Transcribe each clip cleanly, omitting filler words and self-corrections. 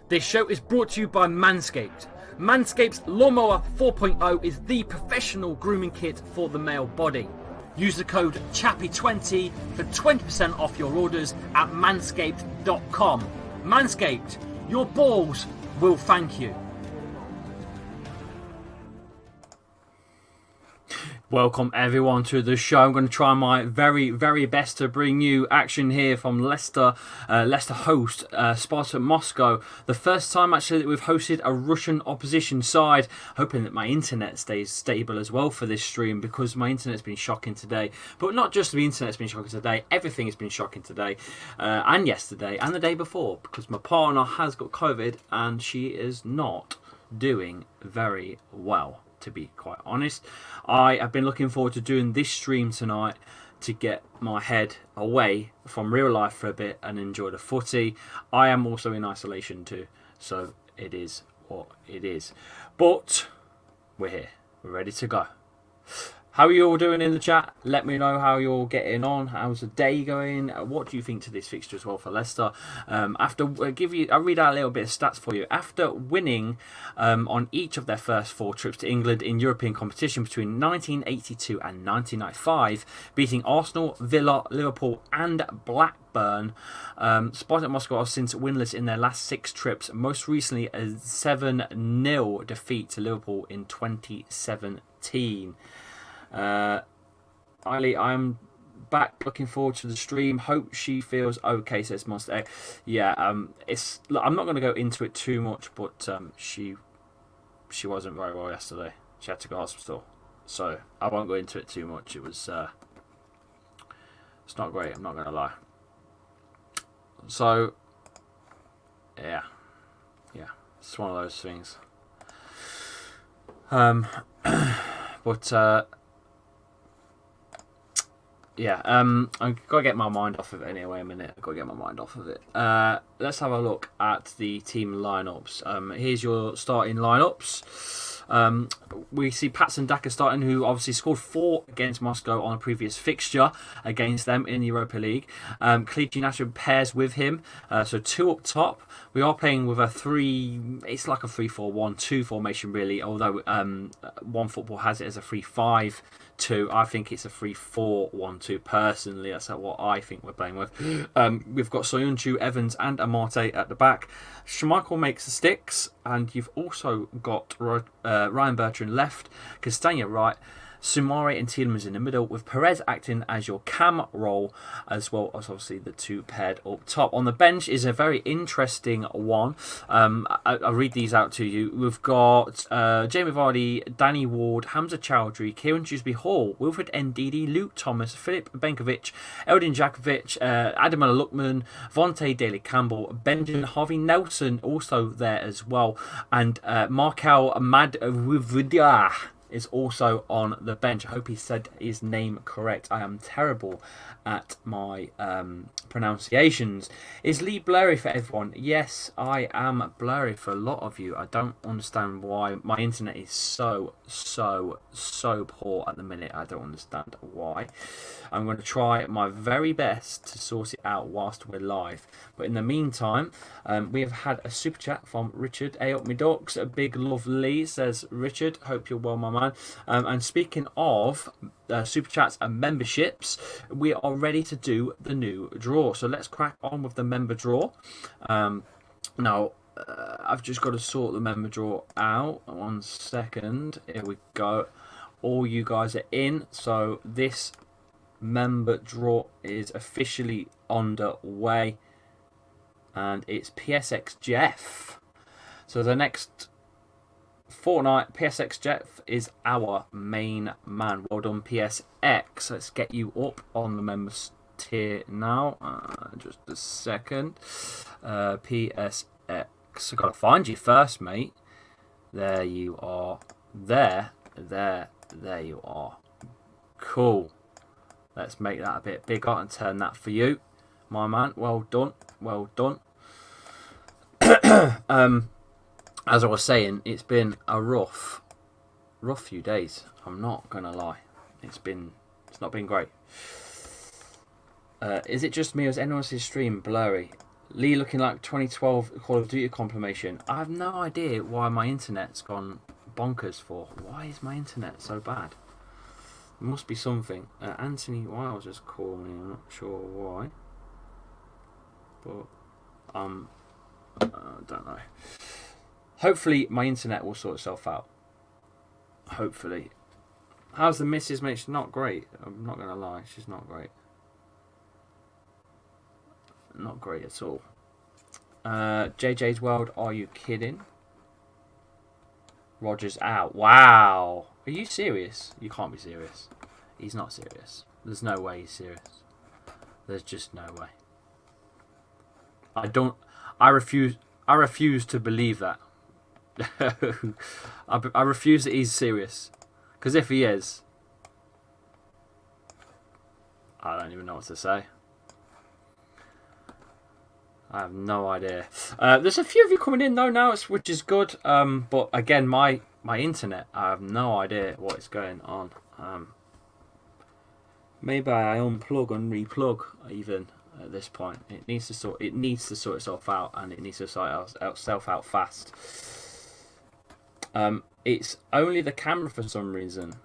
This show is brought to you by Manscaped. Manscaped's Lawnmower 4.0 is the professional grooming kit for the male body. Use the code CHAPPY20 for 20% off your orders at manscaped.com. Manscaped, your balls will thank you. Welcome everyone to the show. I'm going to try my very best to bring you action here from Leicester. Leicester host Spartak Moscow. The first time actually that we've hosted a Russian opposition side. Hoping that my internet stays stable as well for this stream, because my internet's been shocking today. But not just the internet's been shocking today, everything has been shocking today and yesterday and the day before, because my partner has got COVID and she is not doing very well, to be quite honest. I have been looking forward to doing this stream tonight to get my head away from real life for a bit and enjoy the footy. I am also in isolation too, so it is what it is. But we're here, we're ready to go. How are you all doing in the chat? Let me know how you're getting on. How's the day going? What do you think to this fixture as well for Leicester? I'll read out a little bit of stats for you. After winning on each of their first 4 trips to England in European competition between 1982 and 1995, beating Arsenal, Villa, Liverpool and Blackburn, Spartak Moscow are since winless in their last 6 trips, most recently a 7-0 defeat to Liverpool in 2017. Eiley, I'm back, looking forward to the stream. Hope she feels okay, says Monster Egg. Yeah, I'm not going to go into it too much, but she wasn't very well yesterday. She had to go to hospital, so I won't go into it too much. It was it's not great, I'm not going to lie. So yeah, it's one of those things. But I've got to get my mind off of it anyway. Let's have a look at the team lineups. Here's your starting lineups. We see Patson Daka starting, who obviously scored 4 against Moscow on a previous fixture against them in the Europa League. Khalid Nasser pairs with him, so 2 up top. We are playing with it's like a 3-4-1-2 formation really, although One Football has it as a 3-5-2. I think it's a 3-4-1-2 personally. That's what I think we're playing with. We've got Soyuncu, Evans and Amate at the back. Schmeichel makes the sticks, and you've also got Ryan Bertrand left, Castagna right, Soumare and Tielemans in the middle, with Perez acting as your cam role, as well as obviously the 2 paired up top. On the bench is a very interesting one. I'll read these out to you. We've got Jamie Vardy, Danny Ward, Hamza Chowdhury, Kieran Dewsbury-Hall, Wilfred Ndidi, Luke Thomas, Filip Benkovic, Eldin Jakovic, Adama Lukman, Vontae Daly-Campbell, Benjamin Harvey Nelson also there as well, and Markel Madwidia is also on the bench. I hope he said his name correct. I am terrible at my pronunciations. Is Lee blurry for everyone? Yes, I am blurry for a lot of you. I don't understand why. My internet is so poor at the minute. I don't understand why. I'm going to try my very best to sort it out whilst we're live. But in the meantime, we have had a super chat from Richard. Hey up me dogs, a big lovely, says Richard. Hope you're well, my man. And speaking of super chats and memberships, we are ready to do the new draw. So let's crack on with the member draw. Now, I've just got to sort the member draw out. 1 second. Here we go. All you guys are in. So this member draw is officially underway, and it's PSX Jeff. So the next fortnight, PSX Jeff is our main man. Well done, PSX. Let's get you up on the members tier now. Just a second. PSX. I've got to find you first, mate. There you are. There you are. Cool. Let's make that a bit bigger and turn that for you, my man. Well done. Well done. As I was saying, it's been a rough few days. I'm not gonna lie. It's not been great. Is it just me or is anyone else's stream blurry? Lee looking like 2012 Call of Duty confirmation. I have no idea why my internet's gone bonkers for. Why is my internet so bad? There must be something. Anthony Wiles just called me. I'm not sure why. But I don't know. Hopefully my internet will sort itself out. Hopefully. How's the missus, mate? She's not great. I'm not going to lie. She's not great. Not great at all. JJ's World, are you kidding? Roger's out. Wow. Are you serious? You can't be serious. He's not serious. There's no way he's serious. There's just no way. I refuse to believe that. I refuse that he's serious. Because if he is, I don't even know what to say. I have no idea. There's a few of you coming in though now, which is good. But again, my internet, I have no idea what is going on. Maybe I unplug and replug even at this point. It needs to sort itself out, and it needs to sort itself out fast. It's only the camera for some reason.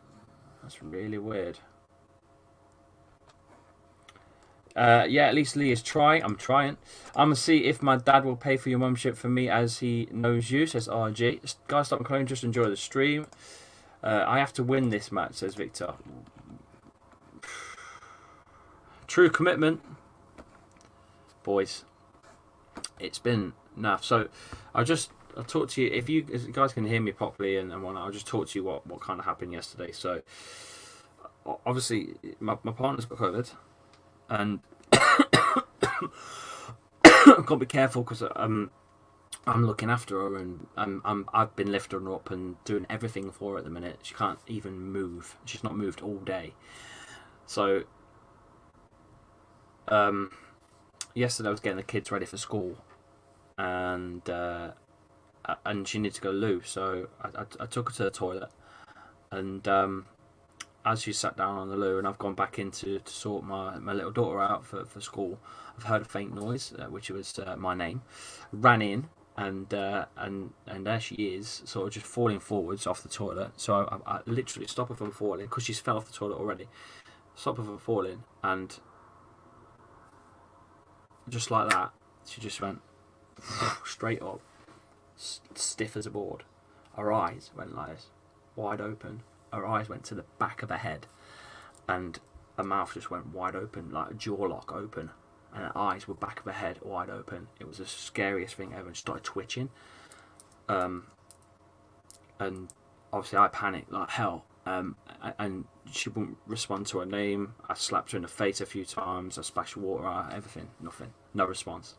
That's really weird. Yeah, at least Lee is trying. I'm trying. I'm going to see if my dad will pay for your membership for me as he knows you, says RG. Guys, stop cloning, just enjoy the stream. I have to win this match, says Victor. True commitment. Boys. It's been enough. So, I'll talk to you. If you guys can hear me properly and whatnot, I'll just talk to you what kind of happened yesterday. So, obviously, my partner's got COVID. And I've got to be careful because I'm looking after her, and I've been lifting her up and doing everything for her at the minute. She can't even move. She's not moved all day. So yesterday I was getting the kids ready for school, and she needed to go loo. So I took her to the toilet, and as she sat down on the loo, and I've gone back in to sort my little daughter out for school, I've heard a faint noise, which was my name. Ran in, and there she is, sort of just falling forwards off the toilet. So I literally stopped her from falling, because she's fell off the toilet already. Stopped her from falling, and just like that, she just went straight up, stiff as a board. Her eyes went like this, wide open. Her eyes went to the back of her head, and her mouth just went wide open, like a jaw lock open, and her eyes were back of her head wide open. It was the scariest thing ever. And she started twitching, and obviously I panicked like hell, and she wouldn't respond to her name. I slapped her in the face a few times. I splashed water out, everything, nothing, no response.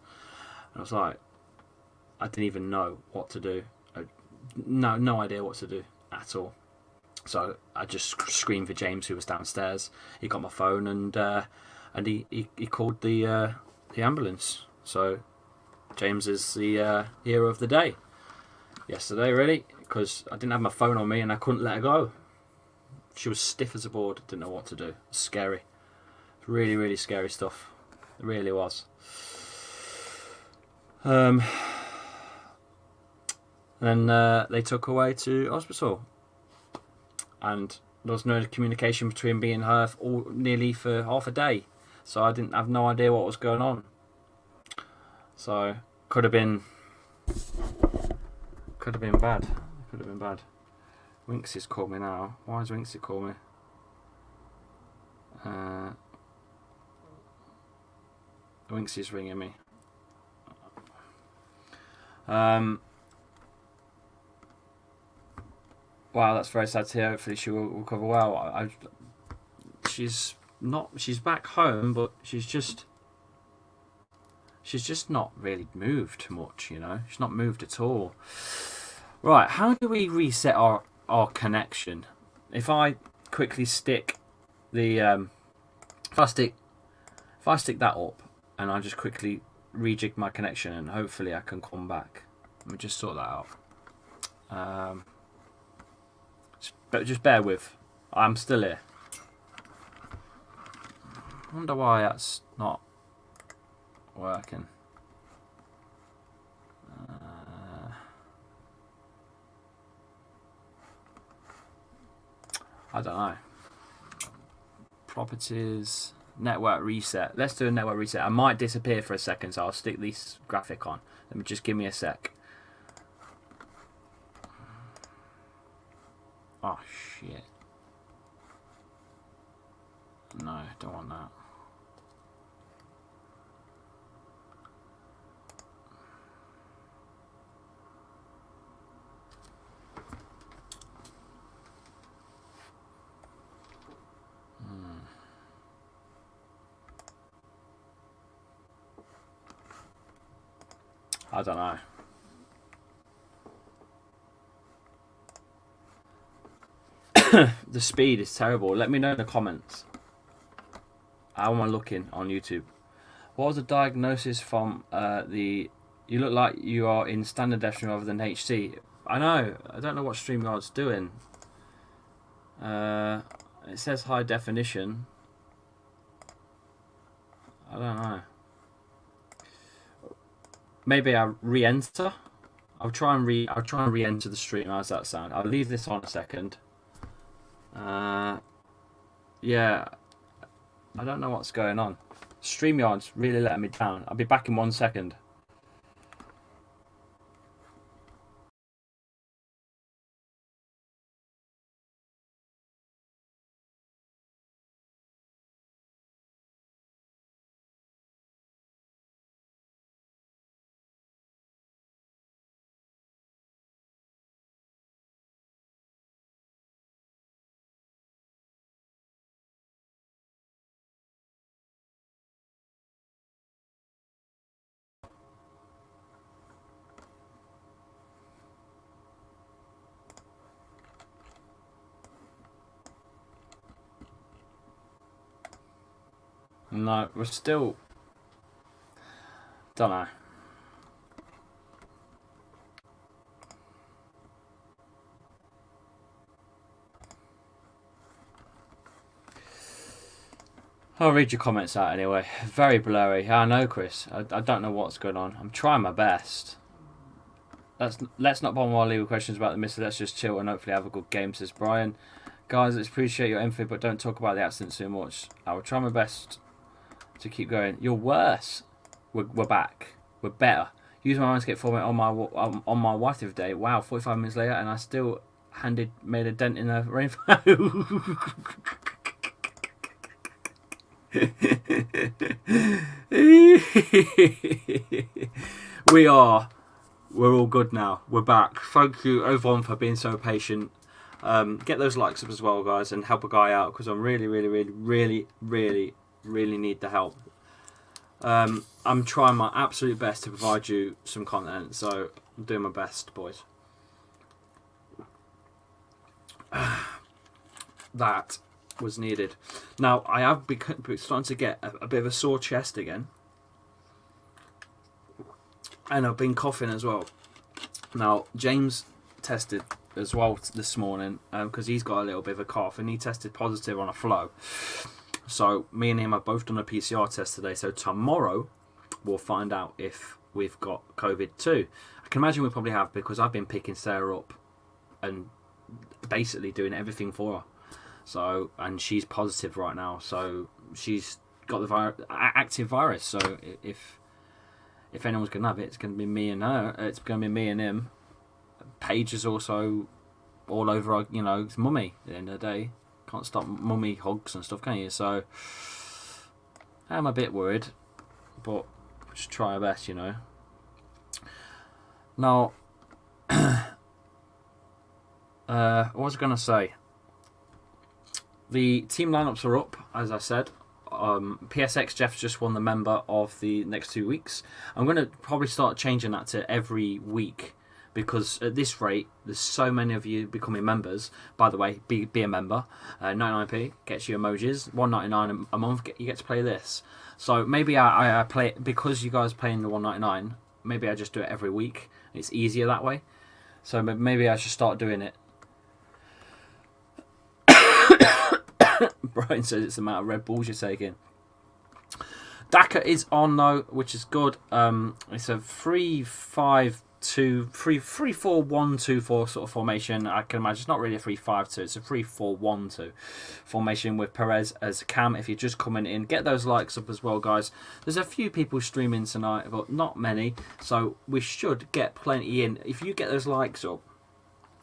And I was like, I didn't even know what to do. No idea what to do at all. So I just screamed for James, who was downstairs. He got my phone, and he called the ambulance. So James is the hero of the day yesterday, really, because I didn't have my phone on me and I couldn't let her go. She was stiff as a board. Didn't know what to do. Scary. Really, really scary stuff. It really was. Then they took her away to hospital. And there was no communication between me and her nearly for half a day, so I have no idea what was going on. So could have been bad. Could have been bad. Winksy's called me now. Why has Winksy called me? Winksy's ringing me. Wow, that's very sad to hear. Hopefully she will recover well. She's back home, but she's just not really moved much, you know. She's not moved at all. Right, how do we reset our our connection. If I quickly stick the if I stick that up and I just quickly rejig my connection, and hopefully I can come back. Let me just sort that out. But just bear with. I'm still here. I wonder why that's not working. I don't know. Properties, network reset. Let's do a network reset. I might disappear for a second, so I'll stick this graphic on. Let me just give me a sec. Oh shit. No, don't want that. I don't know. The speed is terrible. Let me know in the comments. How am I looking on YouTube? What was the diagnosis from the... You look like you are in standard definition rather than HD. I know. I don't know what StreamYard's doing. It says high definition. I don't know. Maybe I re-enter. I'll try and re-enter the stream. How's that sound? I'll leave this on a second. Yeah, I don't know what's going on. StreamYard's really letting me down. I'll be back in 1 second. No, we're still... Don't know. I'll read your comments out anyway. Very blurry. I know, Chris. I don't know what's going on. I'm trying my best. Let's not bomb our legal questions about the missile. Let's just chill and hopefully have a good game, says Brian. Guys, let's appreciate your empathy, but don't talk about the accident too much. I will try my best to keep going. You're worse. We're back. We're better. Use my landscape format on my wife the other day. Wow, 45 minutes later, and I still made a dent in the rainfall. We're all good now. We're back. Thank you everyone for being so patient. Get those likes up as well, guys, and help a guy out, because I'm really need the help. I'm trying my absolute best to provide you some content, so I'm doing my best, boys. That was needed. Now I have starting to get a bit of a sore chest again, and I've been coughing as well. Now James tested as well this morning because he's got a little bit of a cough, and he tested positive on a flow. So me and him have both done a PCR test today. So tomorrow we'll find out if we've got COVID too. I can imagine we probably have, because I've been picking Sarah up and basically doing everything for her. So, and she's positive right now. So she's got the active virus. So if anyone's gonna have it, it's gonna be me and her. It's gonna be me and him. Paige is also all over. You know, it's mummy. At the end of the day, can't stop mummy hugs and stuff, can you? So I'm a bit worried, but just try our best, you know. Now, what was I gonna say? The team lineups are up, as I said. PSX Jeff's just won the member of the next 2 weeks. I'm going to probably start changing that to every week, because at this rate, there's so many of you becoming members. By the way, be a member. 99p gets you emojis. 1.99 a month, you get to play this. So maybe I play it because you guys are playing the 1.99. Maybe I just do it every week. It's easier that way. So maybe I should start doing it. Brian says it's the amount of Red Bulls you're taking. Daka is on though, which is good. It's a 3-4-1-2 sort of formation. I can imagine it's not really a 3-5-2. It's a 3-4-1-2 formation with Perez as cam. If you're just coming in, get those likes up as well, guys. There's a few people streaming tonight, but not many. So we should get plenty in. If you get those likes up,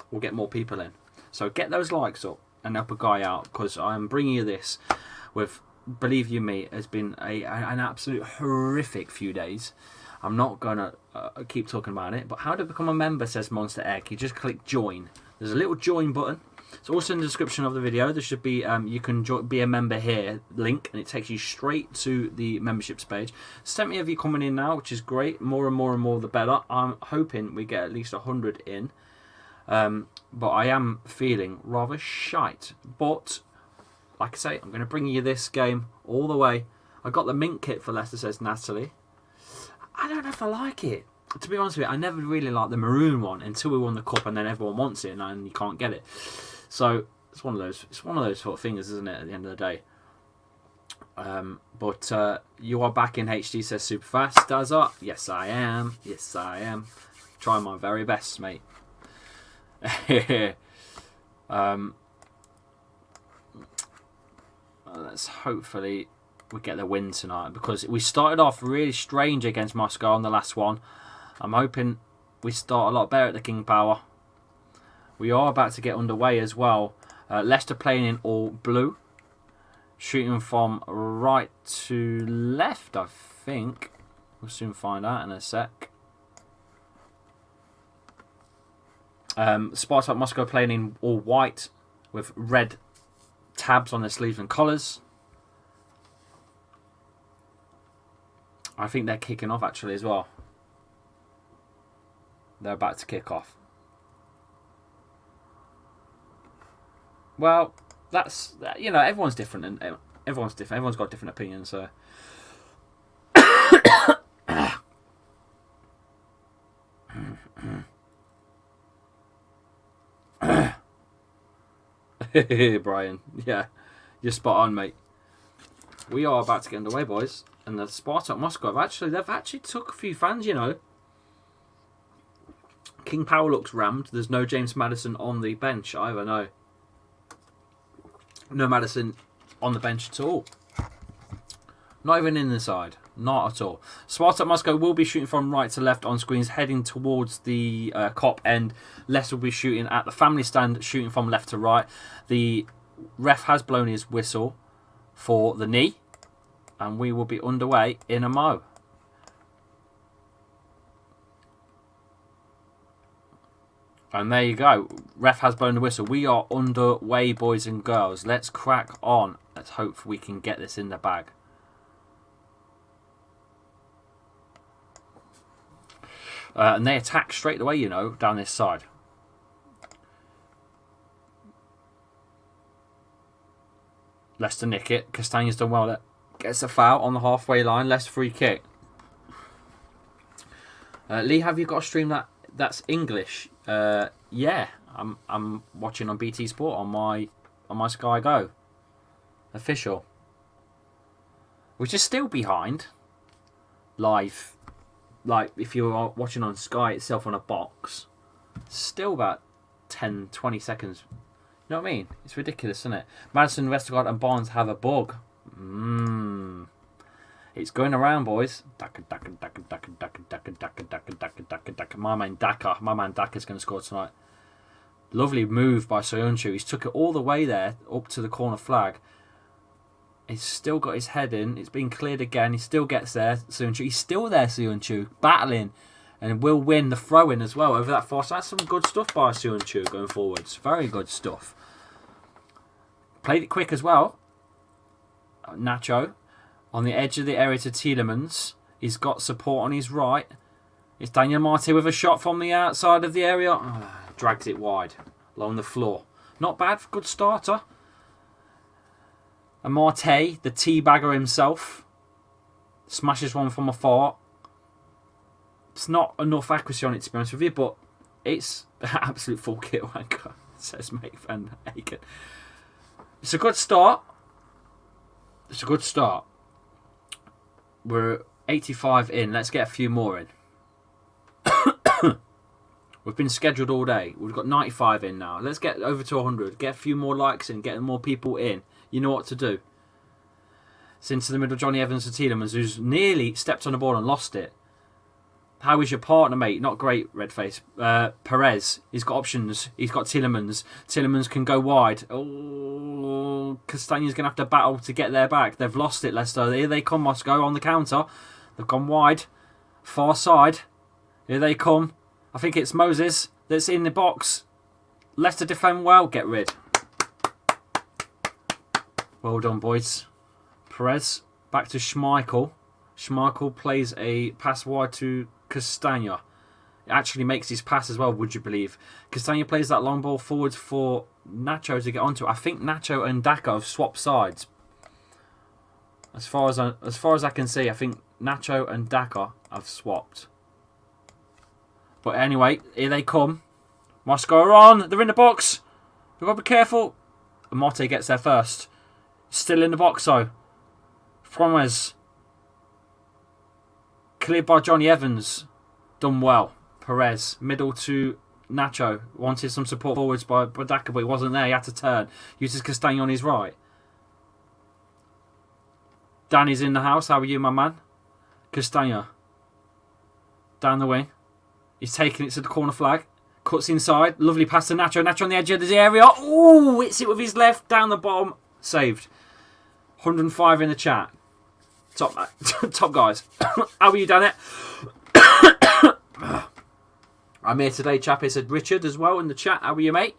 we'll get more people in. So get those likes up and help a guy out, because I'm bringing you this with, believe you me, has been an absolute horrific few days. I'm not going to keep talking about it, but how to become a member, says Monster Egg. You just click join. There's a little join button. It's also in the description of the video. There should be, you can be a member here link, and it takes you straight to the memberships page. So many of you coming in now, which is great. More and more and more the better. I'm hoping we get at least 100 in. But I am feeling rather shite. But, like I say, I'm going to bring you this game all the way. I got the mint kit for Leicester, says Natalie. I don't know if I like it. To be honest with you, I never really liked the maroon one until we won the cup, and then everyone wants it and you can't get it. So it's one of those sort of things, isn't it, at the end of the day? But you are back in HD, says super fast. Does up? Yes, I am. Yes, I am. Trying my very best, mate. Let's hopefully we get the win tonight, because we started off really strange against Moscow on the last one. I'm hoping we start a lot better at the King Power. We are about to get underway as well. Leicester playing in all blue, shooting from right to left, I think. We'll soon find out in a sec. SPARTAK Moscow playing in all white with red tabs on their sleeves and collars. I think they're kicking off actually as well. They're about to kick off. Well, that's, you know, everyone's different, and everyone's different. Everyone's got different opinions. So. Brian, yeah, you're spot on, mate. We are about to get underway, boys, and the SPARTAK Moscow they've actually took a few fans, you know. King Power looks rammed. There's no James Maddison on the bench either. No Maddison on the bench at all. Not even in the side. Not at all. SPARTAK Moscow will be shooting from right to left on screens, heading towards the Kop end. Leicester will be shooting at the family stand, shooting from left to right. The ref has blown his whistle for the knee, and we will be underway in a mo. And there you go. Ref has blown the whistle. We are underway, boys and girls. Let's crack on. Let's hope we can get this in the bag. And they attack straight away, you know, down this side. Leicester nick it. Castagne's done well. Gets a foul on the halfway line. Leicester free kick. Lee, have you got a stream that's English? Yeah, I'm watching on BT Sport on my Sky Go official, which is still behind live. Like, if you're watching on Sky itself on a box, still about 10-20 seconds. You know what I mean? It's ridiculous, isn't it? Madison, Vestergaard and Barnes have a bug. It's going around, boys. My man Daka's going to score tonight. Lovely move by Soyuncu. He's took it all the way there, up to the corner flag. He's still got his head in. It's been cleared again. He still gets there, Soyuncu. He's still there, Soyuncu, battling. And will win the throw-in as well over that far. So that's some good stuff by Soyuncu going forwards. Very good stuff. Played it quick as well. Nacho on the edge of the area to Tielemans. He's got support on his right. It's Daniel Marte with a shot from the outside of the area. Drags it wide along the floor. Not bad, good starter. And Marte, the teabagger himself, smashes one from afar. It's not enough accuracy on it, to be honest with you, but it's an absolute full kill anchor, says Mate Van Aken. It's a good start. It's a good start. We're 85 in. Let's get a few more in. We've been scheduled all day. We've got 95 in now. Let's get over to 100. Get a few more likes in. Get more people in. You know what to do. It's into the middle. Johnny Evans to Tielemans, who's nearly stepped on the ball and lost it. How is your partner, mate? Not great, Redface. Perez. He's got options. He's got Tielemans. Tielemans can go wide. Oh, Castagna's going to have to battle to get their back. They've lost it, Leicester. Here they come, Moscow, on the counter. They've gone wide. Far side. Here they come. I think it's Moses that's in the box. Leicester defend well. Get rid. Well done, boys. Perez back to Schmeichel. Schmeichel plays a pass wide to Castagna. It actually makes his pass as well, would you believe? Castagna plays that long ball forward for Nacho to get onto. I think Nacho and Daka have swapped sides. As far as I can see, I think Nacho and Daka have swapped. But anyway, here they come. Moscow are on. They're in the box. We've got to be careful. And Marte gets there first. Still in the box though. Fromez. Cleared by Johnny Evans. Done well. Perez. Middle to Nacho. Wanted some support forwards by Daka, but he wasn't there. He had to turn. Uses Castagna on his right. Danny's in the house. How are you, my man? Castagna. Down the wing. He's taking it to the corner flag. Cuts inside. Lovely pass to Nacho. Nacho on the edge of the area. Ooh, hits it with his left. Down the bottom. Saved. 105 in the chat. Top, top guys. How are you, done it? I'm here today, chappie, said Richard as well in the chat. How are you, mate?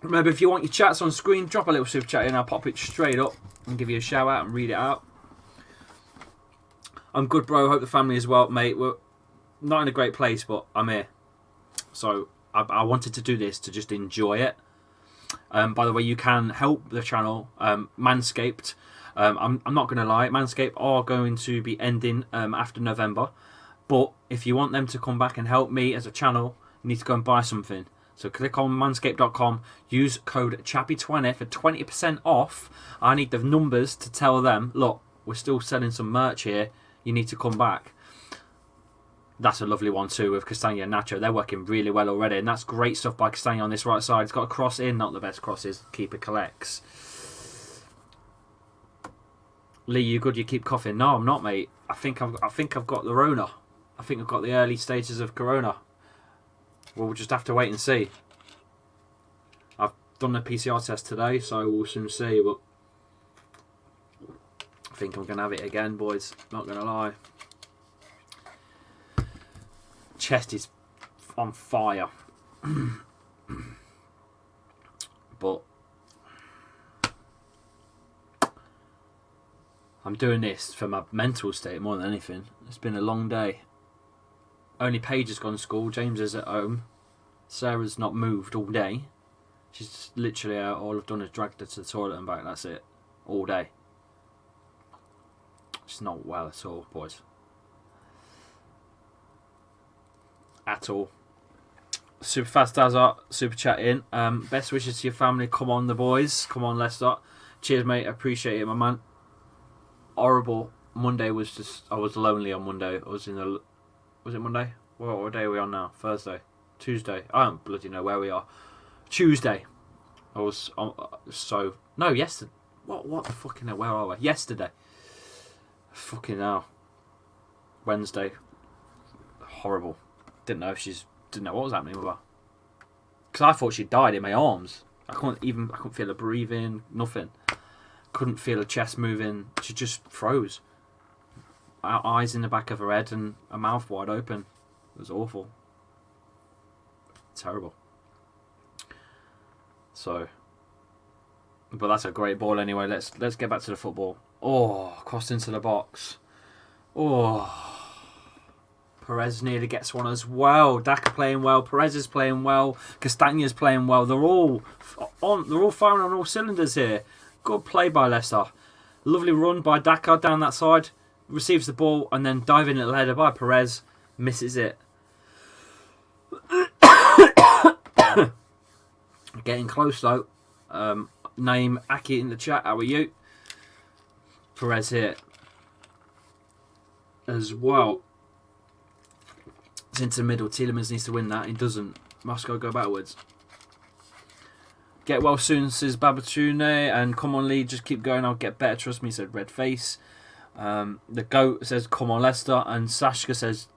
Remember, if you want your chats on screen, drop a little super chat in. I'll pop it straight up and give you a shout out and read it out. I'm good, bro. Hope the family is well, mate. We're not in a great place, but I'm here. So I wanted to do this to just enjoy it. By the way, you can help the channel, Manscaped. I'm not going to lie, Manscaped are going to be ending after November. But if you want them to come back and help me as a channel, you need to go and buy something. So click on manscaped.com, use code CHAPPY20 for 20% off. I need the numbers to tell them, look, we're still selling some merch here. You need to come back. That's a lovely one too with Castagna and Nacho. They're working really well already. And that's great stuff by Castagna on this right side. It's got a cross in. Not the best crosses. Keeper collects. Lee, you good? You keep coughing? No, I'm not, mate. I think I've got the Rona. I think I've got the early stages of Corona. We'll just have to wait and see. I've done the PCR test today, so we'll soon see. But I think I'm going to have it again, boys. Not going to lie. Chest is on fire. But I'm doing this for my mental state more than anything. It's been a long day. Only Paige has gone to school. James is at home. Sarah's not moved all day. She's literally all I've done is dragged her to the toilet and back. That's it. All day. She's not well at all, boys. At all. Super fast Dazart, super chat in. Best wishes to your family. Come on, the boys. Come on, Leicester. Cheers, mate. I appreciate it, my man. Horrible. Monday was just. I was lonely on Monday. I was in the. Was it Monday? What day are we on now? Thursday, Tuesday. I don't bloody know where we are. Tuesday. I was so no yesterday. What the fucking hell? Where are we? Yesterday. Fucking hell. Wednesday. Horrible. Didn't know what was happening with her. Because I thought she died in my arms. I couldn't feel her breathing, nothing. Couldn't feel her chest moving. She just froze. Eyes in the back of her head and her mouth wide open. It was awful. Terrible. So, But that's a great ball anyway. Let's get back to the football. Oh, crossed into the box. Oh, Perez nearly gets one as well. Daka playing well. Perez is playing well. Castagna's playing well. They're all on. They're all firing on all cylinders here. Good play by Leicester. Lovely run by Daka down that side. Receives the ball and then diving little header by Perez. Misses it. Getting close though. Name Aki in the chat. How are you? Perez here as well. It's into the middle. Tielemans needs to win that. He doesn't. Moscow go backwards. Get well soon, says Babatune. And come on, Lee. Just keep going. I'll get better. Trust me, said Red Face. The GOAT says, come on, Leicester. And Sashka says,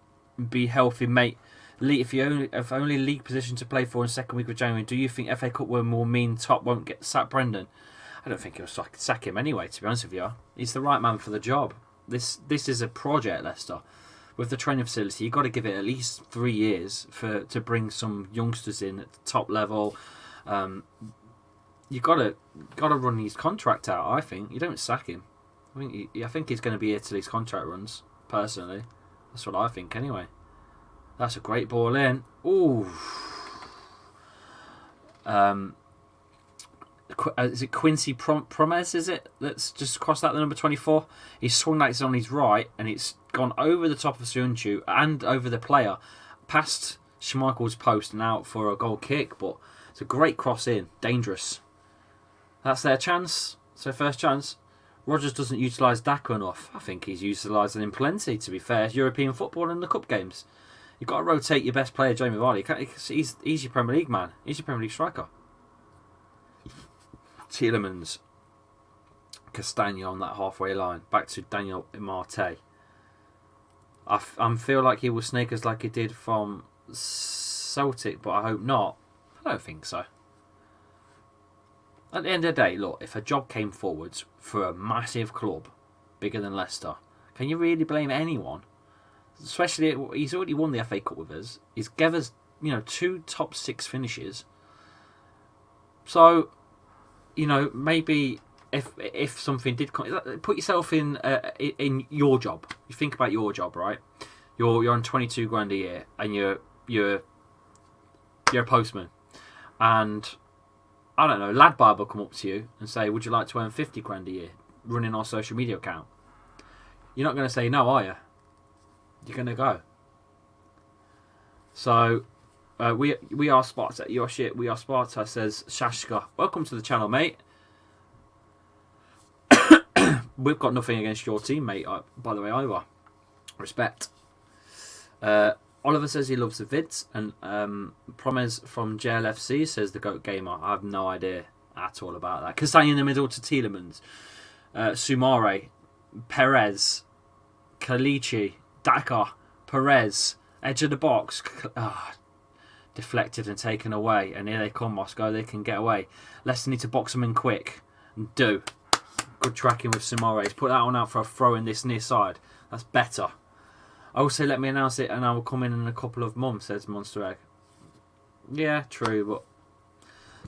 be healthy, mate. Lee, if only league position to play for in the second week of January, do you think FA Cup win will mean Top won't get sack Brendan? I don't think he'll sack him anyway, to be honest with you. He's the right man for the job. This is a project, Leicester. With the training facility, you've got to give it at least 3 years to bring some youngsters in at the top level. You've got to run his contract out, I think. You don't sack him. I think he's going to be here till his contract runs, personally. That's what I think, anyway. That's a great ball in. Ooh. Is it Quincy Promes, is it? Let's just cross out the number 24. He swung that it's on his right, and it's gone over the top of Sunchu and over the player, past Schmeichel's post and out for a goal kick, but it's a great cross in. Dangerous. That's their chance. It's their first chance. Rodgers doesn't utilise Daka enough. I think he's utilising him plenty, to be fair. European football and the cup games. You've got to rotate your best player, Jamie Vardy. He's your Premier League man. He's your Premier League striker. Tielemans. Castagna on that halfway line. Back to Daniel Imarte. I feel like he will snake us like he did from Celtic, but I hope not. I don't think so. At the end of the day, look, if a job came forwards for a massive club, bigger than Leicester, can you really blame anyone? Especially, he's already won the FA Cup with us. He's given us, 2 top 6 finishes. So, maybe if something did come, put yourself in your job. You think about your job, right? You're on 22 grand a year, and you're a postman, and I don't know, Lad Barb will come up to you and say, "Would you like to earn 50 grand a year running our social media account?" You're not going to say no, are you? You're going to go. So, we are Sparta. Your shit, we are Sparta, says Shashka. Welcome to the channel, mate. We've got nothing against your team, mate, by the way, either. Respect. Oliver says he loves the vids. And Promes from JLFC says the GOAT Gamer. I have no idea at all about that. Castagna in the middle to Tielemans. Sumare. Perez. Kalichi. Daka, Perez, edge of the box, deflected and taken away, and here they come, Moscow, they can get away. Leicester need to box them in quick, and do. Good tracking with Sumare. Put that one out for a throw in this near side. That's better. Also, let me announce it, and I will come in a couple of months, says Monster Egg. Yeah, true, but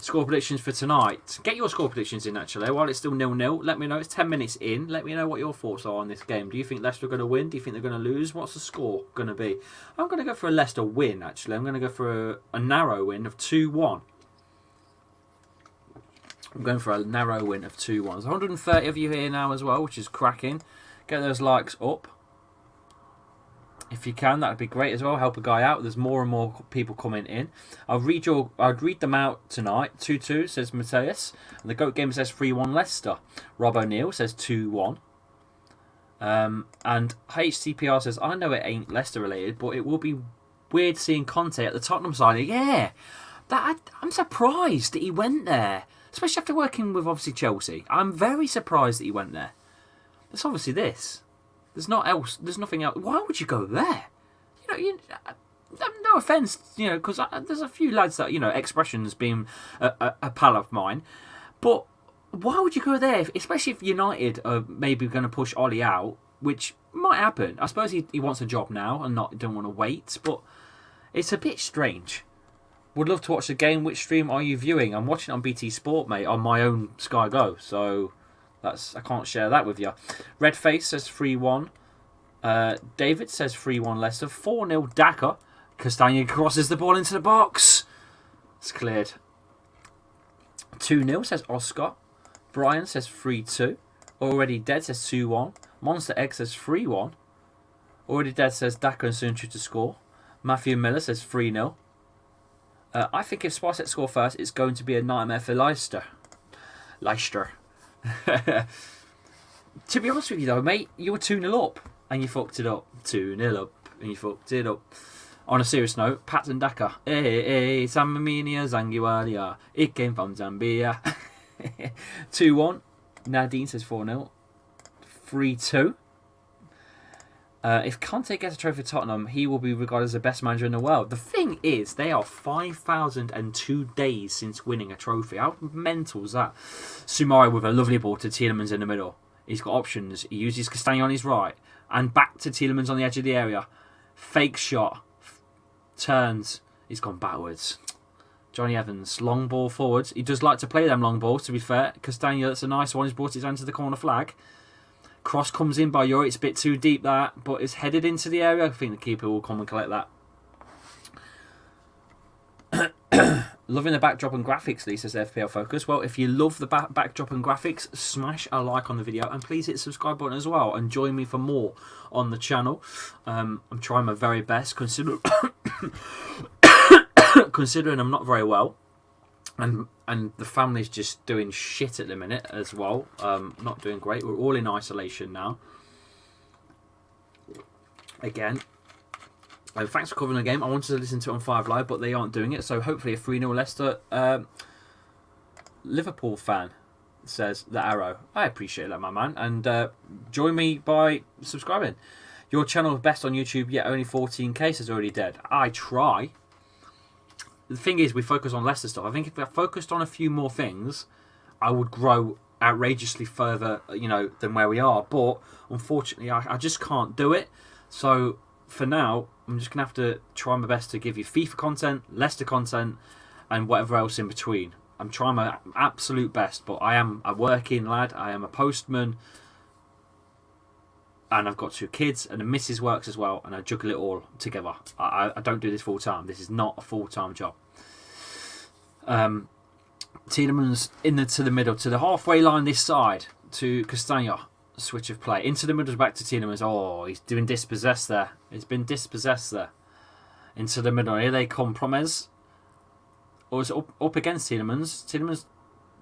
score predictions for tonight. Get your score predictions in, actually, while it's still 0-0. Let me know. It's 10 minutes in. Let me know what your thoughts are on this game. Do you think Leicester are going to win? Do you think they're going to lose? What's the score going to be? I'm going to go for a Leicester win, actually. I'm going to go for a narrow win of 2-1. I'm going for a narrow win of 2-1. There's 130 of you here now as well, which is cracking. Get those likes up. If you can, that would be great as well. Help a guy out. There's more and more people coming in. I'd read them out tonight. 2-2 says Mateus. And the GOAT Gamer says 3-1 Leicester. Rob O'Neill says 2-1. And HCPR says, I know it ain't Leicester related, but it will be weird seeing Conte at the Tottenham side. Yeah, I'm surprised that he went there. Especially after working with, obviously, Chelsea. I'm very surprised that he went there. It's obviously this. There's nothing else. Why would you go there? No offence, because there's a few lads that, Expressions being a pal of mine. But why would you go there? Especially if United are maybe going to push Ollie out, which might happen. I suppose he wants a job now and don't want to wait. But it's a bit strange. Would love to watch the game. Which stream are you viewing? I'm watching it on BT Sport, mate, on my own Sky Go. So I can't share that with you. Redface says 3-1. David says 3-1 Leicester. 4-0 Daka. Castagna crosses the ball into the box. It's cleared. 2-0 says Oscar. Brian says 3-2. Already Dead says 2-1. Monster Egg says 3-1. Already Dead says Daka and Sunchu to score. Matthew Miller says 3-0. I think if SPARTAK score first, it's going to be a nightmare for Leicester. Leicester. To be honest with you though, mate, you were 2-0 up and you fucked it up. 2-0 up and you fucked it up. On a serious note, Patson Daka. Hey, Samaminia Zangiwalia. It came from Zambia. 2-1. Nadine says 4-0. 3-2. If Conte gets a trophy for Tottenham, he will be regarded as the best manager in the world. The thing is, they are 5,002 days since winning a trophy. How mental is that? Sumari with a lovely ball to Tielemans in the middle. He's got options. He uses Castagna on his right. And back to Tielemans on the edge of the area. Fake shot. Turns. He's gone backwards. Johnny Evans. Long ball forwards. He does like to play them long balls, to be fair. Castagna, that's a nice one. He's brought his hand to the corner flag. Cross comes in by Yuri. It's a bit too deep, that. But it's headed into the area. I think the keeper will come and collect that. Loving the backdrop and graphics, Lee says FPL Focus. Well, if you love the backdrop and graphics, smash a like on the video. And please hit the subscribe button as well. And join me for more on the channel. I'm trying my very best, considering I'm not very well. And the family's just doing shit at the minute as well. Not doing great. We're all in isolation now. Again. Thanks for covering the game. I wanted to listen to it on 5 Live, but they aren't doing it. So hopefully a 3-0 Leicester. Liverpool fan says the arrow. I appreciate that, my man. And join me by subscribing. Your channel is best on YouTube, yet only 14k is already dead. I try. The thing is, we focus on Leicester stuff. I think if I focused on a few more things, I would grow outrageously further, than where we are. But unfortunately, I just can't do it. So for now, I'm just going to have to try my best to give you FIFA content, Leicester content, and whatever else in between. I'm trying my absolute best, but I am a working lad. I am a postman. And I've got 2 kids, and the missus works as well, and I juggle it all together. I don't do this full time. This is not a full-time job. Tielemans to the middle, to the halfway line this side, to Castagna. Switch of play. Into the middle, back to Tielemans. Oh, he's doing dispossessed there. He's been dispossessed there. Into the middle. Here they come. Promes. Or is it up against Tielemans? Tielemans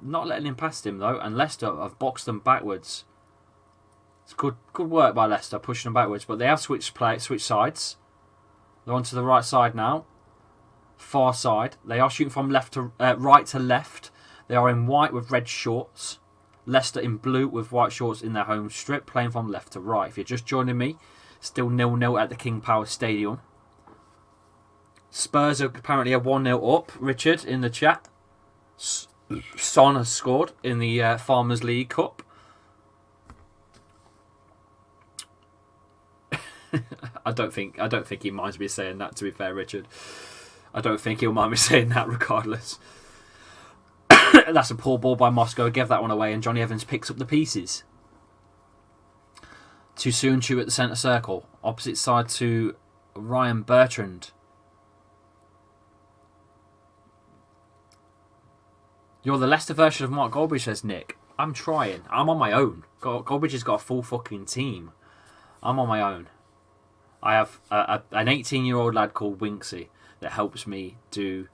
not letting him past him, though, and Leicester have boxed them backwards. It's good work by Leicester, pushing them backwards. But they have switched sides. They're onto the right side now. Far side. They are shooting from right to left. They are in white with red shorts. Leicester in blue with white shorts in their home strip, playing from left to right. If you're just joining me, still 0-0 at the King Power Stadium. Spurs are apparently a 1-0 up. Richard in the chat. Son has scored in the Farmers League Cup. I don't think he minds me saying that, to be fair, Richard. I don't think he'll mind me saying that regardless. That's a poor ball by Moscow. Gave that one away, and Johnny Evans picks up the pieces. To Sunchu at the centre circle. Opposite side to Ryan Bertrand. You're the Leicester version of Mark Goldbridge, says Nick. I'm trying. I'm on my own. Goldbridge has got a full fucking team. I'm on my own. I have an 18-year-old lad called Winksy that helps me do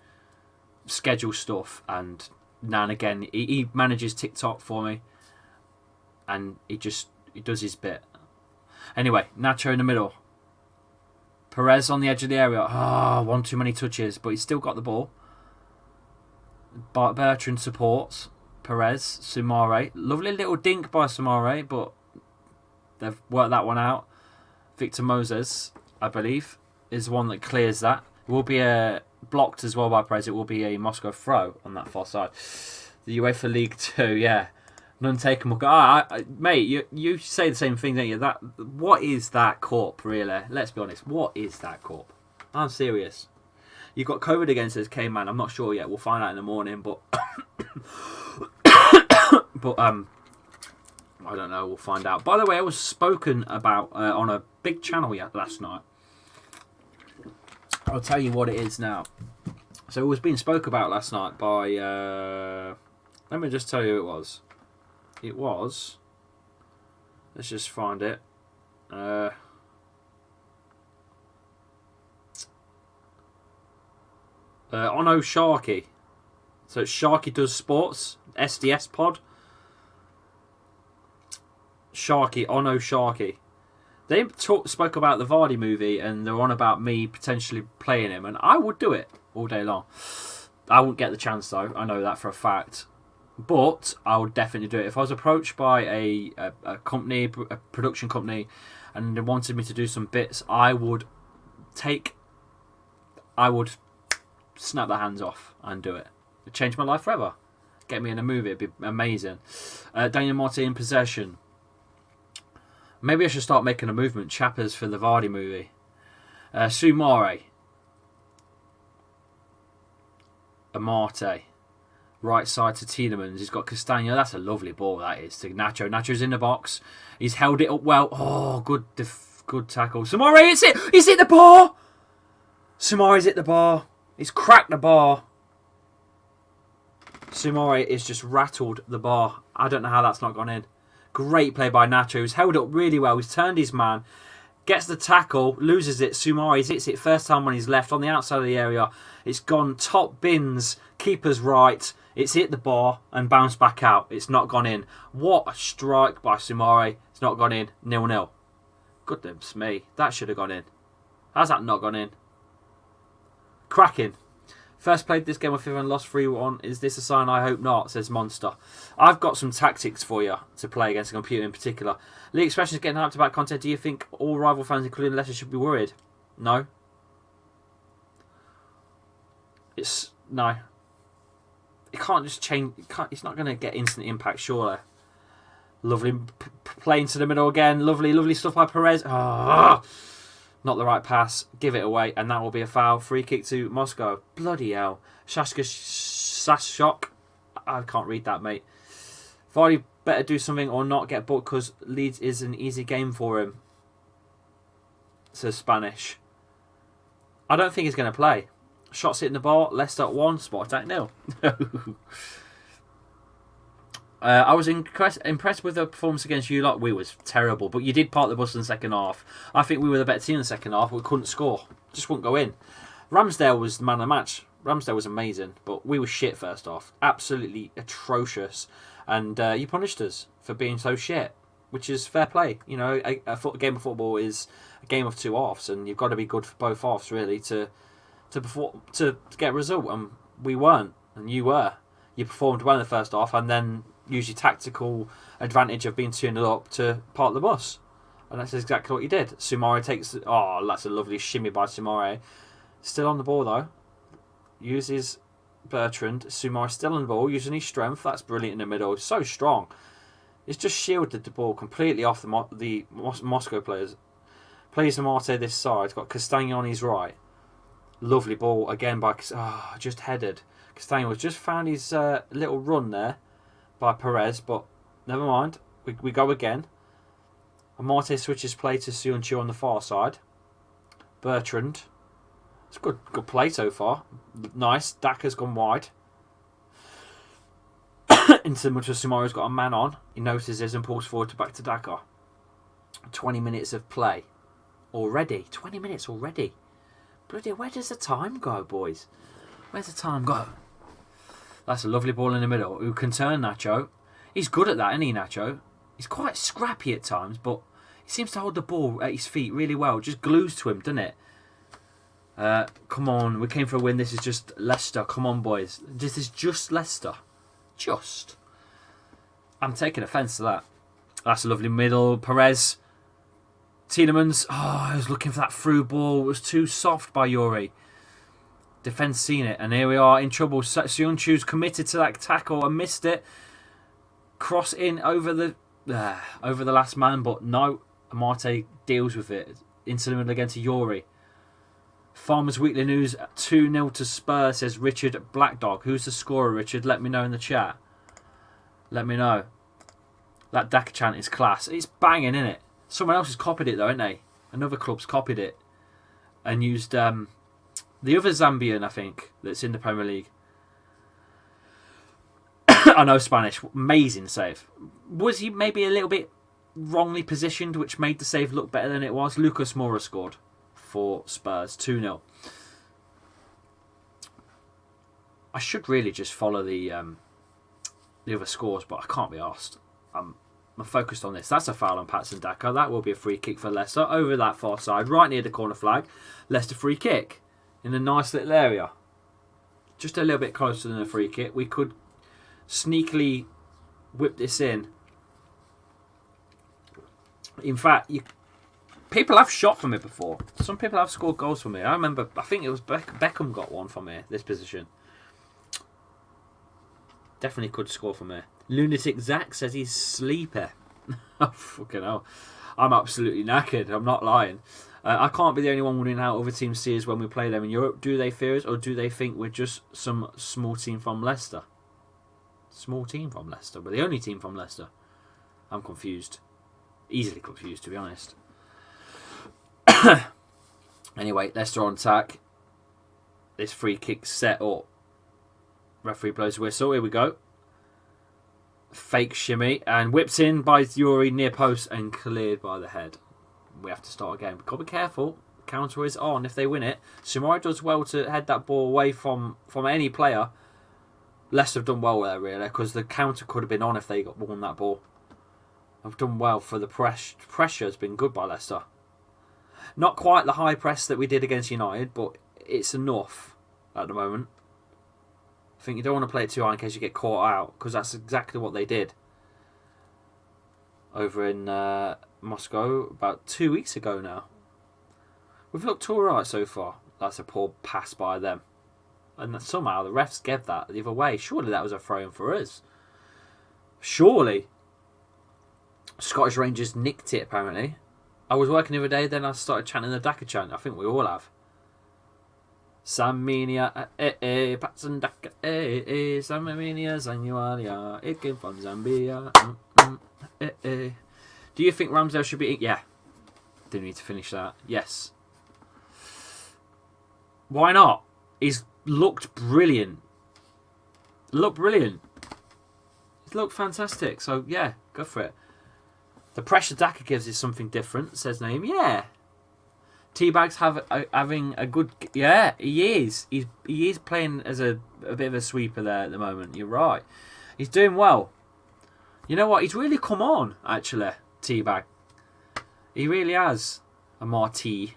schedule stuff, and now and again he manages TikTok for me, and he does his bit. Anyway, Nacho in the middle. Perez on the edge of the area. One too many touches, but he's still got the ball. Bertrand supports Perez. Sumare. Lovely little dink by Sumare, but they've worked that one out. Victor Moses, I believe, is the one that clears that. It will be blocked as well by Perez. It will be a Moscow throw on that far side. The UEFA League 2, yeah. None taken. Mate, you say the same thing, don't you? What is that cup, really? Let's be honest. What is that cup? I'm serious. you've got COVID again, says K-Man. I'm not sure yet. We'll find out in the morning, but I don't know. We'll find out. By the way, I was spoken about on a big channel last night. I'll tell you what it is now. So it was being spoke about last night by... let me just tell you who it was. It was... Let's just find it. Ono Sharky. So it's Sharky Does Sports. SDS pod. Ono Sharky. They spoke about the Vardy movie and they're on about me potentially playing him, and I would do it all day long. I wouldn't get the chance though, I know that for a fact. But I would definitely do it. If I was approached by a company, a production company, and they wanted me to do some bits, I would snap their hands off and do it. It'd change my life forever. Get me in a movie, it'd be amazing. Daniel Martin in possession. Maybe I should start making a movement. Chappers for the Vardy movie. Sumare. Amate. Right side to Tielemans. He's got Castagno. That's a lovely ball, that is. To Nacho. Nacho's in the box. He's held it up well. Oh, good tackle. Sumare hits it. He's hit the bar. Sumare's hit the bar. He's cracked the bar. Sumare has just rattled the bar. I don't know how that's not gone in. Great play by Nacho. He's held up really well. He's turned his man. Gets the tackle. Loses it. Sumare hits it first time when he's left on the outside of the area. It's gone top bins. Keeper's right. It's hit the bar and bounced back out. It's not gone in. What a strike by Sumare. It's not gone in. 0-0. Goodness me. That should have gone in. How's that not gone in? Cracking. First played this game of FIFA and lost 3-1. Is this a sign? I hope not, says Monster. I've got some tactics for you to play against a computer in particular. League Expressions getting hyped about content. Do you think all rival fans, including Leicester, should be worried? No. No. It can't just change. It's not going to get instant impact, surely. Lovely play into the middle again. Lovely stuff by Perez. Oh. Not the right pass. Give it away, and that will be a foul. Free kick to Moscow. Bloody hell. Shashka Sashok. I can't read that, mate. Vardy better do something or not get booked because Leeds is an easy game for him, says Spanish. I don't think he's going to play. Shots hitting the bar. Leicester at 1. SPARTAK 0. I was impressed with the performance against you lot. We was terrible, but you did park the bus in the second half. I think we were the better team in the second half, but we couldn't score. Just wouldn't go in. Ramsdale was the man of the match. Ramsdale was amazing, but we were shit first half. Absolutely atrocious. And you punished us for being so shit, which is fair play. You know, a game of football is a game of two halves, and you've got to be good for both halves, really, to get a result. And we weren't, and you were. You performed well in the first half, and then use your tactical advantage of being 2-0 up to park the bus. And that's exactly what you did. Sumare takes... Oh, that's a lovely shimmy by Sumare. Still on the ball, though. Uses Bertrand. Sumare still on the ball, using his strength. That's brilliant in the middle. It's so strong. It's just shielded the ball completely off the Moscow players. Plays Amate this side. Got Castagno on his right. Lovely ball again by... Oh, just headed. Castagno has just found his little run there by Perez, but never mind. We go again. Amate switches play to Sionchu on the far side. Bertrand. It's good play so far. Nice. Daka's gone wide. Into much as Sumare's got a man on. He notices and pulls forward back to Daka. 20 minutes of play. Already. 20 minutes already. Bloody, where does the time go, boys? Where's the time go? That's a lovely ball in the middle. Who can turn Nacho? He's good at that, isn't he, Nacho? He's quite scrappy at times, but he seems to hold the ball at his feet really well. Just glues to him, doesn't it? Come on, we came for a win. This is just Leicester. Come on, boys. This is just Leicester. Just. I'm taking offence to that. That's a lovely middle. Perez. Tielemans. Oh, I was looking for that through ball. It was too soft by Yuri. Defence seen it, and here we are in trouble. Sionchu's committed to that tackle and missed it. Cross in over the last man, but no. Amate deals with it. Into the middle again to Yuri. Farmers Weekly News 2-0 to Spurs, says Richard Blackdog. Who's the scorer, Richard? Let me know in the chat. Let me know. That Daka chant is class. It's banging, isn't it? Someone else has copied it though, haven't they? Another club's copied it and used the other Zambian, I think, that's in the Premier League. I know Spanish. Amazing save. Was he maybe a little bit wrongly positioned, which made the save look better than it was? Lucas Moura scored for Spurs, 2-0. I should really just follow the other scores, but I can't be arsed. I'm focused on this. That's a foul on Patson Daka. That will be a free kick for Leicester over that far side, right near the corner flag. Leicester free kick in a nice little area. Just a little bit closer than a free kick. We could sneakily whip this in. In fact, people have shot from it before. Some people have scored goals from it. I remember, I think it was Beckham got one from here, this position. Definitely could score from here. Lunatic Zach says he's sleepy. Oh, fucking hell. I'm absolutely knackered. I'm not lying. I can't be the only one wondering how other teams see us when we play them in Europe. Do they fear us, or do they think we're just some small team from Leicester? Small team from Leicester? We're the only team from Leicester. I'm confused. Easily confused, to be honest. Anyway, Leicester on attack. This free kick set up. Referee blows whistle. Here we go. Fake shimmy and whipped in by Yuri near post and cleared by the head. We have to start again. We've got to be careful. Counter is on if they win it. Sumari does well to head that ball away from any player. Leicester have done well there, really, because the counter could have been on if they won that ball. I've done well for the press. Pressure has been good by Leicester. Not quite the high press that we did against United, but it's enough at the moment. I think you don't want to play it too high in case you get caught out, because that's exactly what they did over in Moscow about 2 weeks ago now. We've looked alright so far. That's a poor pass by them. And somehow the refs gave that the other way. Surely that was a throw-in for us. Surely. Scottish Rangers nicked it, apparently. I was working the other day, then I started chanting the Daka chant. I think we all have. Saminia, Patson Daka, Saminia, Zanualia, it came from Zambia. Do you think Ramsdale should be... Yeah. Didn't need to finish that. Yes. Why not? He's looked brilliant. Looked brilliant. He's looked fantastic. So, yeah, go for it. The pressure Daka gives is something different, says Naeem. Yeah. Teabag's having a good... Yeah, he is. He is playing as a bit of a sweeper there at the moment. You're right. He's doing well. You know what? He's really come on, actually, Teabag. He really has. A Marti.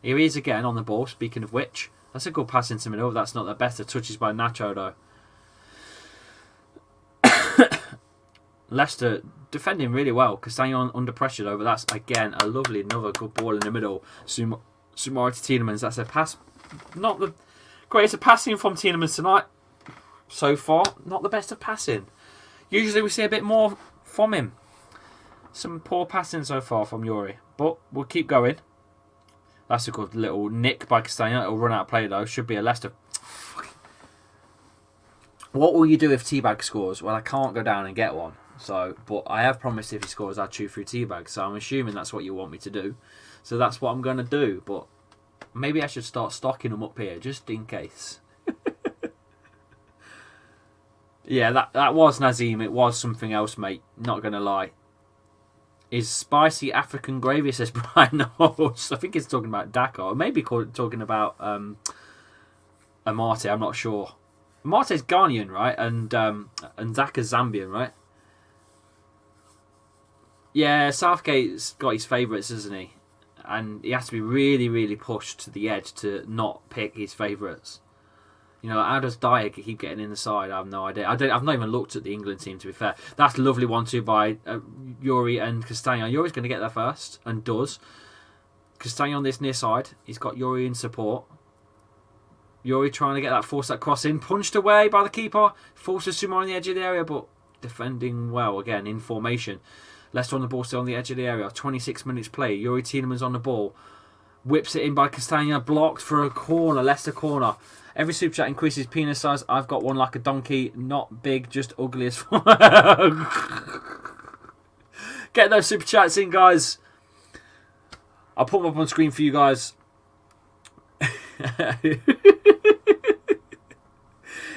Here he is again on the ball, speaking of which. That's a good pass into the middle. That's not the better. Touches by Nacho, though. Leicester defending really well. Castagnon under pressure, though. But that's, again, another good ball in the middle. Sumari to Tielemans. That's a pass. Not the greatest of passing from Tielemans tonight. So far, not the best of passing. Usually we see a bit more from him. Some poor passing so far from Yuri. But we'll keep going. That's a good little nick by Castagnon. It'll run out of play, though. Should be a Leicester. What will you do if Teabag scores? Well, I can't go down and get one. So, but I have promised if he scores, I'll chew through Teabag. So I'm assuming that's what you want me to do. So that's what I'm going to do. But maybe I should start stocking them up here, just in case. Yeah, that was Nazim. It was something else, mate. Not going to lie. Is spicy African gravy, says Brian Knowles. I think he's talking about Daka. Or maybe talking about Amate. I'm not sure. Amate's Ghanaian, right? And Daka's Zambian, right? Yeah, Southgate's got his favourites, isn't he? And he has to be really, really pushed to the edge to not pick his favourites. You know, how does Dyer keep getting in the side? I have no idea. I've not even looked at the England team, to be fair. That's a lovely 1-2 by Yuri and Castagnon. Yuri's going to get there first, and does. Castagnon on this near side. He's got Yuri in support. Yuri trying to force that cross in. Punched away by the keeper. Forces Sumar on the edge of the area, but defending well, again, in formation. Leicester on the ball, still on the edge of the area. 26 minutes play. Yuri Tielemans on the ball. Whips it in by Castagna, blocked for a corner, Leicester corner. Every super chat increases penis size. I've got one like a donkey, not big, just ugly as fuck. Get those super chats in, guys. I'll put them up on screen for you guys.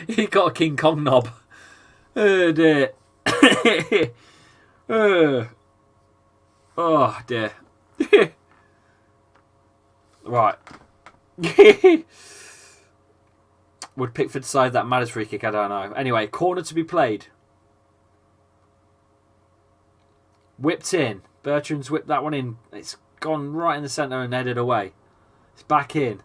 He got a King Kong knob. Oh dear. Oh dear. Right. Would Pickford decide that matters free kick? I don't know. Anyway, corner to be played. Whipped in. Bertrand's whipped that one in. It's gone right in the centre and headed away. It's back in.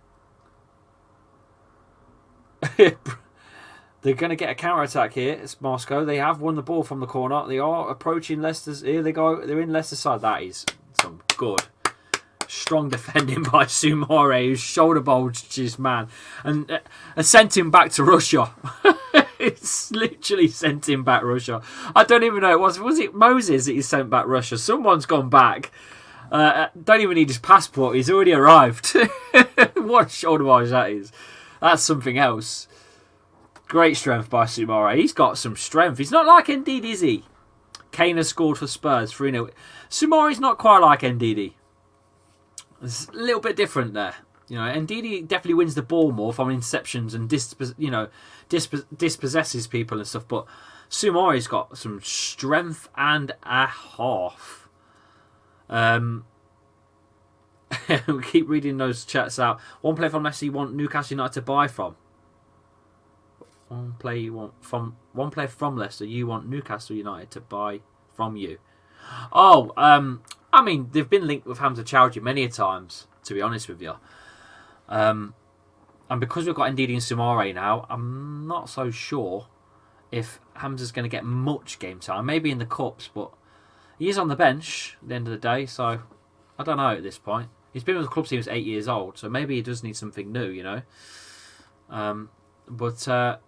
They're going to get a counter-attack here. It's Moscow. They have won the ball from the corner. They are approaching Leicester's. Here they go. They're in Leicester's side. That is some good, strong defending by Soumare, who shoulder bulged his man and sent him back to Russia. It's literally sent him back Russia. I don't even know. Was it Moses that he sent back Russia? Someone's gone back. Don't even need his passport. He's already arrived. What shoulder bulge that is. That's something else. Great strength by Soumare. He's got some strength. He's not like Ndidi, is he? Kane has scored for Spurs 3-0. Soumare's not quite like Ndidi. It's a little bit different there. You know, Ndidi definitely wins the ball more from interceptions and dispossesses people and stuff. But Soumare's got some strength and a half. We keep reading those chats out. One player from Leicester you want Newcastle United to buy from. One player from Leicester you want Newcastle United to buy from you. Oh, I mean, they've been linked with Hamza Chowdhury many a times, to be honest with you. And because we've got Ndidi and Soumare now, I'm not so sure if Hamza's going to get much game time. Maybe in the Cups, but he is on the bench at the end of the day, so I don't know at this point. He's been with the club since he was 8 years old, so maybe he does need something new, you know. But the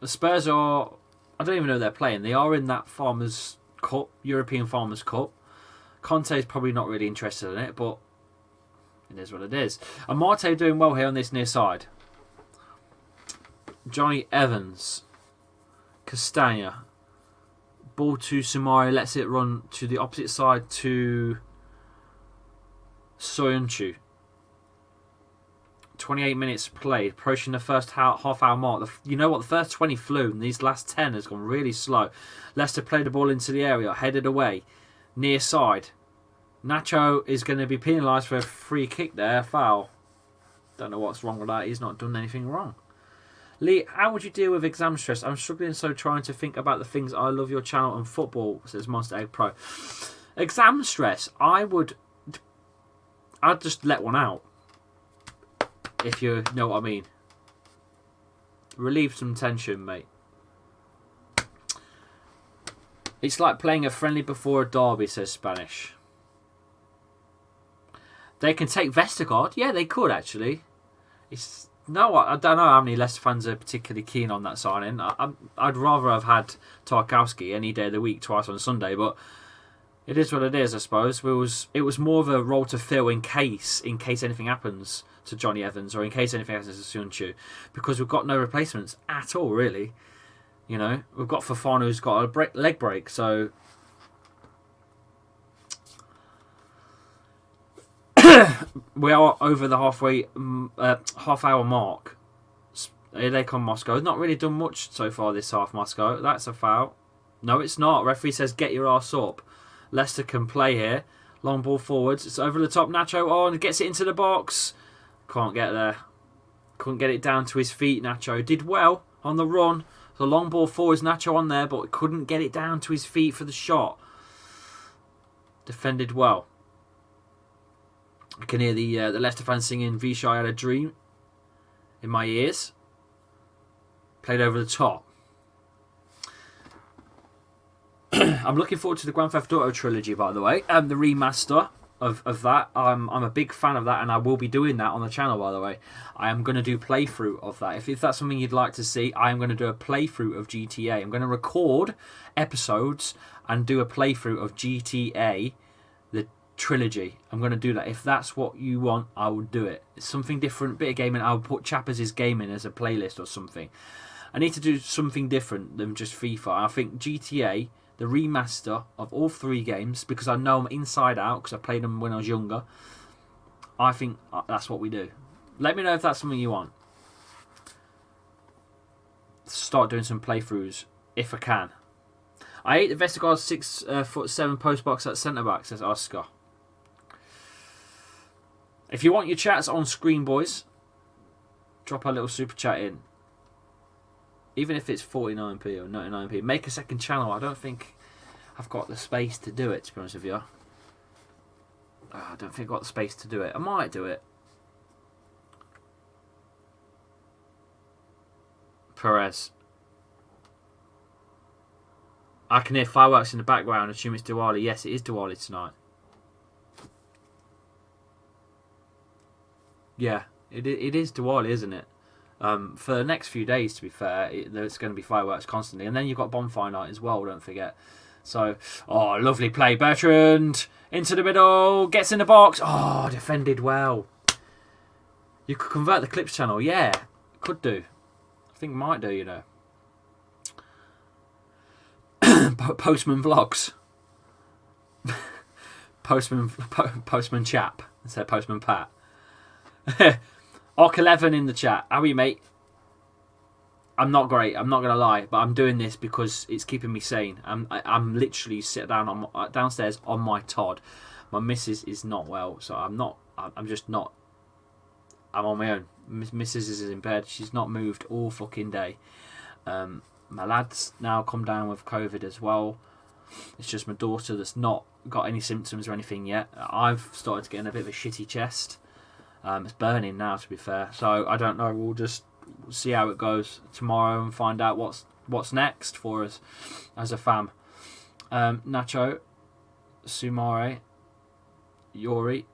Spurs are... I don't even know they're playing. They are in that Farmers' Cup, European Farmers' Cup. Conte's probably not really interested in it, but it is what it is. And Marte doing well here on this near side. Johnny Evans. Castagna. Ball to Soumare. Lets it run to the opposite side to Soyuncu. 28 minutes played. Approaching the first half-hour mark. You know what? The first 20 flew, and these last 10 has gone really slow. Leicester played the ball into the area. Headed away. Near side. Nacho is going to be penalised for a free kick there. Foul. Don't know what's wrong with that. He's not done anything wrong. Lee, how would you deal with exam stress? I'm struggling so trying to think about the things. I love your channel and football, says Monster Egg Pro. Exam stress, I'd just let one out. If you know what I mean. Relieve some tension, mate. It's like playing a friendly before a derby, says Spanish. They can take Vestergaard. Yeah, they could, actually. I don't know how many Leicester fans are particularly keen on that signing. I'd rather have had Tarkowski any day of the week, twice on Sunday, but it is what it is, I suppose. It was more of a role to fill in case anything happens to Johnny Evans or in case anything happens to Soyuncu, because we've got no replacements at all, really. You know, we've got Fofana who's got a leg break, so we are over the half-hour mark. Here they come, Moscow. Not really done much so far this half, Moscow. That's a foul. No, it's not. Referee says get your arse up. Leicester can play here. Long ball forwards. It's over the top. Nacho on. Gets it into the box. Can't get there. Couldn't get it down to his feet, Nacho. Did well on the run. The long ball forwards, Nacho on there, but couldn't get it down to his feet for the shot. Defended well. I can hear the Leicester fans singing Visha I Had a Dream in my ears. Played over the top. I'm looking forward to the Grand Theft Auto trilogy, by the way. The remaster of that. I'm a big fan of that, and I will be doing that on the channel, by the way. I am going to do playthrough of that. If that's something you'd like to see, I am going to do a playthrough of GTA. I'm going to record episodes and do a playthrough of GTA, trilogy. I'm going to do that. If that's what you want, I will do it. It's something different, bit of gaming. I'll put Chappers' gaming as a playlist or something. I need to do something different than just FIFA. I think GTA, the remaster of all 3 games, because I know them inside out because I played them when I was younger. I think that's what we do. Let me know if that's something you want. Start doing some playthroughs if I can. I ate the Vestergaard 6'7" post box at centre back, says Oscar. If you want your chats on screen, boys, drop a little super chat in. Even if it's 49p or 99p, make a second channel. I don't think I've got the space to do it, to be honest with you. I don't think I've got the space to do it. I might do it. Perez. I can hear fireworks in the background. Assume it's Diwali. Yes, it is Diwali tonight. Yeah, it is Diwali, isn't it? For the next few days, to be fair, there's going to be fireworks constantly. And then you've got bonfire night as well, don't forget. So, oh, lovely play. Bertrand, into the middle, gets in the box. Oh, defended well. You could convert the Clips channel. Yeah, could do. I think might do, you know. Postman Vlogs. Postman Chap instead of Postman Pat. Ock11 in the chat. How are you, mate? I'm not great. I'm not gonna lie, but I'm doing this because it's keeping me sane. I'm literally sitting down downstairs on my Todd. My missus is not well, so I'm not. I'm just not. I'm on my own. Missus is in bed. She's not moved all fucking day. My lad's now come down with COVID as well. It's just my daughter that's not got any symptoms or anything yet. I've started to get in a bit of a shitty chest. It's burning now, to be fair. So I don't know. We'll just see how it goes tomorrow and find out what's next for us as a fam. Nacho, Sumare, Yori,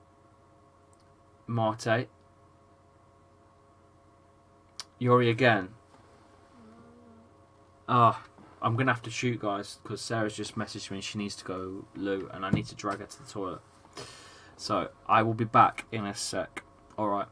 Marte, Yori again. I'm going to have to shoot, guys, because Sarah's just messaged me. She needs to go loo, and I need to drag her to the toilet. So I will be back in a sec. All right.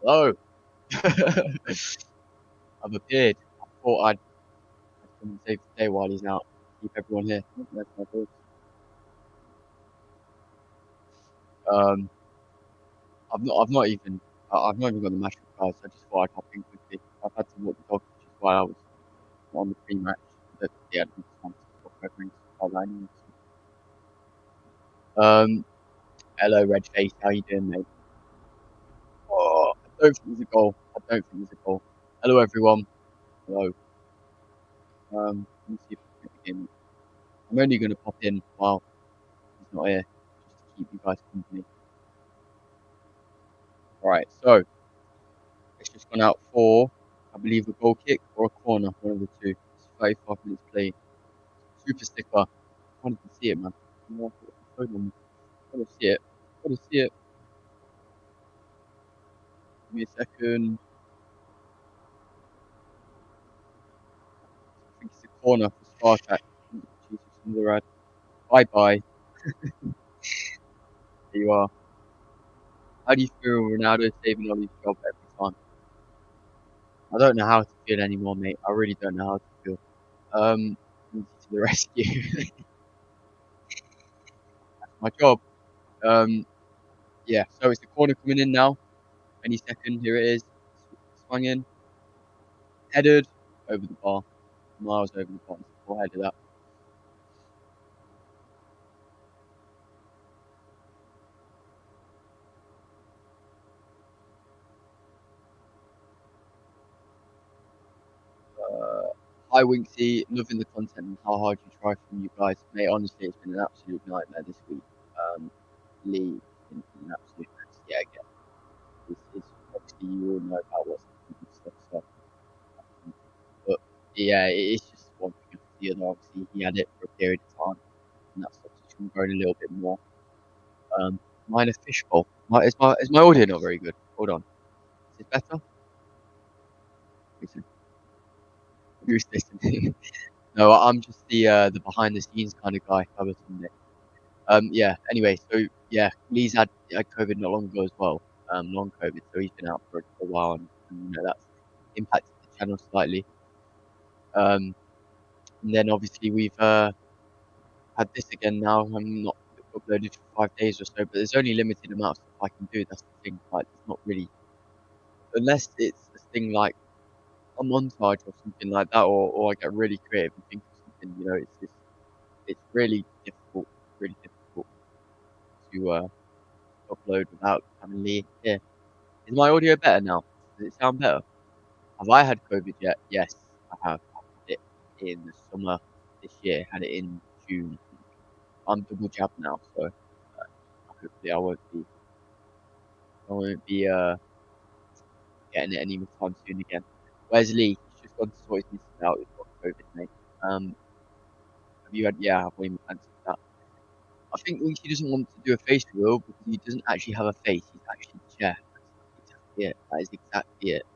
Hello. I've appeared. I thought I'd come and save the day while he's out. Keep everyone here. That's my thoughts. I've not even got the match guys. I just thought I'd hop in quickly. I've had to walk the dog, which is why I was on the pre-match. That the admin time to talk over anyway. Hello, Red Face. How you doing, mate? Oh, I don't think there's a goal. Hello, everyone. Hello. Let me see if I can get the game. I'm only going to pop in while he's not here, just to keep you guys company. Alright, so it's just gone out for, I believe, a goal kick or a corner, one of the two. It's 35 minutes play. Super sticker. I can't even see it, man. I can't see it. Give me a second. I think it's a corner for SPARTAK. Jesus, another ad. Bye. There you are. How do you feel Ronaldo saving Ollie's job every time? I don't know how to feel anymore, mate. I really don't know how to feel. To the rescue. my job. Yeah, so it's the corner coming in now. Any second, here it is. Swung in, headed over the bar, miles over the bar. Full head of that. Hi Winksy, loving the content and how hard you try from you guys. Mate, honestly, it's been an absolute nightmare this week. Lee, it's been an absolute mess. Yeah, again. It's obviously you all know about what's happening and stuff, so. But yeah, it's just one thing after the other. Obviously, he had it for a period of time, and that stuff's just been growing a little bit more. Mine a fishbowl. Is my audio not very good? Hold on. Is it better? Who's listening? No, I'm just the behind the scenes kind of guy. I was from it. Yeah. Anyway, so yeah, Lee's had COVID not long ago as well. Long COVID, so he's been out for a while, and that's impacted the channel slightly. And then obviously we've had this again now. I'm not uploaded for 5 days or so, but there's only limited amount of stuff I can do. That's the thing. Like, it's not really, unless it's a thing like a montage or something like that, or I get really creative and think of something. It's really difficult to upload without having Lee here. Is my audio better now? Does it sound better? Have I had COVID yet? Yes, I have. I had it in the summer this year. Had it in June. I'm double jabbed now, so hopefully I won't be getting it any time soon again. Where's Lee? He's just gone to sort his missus out. He's got COVID, mate. Have you had? Yeah, I've already answered that. I think he doesn't want to do a face reveal because he doesn't actually have a face. He's actually the chair. That's exactly it. That is exactly it.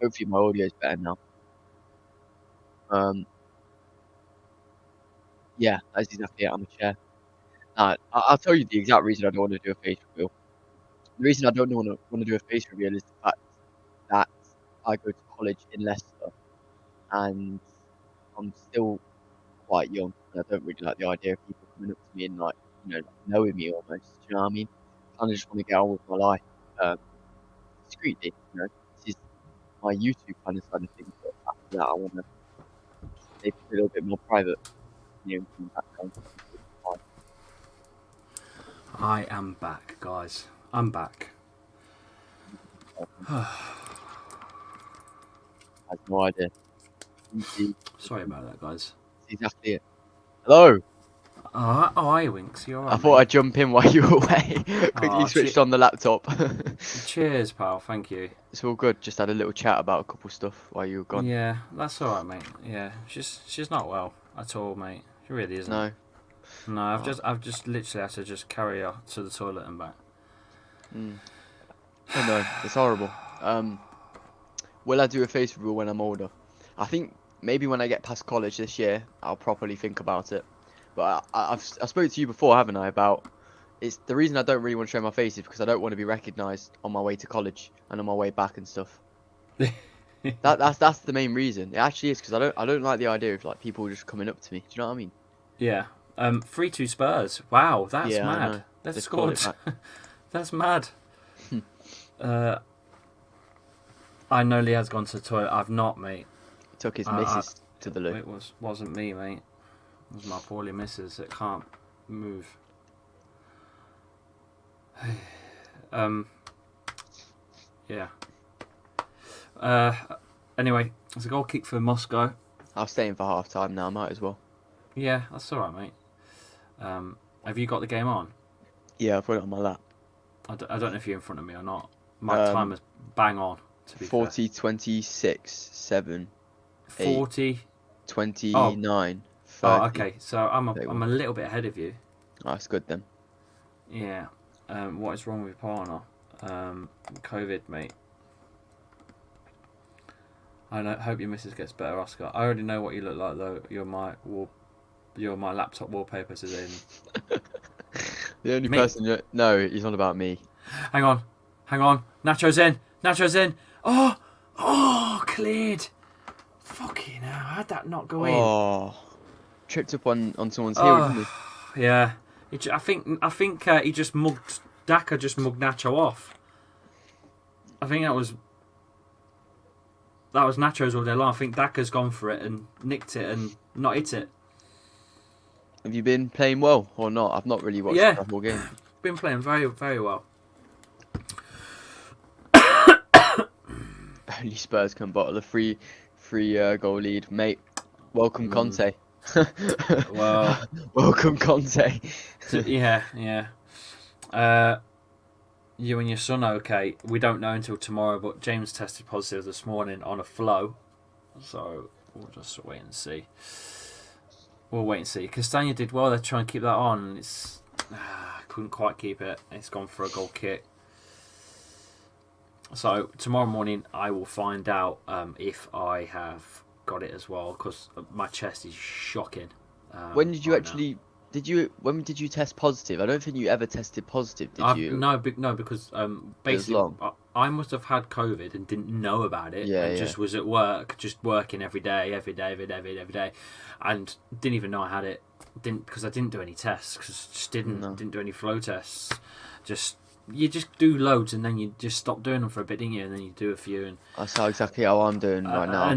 Hopefully my audio is better now. Yeah, that's exactly it. I'm a chair. I'll tell you the exact reason I don't want to do a face reveal. The reason I don't want to do a face reveal is the fact that I go to college in Leicester and I'm still quite young. And I don't really like the idea of people coming up to me and knowing me almost. Do you know what I mean? I kind of just want to get on with my life discreetly. This is my YouTube kind of side of things. But after that, I want to make it a little bit more private. From that kind of stuff. I am back, guys. I'm back. I have no idea. Sorry about that, guys. That's exactly it. Hello. Hi, Winks. You're right. I thought I'd jump in while you were away. Quickly switched on the laptop. Cheers, pal. Thank you. It's all good. Just had a little chat about a couple stuff while you were gone. Yeah, that's all right, mate. Yeah, she's not well at all, mate. She really isn't. No, I've just literally had to just carry her to the toilet and back. Oh no, it's horrible. Will I do a face reveal when I'm older? I think maybe when I get past college this year, I'll properly think about it. But I've spoken to you before, haven't I? About it's the reason I don't really want to show my face is because I don't want to be recognised on my way to college and on my way back and stuff. That's the main reason. It actually is because I don't like the idea of like people just coming up to me. Do you know what I mean? Yeah. 3-2 Spurs. Wow, that's mad. They've scored. That's mad. I know Lee has gone to the toilet. I've not, mate. He took his missus to the loo. It wasn't me, mate. It was my poorly missus that can't move. Yeah. Anyway, it's a goal kick for Moscow. I'll stay in for half time now. Might as well. Yeah, that's all right, mate. Have you got the game on? Yeah, I've got it on my lap. I don't know if you're in front of me or not. My time is bang on. To be 40, 26, 7, 40, 8, 29, 30. Oh, okay. So I'm a little bit ahead of you. Oh, that's good then. Yeah. What is wrong with your partner? COVID, mate. I hope your missus gets better, Oscar. I already know what you look like, though. You're my laptop wallpaper today. The only person. No, he's not about me. Hang on. Nacho's in. Oh, cleared. Fucking hell, how'd that not go in? Oh, tripped up on someone's heel, didn't he? Yeah. I think he just mugged Daka. Just mugged Nacho off. I think that was Nacho's all day long. I think Daka's gone for it and nicked it and not hit it. Have you been playing well or not? I've not really watched the whole game. Been playing very, very well. Only Spurs can bottle a free goal lead, mate. Welcome Conte. Well, welcome Conte. yeah. You and your son, okay? We don't know until tomorrow, but James tested positive this morning on a flow, so we'll just wait and see. We'll wait and see. Castagna did well. They're trying to keep that on, and it's couldn't quite keep it. It's gone for a goal kick. So tomorrow morning I will find out if I have got it as well, because my chest is shocking. When did you right actually? When did you test positive? I don't think you ever tested positive, did you? No, because basically I must have had COVID and didn't know about it. Yeah, and just was at work, just working every day, and didn't even know I had it. Because I didn't do any tests, because just didn't do any flow tests. You just do loads and then you just stop doing them for a bit, didn't you? And then you do a few. And that's exactly how I'm doing right now.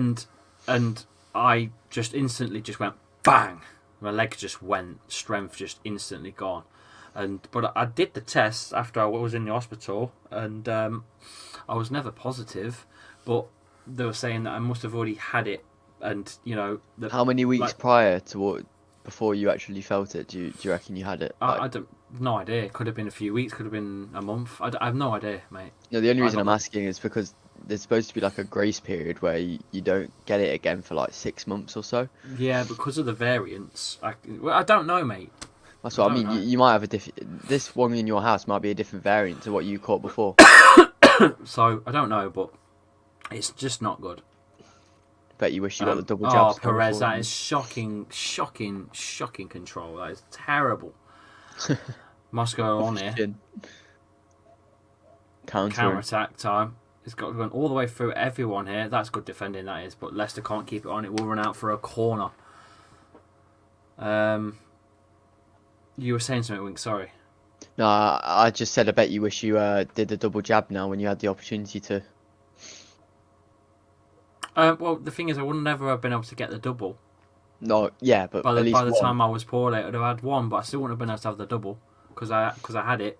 And I just instantly just went bang. My legs just went, strength just instantly gone. But I did the test after I was in the hospital, and I was never positive, but they were saying that I must have already had it, and how many weeks prior to before you actually felt it? Do you reckon you had it? I don't, no idea. Could have been a few weeks, could have been a month. I have no idea, mate. No, the only reason I'm asking is because there's supposed to be like a grace period where you don't get it again for like 6 months or so. Yeah, because of the variants. I don't know, mate. That's what I mean. You might have this one in your house might be a different variant to what you caught before. So I don't know, but it's just not good. Bet you wish you got the double jab. Oh, Perez, that is shocking control. That is terrible. Moscow on here. Counter attack time. It's got going all the way through everyone here. That's good defending, that is. But Leicester can't keep it on. It will run out for a corner. You were saying something, Wink. Sorry. No, I just said I bet you wish you did the double jab now when you had the opportunity to. Well, the thing is, I would never have been able to get the double. No, yeah, but by at least the time I was poorly, I would have had one, but I still wouldn't have been able to have the double because I had it,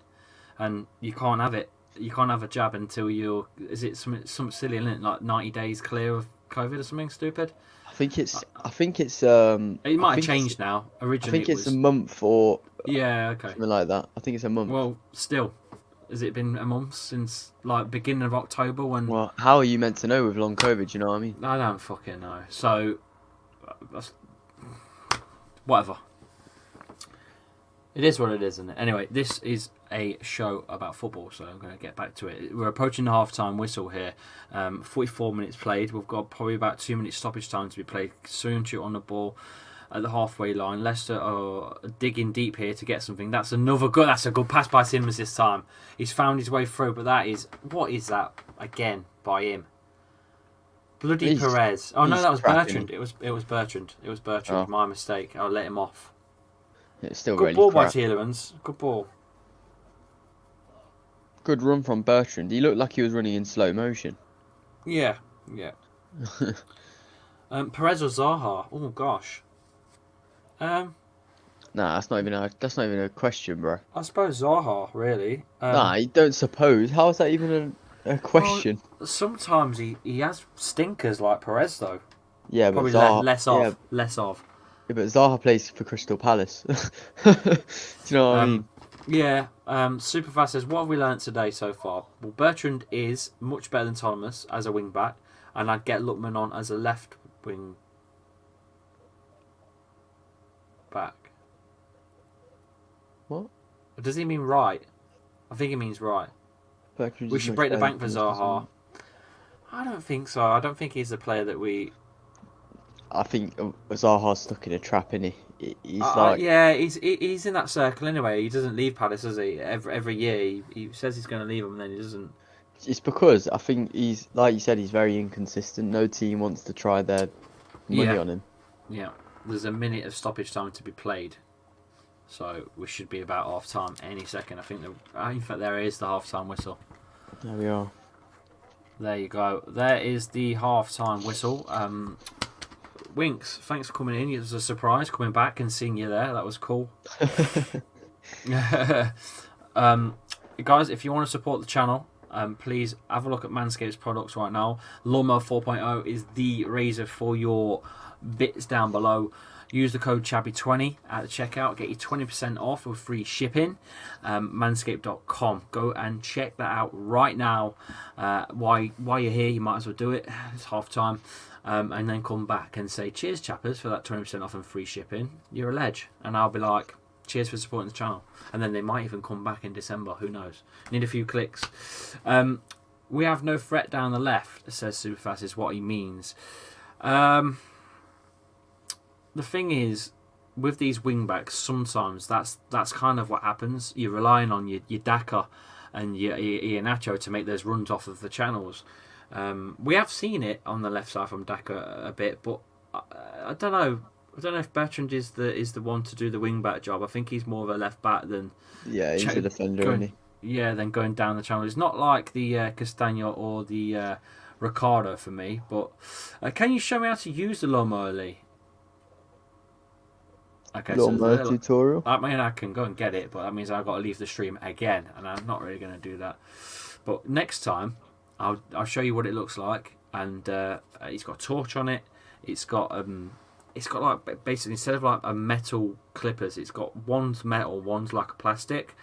and you can't have it. You can't have a jab until you're. Is it something silly, isn't it? Like 90 days clear of COVID or something stupid. I think it's. It might have changed now. Originally, I think it's a month or. Yeah. Okay. Something like that. I think it's a month. Well, still. Has it been a month since, like, beginning of October when... Well, how are you meant to know with long COVID, you know what I mean? I don't fucking know. So, whatever. It is what it is, isn't it? Anyway, this is a show about football, so I'm going to get back to it. We're approaching the half-time whistle here. 44 minutes played. We've got probably about 2 minutes stoppage time to be played. Soon shoot on the ball at the halfway line. Leicester are digging deep here to get something. That's a good pass by Simmons this time. He's found his way through, but what is that again by him? Bloody Perez. Oh no, that was Bertrand. It was Bertrand. It was Bertrand. Oh. My mistake. I'll let him off. It's still good really ball crap. by Tielemans. Good ball. Good run from Bertrand. He looked like he was running in slow motion. Yeah. Perez or Zaha? Oh gosh. Nah, that's not even a question, bro. I suppose Zaha, really. Nah, you don't suppose. How is that even a question? Well, sometimes he has stinkers like Perez, though. Yeah, probably but Zaha, less of. Yeah, but Zaha plays for Crystal Palace. Do you know what I mean? Yeah. Superfast says, what have we learnt today so far? Well, Bertrand is much better than Thomas as a wing back, and I'd get Lookman on as a left wing back. What? Does he mean right? I think he means right. We should break the bank for Zaha. I don't think so. I don't think he's the player that we... I think Zaha's stuck in a trap, isn't he? He's in that circle anyway. He doesn't leave Palace, does he? Every year he says he's going to leave them and then he doesn't. It's because I think he's, like you said, he's very inconsistent. No team wants to try their money on him. Yeah. There's a minute of stoppage time to be played. So we should be about half time any second. I think in fact there is the half time whistle. There we are. There you go. There is the half time whistle. Winks, thanks for coming in. It was a surprise coming back and seeing you there. That was cool. Guys, if you want to support the channel, please have a look at Manscaped's products right now. Lawnmower 4.0 is the razor for your bits down below. Use the code CHABBY20 at the checkout. Get you 20% off with free shipping. Manscaped.com. Go and check that out right now. While you're here, you might as well do it. It's half time. And then come back and say, cheers, chappers, for that 20% off and free shipping. You're a ledge. And I'll be like, cheers for supporting the channel. And then they might even come back in December. Who knows? Need a few clicks. We have no threat down the left, says Superfast, is what he means. The thing is, with these wingbacks, sometimes that's kind of what happens. You're relying on your Daka and your Nacho to make those runs off of the channels. We have seen it on the left side from Daka a bit, but I don't know. I don't know if Bertrand is the one to do the wingback job. I think he's more of a left back than He's a defender, isn't he? Yeah, then going down the channel. It's not like the Castagna or the Ricardo for me. But can you show me how to use the lawnmower, Lee? Okay, lawnmower tutorial. I mean, I can go and get it, but that means I've got to leave the stream again, and I'm not really going to do that. But next time, I'll show you what it looks like, and it's got a torch on it. It's got like basically instead of like a metal clippers, it's got one's metal, one's like a plastic,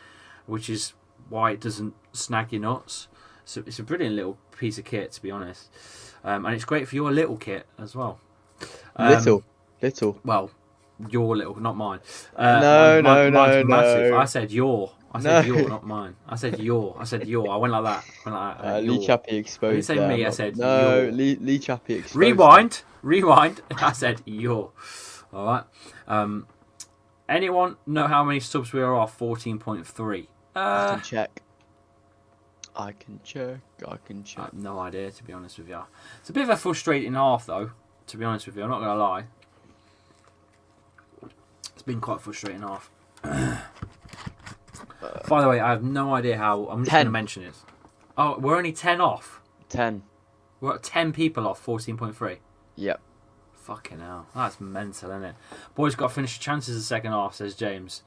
which is why it doesn't snag your nuts. So it's a brilliant little piece of kit, to be honest, and it's great for your little kit as well. Little. Well, your little, not mine. No. Massive. I said your. I said your, not mine. I said your. I went like that. Lee Chappie exposed. I didn't say me. I said no. your. Lee Chappie exposed. Rewind. I said your. All right. Anyone know how many subs we are off? 14.3. I can check. I have no idea, to be honest with you. It's a bit of a frustrating half, though. To be honest with you, I'm not gonna lie. It's been quite frustrating half. By the way, I have no idea how. I'm just going to mention it. Oh, we're only 10 off. 10. We're at 10 people off 14.3. Yep. Fucking hell, that's mental, isn't it? Boys got to finish the chances the second half, says James.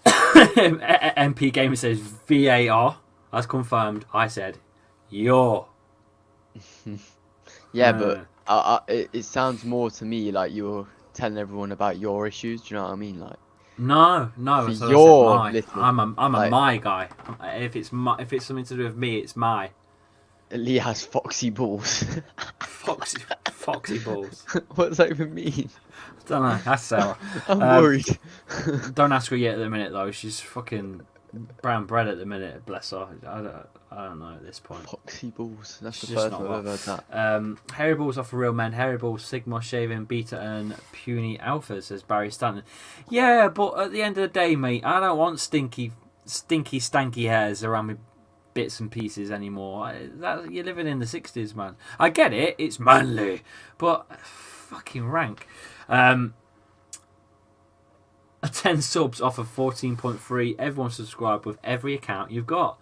MP Gamer says VAR. That's confirmed. I said your. Yeah, but it sounds more to me like you're telling everyone about your issues. Do you know what I mean? Like, no. So your I'm a my guy. If it's something to do with me, it's my. Lee has foxy balls. Foxy balls. What does that even mean? I don't know. That's Sarah. I'm worried. Don't ask her yet at the minute though. She's fucking brown bread at the minute. Bless her. I don't know at this point. Foxy balls. That's She's the first not time I've well. ever heard that. Hairy balls are for real men. Hairy balls, Sigma, Shaving, Beta, and Puny Alpha, says Barry Stanton. Yeah, but at the end of the day, mate, I don't want stinky, stanky hairs around me bits and pieces anymore. You're living in the 60s, man. I get it. It's manly, but fucking rank. 10 subs off of 14.3. Everyone subscribe with every account you've got.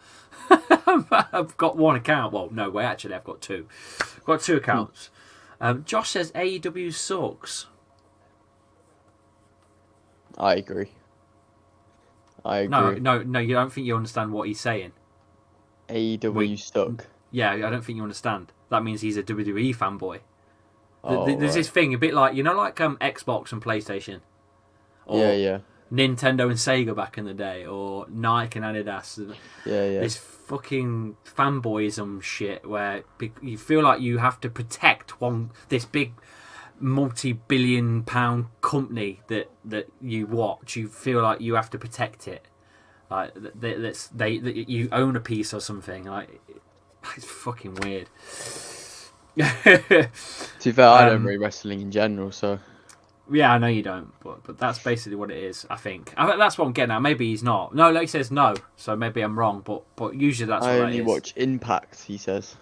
I've got one account. Well, no, wait, actually, I've got two. I've got two accounts. Josh says AEW sucks. I agree. No, you don't think you understand what he's saying. AEW stuck. Yeah, I don't think you understand. That means he's a WWE fanboy. Oh, There's right. this thing, a bit like, like Xbox and PlayStation. Or Yeah. Nintendo and Sega back in the day, or Nike and Adidas. Yeah. This fucking fanboyism shit where you feel like you have to protect this big multi-billion-pound company that you watch. You feel like you have to protect it, like that you own a piece or something. Like, it's fucking weird. To be fair, I don't read wrestling in general, so. Yeah, I know you don't, but that's basically what it is. I think that's what I'm getting at. Maybe he's not. No, like he says no, so maybe I'm wrong. But usually that's what I that only is. watch Impact, he says.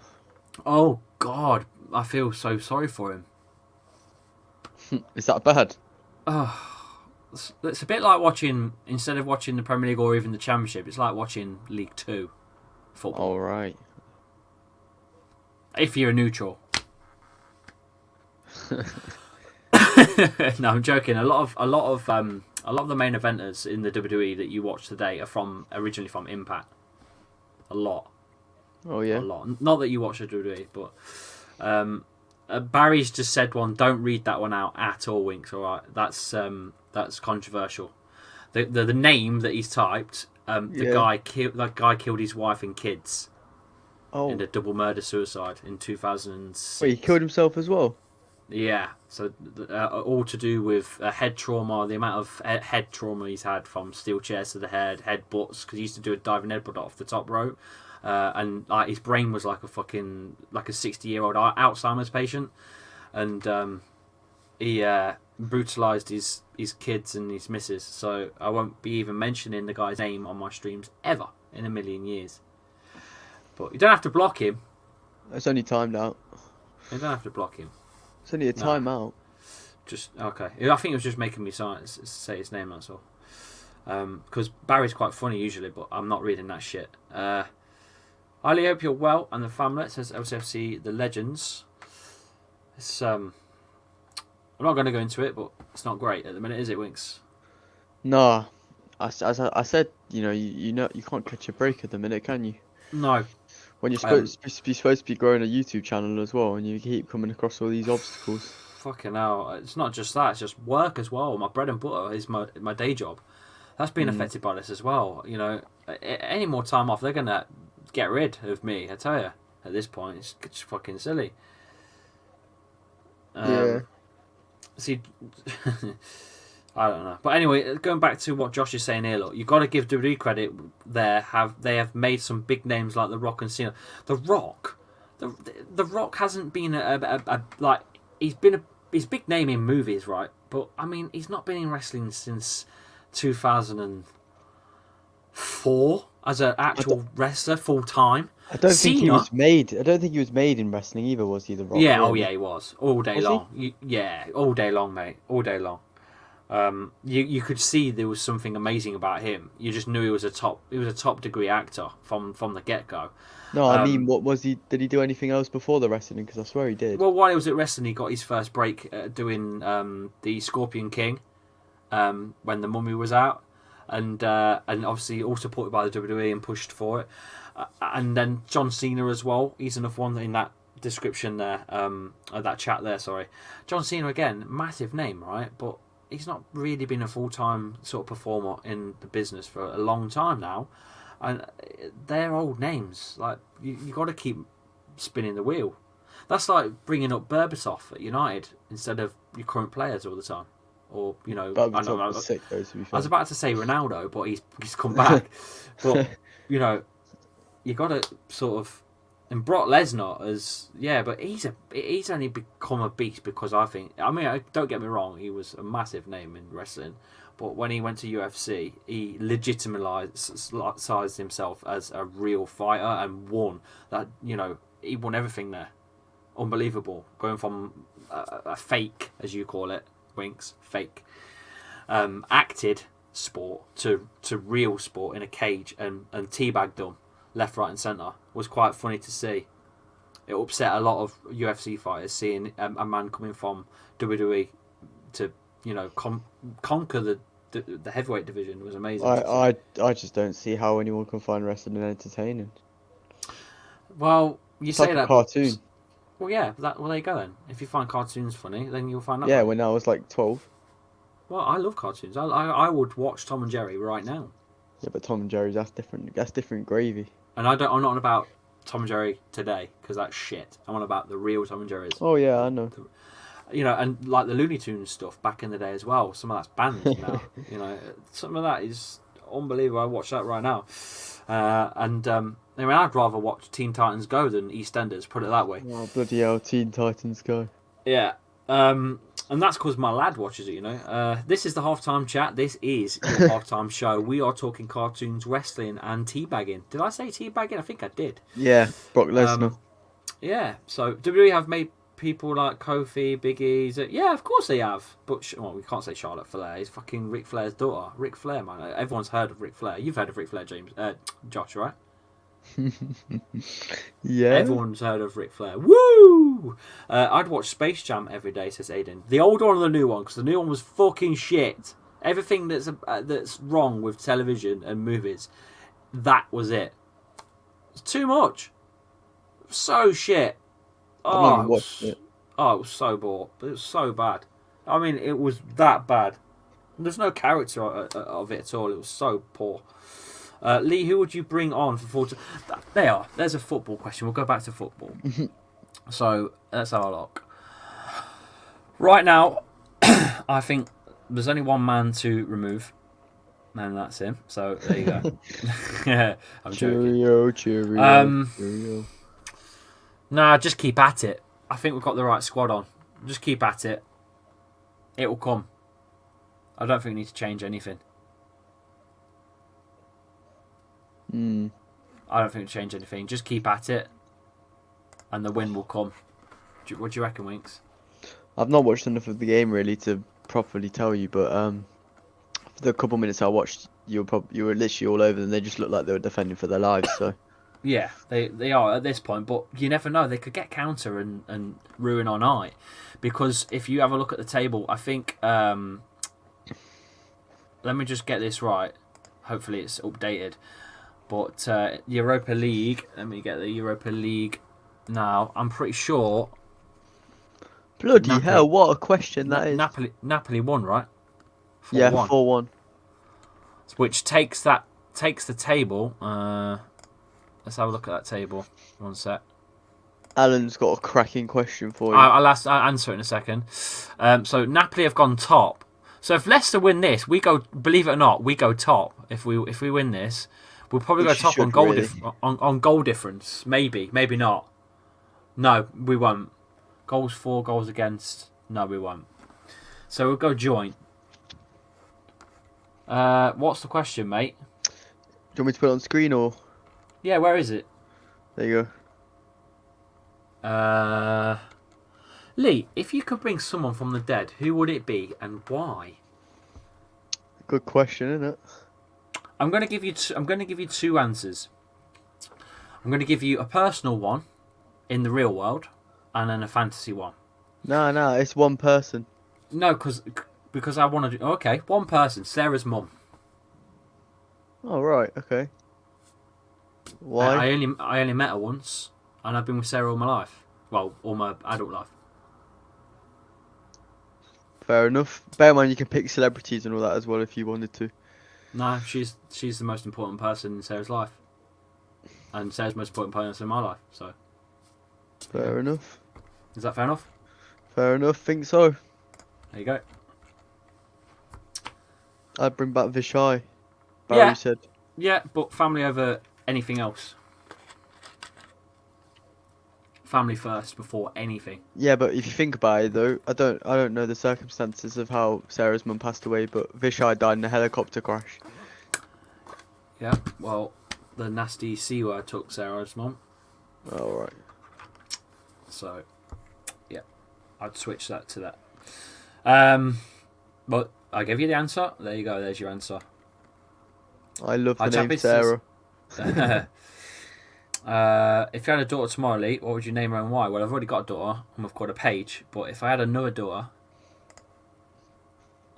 Oh God, I feel so sorry for him. Is that bad? Oh, it's a bit like watching, instead of watching the Premier League or even the Championship, it's like watching League Two football. All right. If you're a neutral. No, I'm joking. A lot of the main eventers in the WWE that you watch today are originally from Impact. A lot. Oh yeah. A lot. Not that you watch the WWE, but Barry's just said one. Don't read that one out at all, Winks. All right, that's controversial. The name that he's typed. That guy killed his wife and kids. Oh. In a double murder suicide in 2006. Wait, he killed himself as well? Yeah, so all to do with head trauma, the amount of head trauma he's had from steel chairs to the head butts, because he used to do a diving headbutt off the top rope, and like his brain was like a 60-year-old Alzheimer's patient, and he brutalised his kids and his missus. So I won't be even mentioning the guy's name on my streams ever in a million years. But you don't have to block him. It's only timed out. You don't have to block him. It's only a timeout. Just okay. I think it was just making me say his name. That's all. Because Barry's quite funny usually, but I'm not reading that shit. I really hope you're well and the family. It says LCFC the legends. It's I'm not going to go into it, but it's not great at the minute, is it, Winks? Nah, as I said, you know you can't catch a break at the minute, can you? No. When you're supposed to be growing a YouTube channel as well, and you keep coming across all these obstacles. Fucking hell! It's not just that; it's just work as well. My bread and butter is my day job. That's been affected by this as well. Any more time off, they're gonna get rid of me. I tell you, at this point, it's just fucking silly. Yeah. See, I don't know. But anyway, going back to what Josh is saying here, look, you've got to give WWE credit. They have made some big names like The Rock and Cena. The Rock hasn't been he's big name in movies, right? But I mean, he's not been in wrestling since 2004 as an actual wrestler full time. I don't think he was made in wrestling either, was he? The Rock. Yeah, really? He was all day long. All day long, mate. All day long. You could see there was something amazing about him. You just knew he was a top degree actor from the get go. No, I mean, what was he? Did he do anything else before the wrestling? Because I swear he did. Well, while he was at wrestling, he got his first break doing the Scorpion King when the Mummy was out, and obviously all supported by the WWE and pushed for it. And then John Cena as well. He's another one in that description there, that chat there. Sorry, John Cena again, massive name, right? But he's not really been a full-time sort of performer in the business for a long time now, and they're old names. Like you got to keep spinning the wheel. That's like bringing up Berbatov at United instead of your current players all the time. Or Berbatov was sick though, to be fair. I was about to say Ronaldo, but he's come back. But you got to sort of. And Brock Lesnar but he's only become a beast because don't get me wrong, he was a massive name in wrestling, but when he went to UFC, he legitimized himself as a real fighter and won that. He won everything there. Unbelievable, going from a fake, as you call it, Winks, fake, acted sport to real sport in a cage and teabagged them left, right, and centre was quite funny to see. It upset a lot of UFC fighters seeing a man coming from WWE to conquer the heavyweight division. It was amazing. I just don't see how anyone can find wrestling entertaining. Well, it's say like that a cartoon. Well, yeah. Well, there you go then. If you find cartoons funny, then you'll find that. Yeah, funny. When I was like 12. Well, I love cartoons. I would watch Tom and Jerry right now. Yeah, but Tom and Jerry's that's different gravy. And I'm not on about Tom and Jerry today because that's shit. I'm on about the real Tom and Jerry's. Oh yeah, I know. And like the Looney Tunes stuff back in the day as well. Some of that's banned now. Some of that is unbelievable. I watch that right now. I'd rather watch Teen Titans Go than EastEnders. Put it that way. Oh bloody hell, Teen Titans Go. Yeah. And that's because my lad watches it, This is the halftime chat. This is your halftime show. We are talking cartoons, wrestling, and teabagging. Did I say teabagging? I think I did. Yeah, Brock Lesnar. Yeah, so WWE have made people like Kofi, Big E's. Yeah, of course they have. But we can't say Charlotte Flair. He's fucking Ric Flair's daughter. Ric Flair, man. Everyone's heard of Ric Flair. You've heard of Ric Flair, James, Josh, right? Yeah. Everyone's heard of Ric Flair. Woo! I'd watch Space Jam every day, says Aiden. The old one or the new one? Because the new one was fucking shit. Everything that's wrong with television and movies, that was it. It's too much. So shit. I've not even watched it. Oh, it was so bored. It was so bad. I mean, it was that bad. There's no character of it at all. It was so poor. Lee, who would you bring on for 40? There's a football question. We'll go back to football. So let's have a look. Right now, I think there's only one man to remove, and that's him. So there you go. Yeah, I'm joking. Cheerio. Nah, just keep at it. I think we've got the right squad on. Just keep at it. It will come. I don't think we need to change anything. I don't think we change anything. Just keep at it, and the win will come. What do you reckon, Winks? I've not watched enough of the game really to properly tell you, but for the couple minutes I watched, you were literally all over them. They just looked like they were defending for their lives. So yeah, they are at this point, but you never know. They could get counter and ruin our night, because if you have a look at the table, I think. Let me just get this right. Hopefully it's updated. But Europa League, let me get the Europa League now. I'm pretty sure. Bloody hell, what a question that is. Napoli won, right? 4-1. Yeah, 4-1. Which takes the table. Let's have a look at that table. One sec. Alan's got a cracking question for you. I'll answer it in a second. So Napoli have gone top. So if Leicester win this, we go. Believe it or not, we go top. If we win this, we'll probably go top on goal on goal difference. Maybe not. No, we won't. Goals for, goals against. No, we won't. So we'll go joint. What's the question, mate? Do you want me to put it on screen or? Yeah, where is it? There you go. Lee, if you could bring someone from the dead, who would it be and why? Good question, isn't it? I'm going to give you two answers. I'm going to give you a personal one in the real world, and then a fantasy one. No, it's one person. No, because I want to do. Okay, one person. Sarah's mum. Oh right, okay. Why? I only met her once, and I've been with Sarah all my life. Well, all my adult life. Fair enough. Bear in mind you can pick celebrities and all that as well if you wanted to. No, she's the most important person in Sarah's life, and Sarah's the most important person in my life. So. Fair enough. Is that fair enough? Fair enough. Think so. There you go. I'd bring back Vishai. Barry said. Yeah, but family over anything else. Family first before anything. Yeah, but if you think about it though, I don't know the circumstances of how Sarah's mum passed away, but Vishai died in a helicopter crash. Yeah, well, the nasty C word took Sarah's mum. Oh right. So, yeah, I'd switch that to that. But I gave you the answer. There you go. There's your answer. I love the name Sarah. If you had a daughter tomorrow, Lee, what would you name her and why? Well, I've already got a daughter, and we've got a Paige. But if I had another daughter,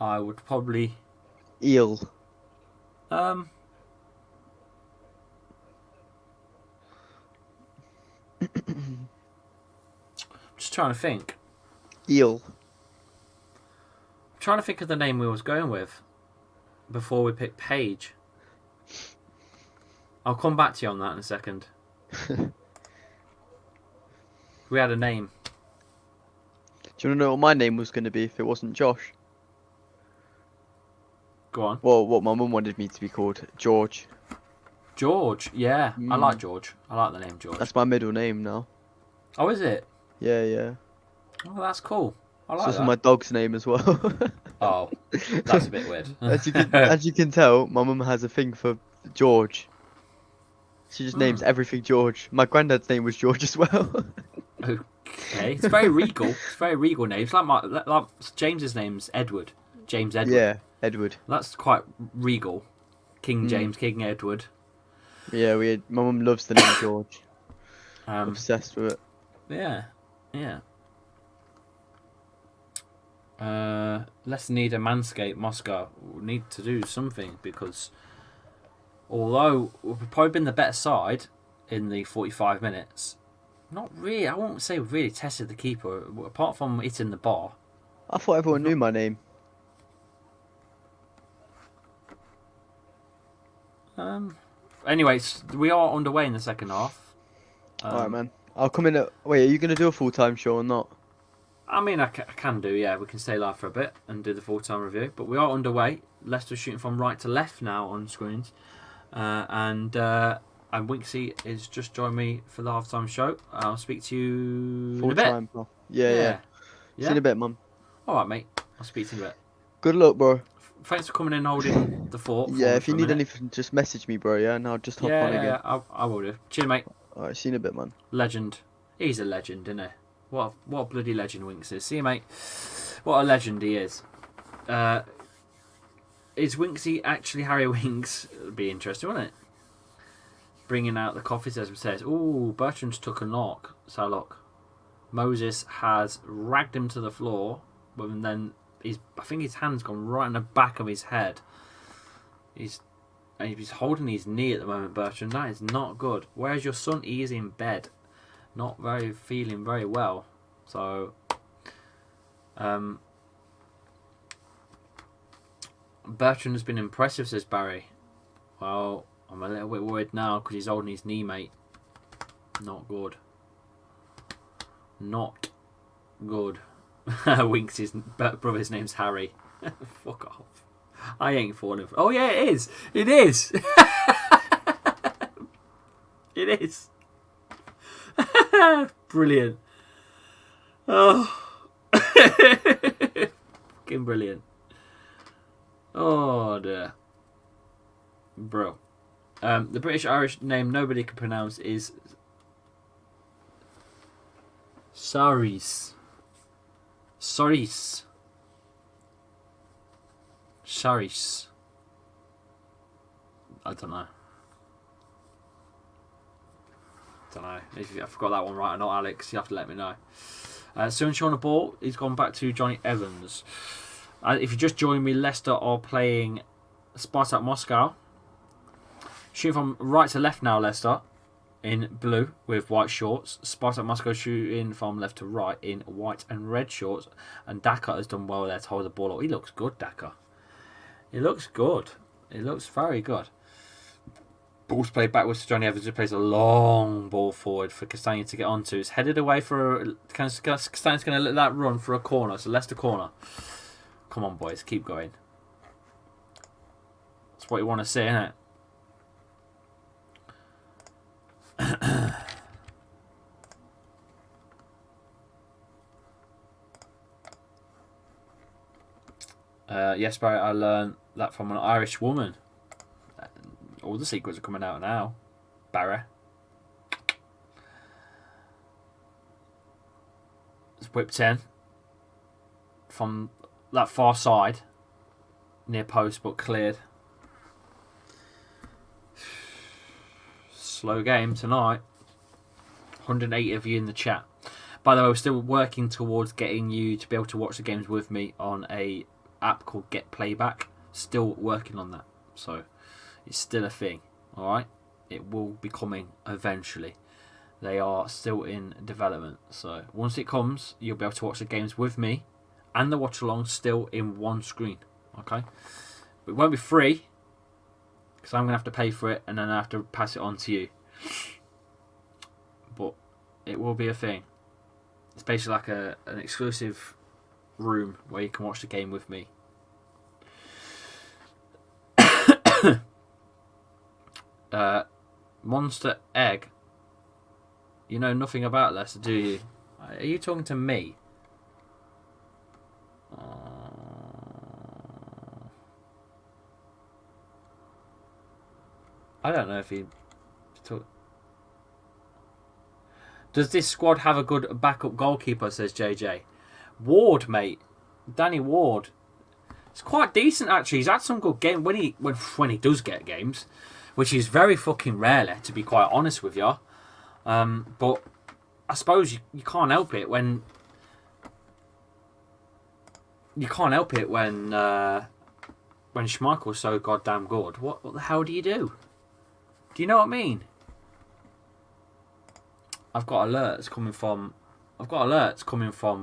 I would probably Eel. Just trying to think. Eel. I'm trying to think of the name we was going with before we picked Paige. I'll come back to you on that in a second. We had a name. Do you want to know what my name was going to be if it wasn't Josh? Go on. Well, what my mum wanted me to be called, George. George, yeah. I like George. I like the name George. That's my middle name now. Oh, is it? Yeah. Oh, that's cool. I like it's that. my dog's name as well. Oh, that's a bit weird. As you can tell, my mum has a thing for George. She just names everything George. My granddad's name was George as well. Okay, it's very regal. It's very regal name. It's like James's name's Edward. James Edward. Yeah, Edward. That's quite regal. King Mm. James, King Edward. Yeah, my mum loves the name George. Um, Obsessed with it. yeah, yeah. Let's need a manscape Moscow. We need to do something because although we've probably been the better side in the 45 minutes, not really. I won't say we've really tested the keeper apart from hitting the bar. I thought everyone knew my name. Anyways, we are underway in the second half. Alright, man. I'll come in at... Wait, are you going to do a full-time show or not? I mean, I can do, yeah. We can stay live for a bit and do the full-time review. But we are underway. Leicester shooting from right to left now on screens. And Winksy is just joined me for the half-time show. I'll speak to you in a bit. Full-time, bro. Yeah. See you in a bit, man. All right, mate. I'll speak to you in a bit. Good luck, bro. Thanks for coming in holding the fort. Yeah, if you need anything, just message me, bro, yeah? And I'll just hop on again. Yeah, I will do. Cheers, mate. Alright, see you in a bit, man. Legend. He's a legend, isn't he? What a bloody legend Winks is. See you, mate. What a legend he is. Is Winksy actually Harry Winks? It'd be interesting, wouldn't it? Bringing out the coffees, as we says. Ooh, Bertrand's took a knock. So look, Moses has ragged him to the floor, and then I think his hand's gone right in the back of his head. He's holding his knee at the moment, Bertrand. That is not good. Where's your son? He is in bed. Not feeling very well. So, Bertrand has been impressive, says Barry. Well, I'm a little bit worried now because he's holding his knee, mate. Not good. Not good. Winks' brother's name's Harry. Fuck off. I ain't falling for... Oh, yeah, it is. It is. It is. Brilliant. Oh. Fucking brilliant. Oh, dear. Bro. The British-Irish name nobody can pronounce is... Saris. Saris. Saris. I don't know. If I forgot that one right or not, Alex, you have to let me know. Soon Sean the ball, he's gone back to Johnny Evans. If you just joined me, Leicester are playing Spartak Moscow. Shooting from right to left now, Leicester, in blue with white shorts. Spartak Moscow shooting from left to right in white and red shorts. And Daka has done well there to hold the ball up. He looks good, Daka. He looks good. He looks very good. Ball's played backwards to Johnny Evans, who plays a long ball forward for Castagna to get onto. It's headed away for... Castagna's going to let that run for a corner. So Leicester corner. Come on, boys. Keep going. That's what you want to see, isn't it? Yes, Barry, I learned that from an Irish woman. All the secrets are coming out now. Barry. It's whipped in from that far side. Near post, but cleared. Slow game tonight. 180 of you in the chat. By the way, we're still working towards getting you to be able to watch the games with me on a app called Get Playback. Still working on that. So... it's still a thing, alright? It will be coming eventually. They are still in development. So once it comes, you'll be able to watch the games with me and the watch along still in one screen. Okay? It won't be free because I'm going to have to pay for it and then I have to pass it on to you. But it will be a thing. It's basically like an exclusive room where you can watch the game with me. Monster Egg. You know nothing about Leicester, do you? Are you talking to me? I don't know if he... Does this squad have a good backup goalkeeper, says JJ. Ward, mate. Danny Ward. It's quite decent, actually. He's had some good games when he does get games, which is very fucking rarely, to be quite honest with you. But I suppose you can't help it when... You can't help it when Schmeichel's so goddamn good. What the hell do you do? Do you know what I mean? I've got alerts coming from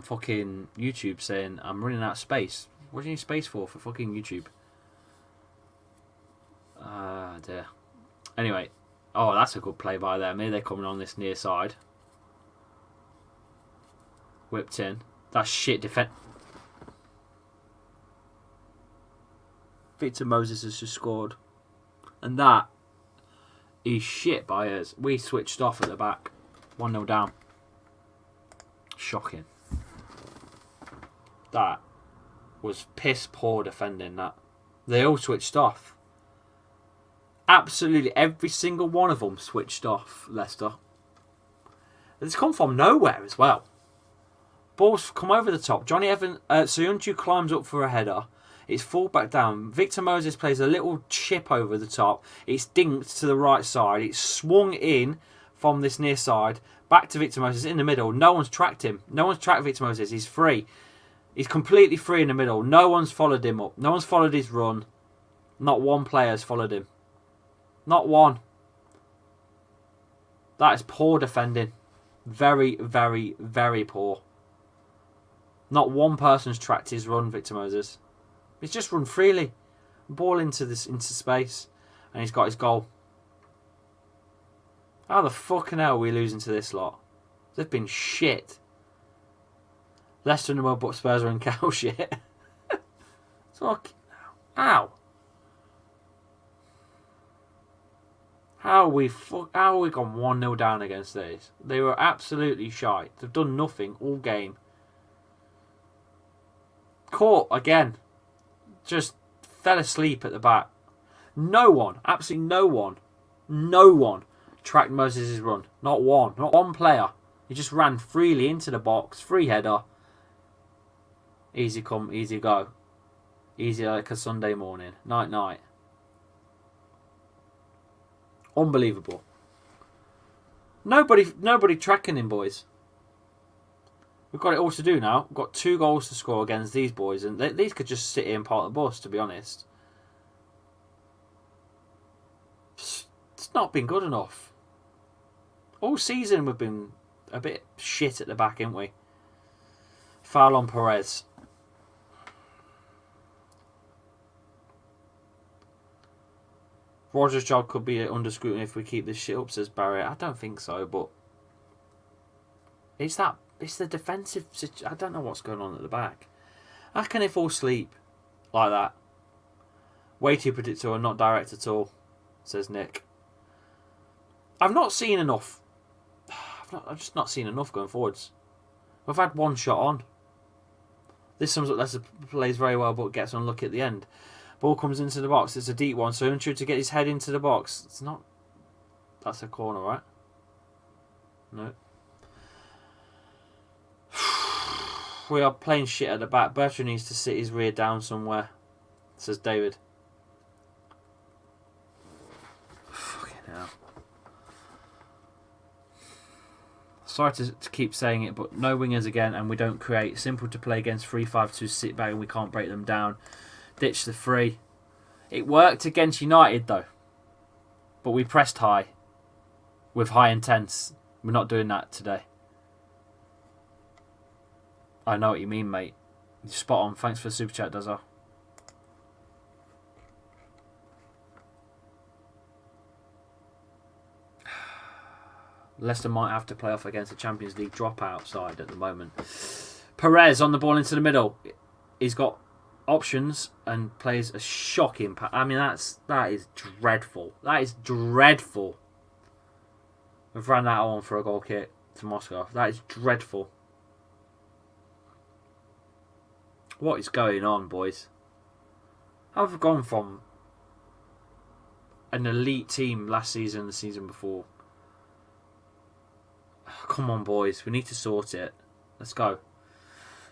fucking YouTube saying I'm running out of space. What do you need space for fucking YouTube? Ah, dear. Anyway. Oh, that's a good play by them. Maybe they're coming on this near side. Whipped in. That's shit defense. Victor Moses has just scored. And that is shit by us. We switched off at the back. 1-0 down. Shocking. That was piss poor defending, that. They all switched off. Absolutely every single one of them switched off, Leicester. It's come from nowhere as well. Balls come over the top. Johnny Evans, Soyuncu climbs up for a header. It's full back down. Victor Moses plays a little chip over the top. It's dinked to the right side. It's swung in from this near side. Back to Victor Moses in the middle. No one's tracked him. No one's tracked Victor Moses. He's free. He's completely free in the middle. No one's followed him up. No one's followed his run. Not one player has followed him. Not one. That is poor defending. Very, very, very poor. Not one person's tracked his run, Victor Moses. He's just run freely. Ball into space. And he's got his goal. How the fucking hell are we losing to this lot? They've been shit. Leicester in the world, but Spurs are in cow shit. Fuck. Ow. How are we gone 1-0 down against these? They were absolutely shite. They've done nothing all game. Caught again. Just fell asleep at the back. No one, absolutely no one tracked Moses' run. Not one player. He just ran freely into the box. Free header. Easy come, easy go. Easy like a Sunday morning. Night. Unbelievable. Nobody tracking him, boys. We've got it all to do now. We've got 2 goals to score against these boys, and these could just sit here and part the bus, to be honest. It's not been good enough. All season we've been a bit shit at the back, haven't we? Foul on Perez. Roger's job could be under scrutiny if we keep this shit up, says Barry. I don't think so, but it's the defensive situation. I don't know what's going on at the back. How can they fall asleep like that? Way too predictable and not direct at all, says Nick. I've not seen enough. I've just not seen enough going forwards. We've had one shot on. This sums up Leicester plays very well but gets unlucky at the end. Ball comes into the box. It's a deep one. So Untitled to get his head into the box. It's not. That's a corner, right? No. We are playing shit at the back. Bertrand needs to sit his rear down somewhere, says David. Fucking hell. Sorry to keep saying it, but no wingers again, and we don't create. Simple to play against 3-5-2, sit back and we can't break them down. Ditch the free. It worked against United though. But we pressed high. With high intense. We're not doing that today. I know what you mean, mate. You're spot on. Thanks for the super chat, Dazza. Leicester might have to play off against a Champions League dropout side at the moment. Perez on the ball into the middle. He's got options and plays a shocking pass. I mean, that is dreadful. That is dreadful. We've ran that on for a goal kick to Moscow. That is dreadful. What is going on, boys? How have we gone from an elite team last season and the season before? Come on, boys. We need to sort it. Let's go.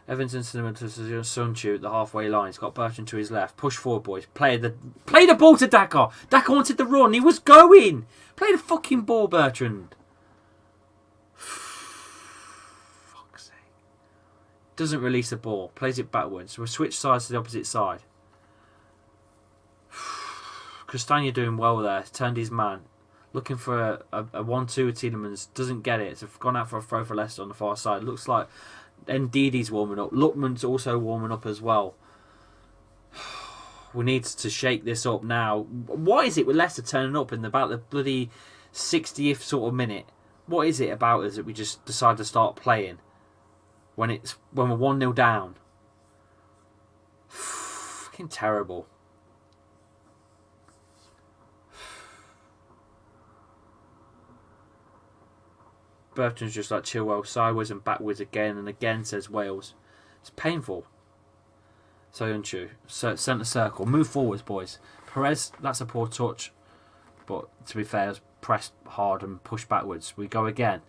Evans and Cinnamon to Sunchu at the halfway line. He's got Bertrand to his left. Push forward, boys. Play the ball to Dakar. Dakar wanted the run. He was going. Play the fucking ball, Bertrand. Fuck's sake. Doesn't release the ball. Plays it backwards. We'll switch sides to the opposite side. Castagna doing well there. Turned his man. Looking for a 1-2 with Tielemans. Doesn't get it. So gone out for a throw for Leicester on the far side. Looks like Ndidi's warming up. Lookman's also warming up as well. We need to shake this up now. What is it with Leicester turning up in about the bloody 60th sort of minute? What is it about us that we just decide to start playing when we're 1-0 down? Fucking terrible. Bertrand's just like Chilwell sideways and backwards again and again, says Wales. It's painful. Soyuncu, centre circle. Move forwards, boys. Perez, that's a poor touch. But to be fair, it's pressed hard and pushed backwards. We go again.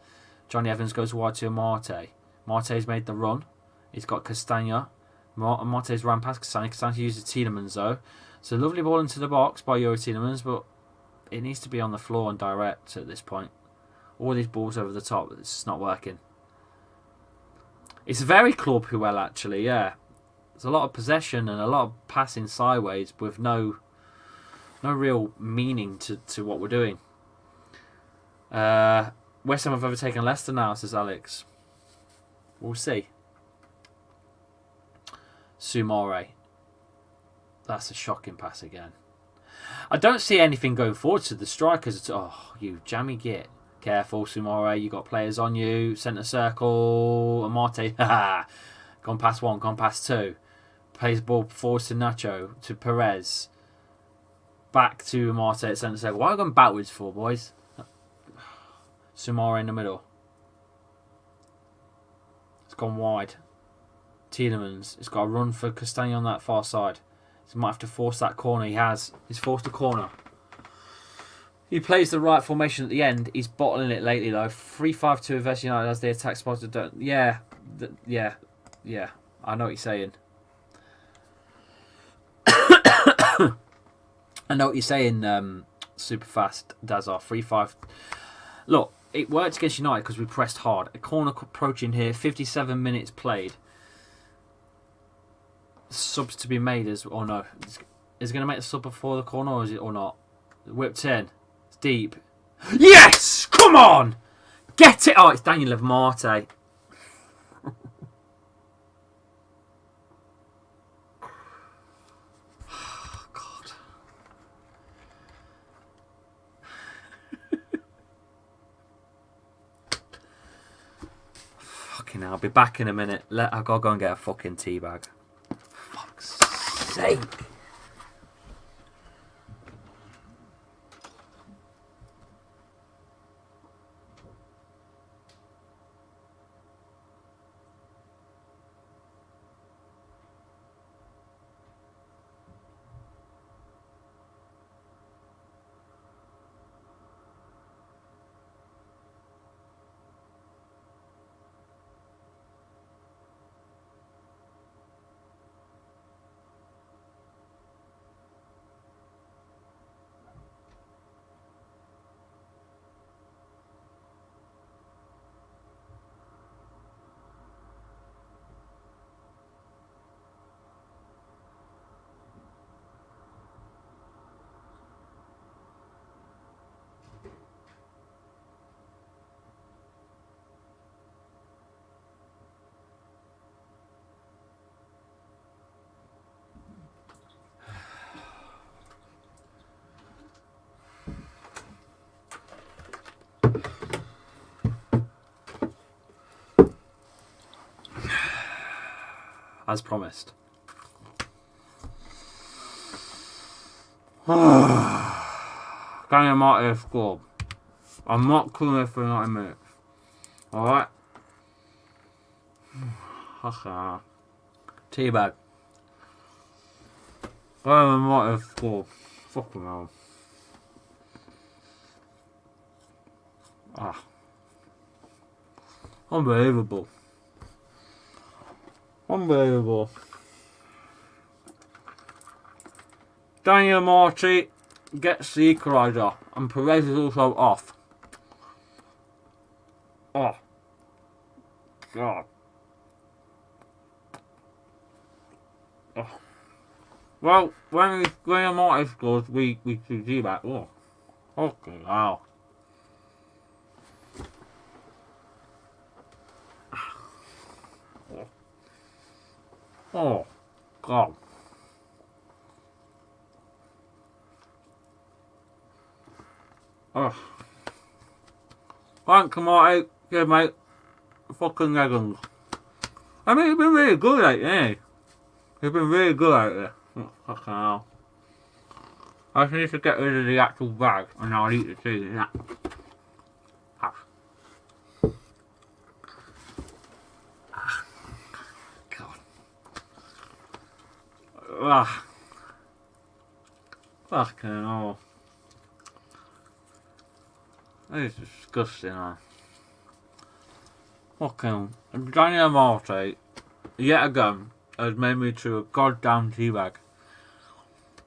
Johnny Evans goes wide to Marte. Marte's made the run. He's got Castagna. Marte's ran past Castagna. Castagna uses Tielemans though. So lovely ball into the box by Euro Tielemans, but it needs to be on the floor and direct at this point. All these balls over the top, it's just not working. It's very Club UEL actually, yeah. There's a lot of possession and a lot of passing sideways with no real meaning to what we're doing. West Ham have overtaken Leicester now, says Alex. We'll see. Soumare. That's a shocking pass again. I don't see anything going forward to the strikers. Oh, you jammy git. Careful, Soumare. You got players on you. Centre circle. Amarte. Gone past one. Gone past two. Plays the ball forward to Nacho. To Perez. Back to Amarte at centre circle. Why are we going backwards for, boys? Soumare in the middle. It's gone wide. Tielemans. It's got a run for Castagna on that far side. So he might have to force that corner. He has. He's forced a corner. He plays the right formation at the end. He's bottling it lately, though. 3-5-2 versus United as the attack spotted. Yeah. I know what you're saying. I know what you're saying, super fast, Dazar. 3-5. Look, it worked against United because we pressed hard. A corner approaching here. 57 minutes played. Subs to be made as... Oh, no. Is it going to make the sub before the corner or is it or not? Whipped in. Deep. Yes! Come on! Get it! Oh, it's Daniel of Marte. Oh, God. Fucking hell, I'll be back in a minute. I've got to go and get a fucking tea bag. Fuck's sake. As promised. Daniel Martin scored. I'm not coming here for 90 minutes. Alright? Teabag. Daniel Martin scored. Fucking hell. Unbelievable. Unbelievable. Daniel Marty gets the equaliser, and Perez is also off. Oh. God. Oh. Well, when Graham Martin scores, we should do that. Oh. Okay, wow. Oh, God. Oh. Thank you, Marty. Yeah, mate. Fucking legend. I mean, he's been really good at it, hasn't he? He's been really good at it. Oh, fucking hell. I just need to get rid of the actual bag and I'll eat the cheese. Yeah. God. Ah. Fucking hell. That is disgusting, man. Fucking Daniel Marty, yet again, has made me to a goddamn teabag.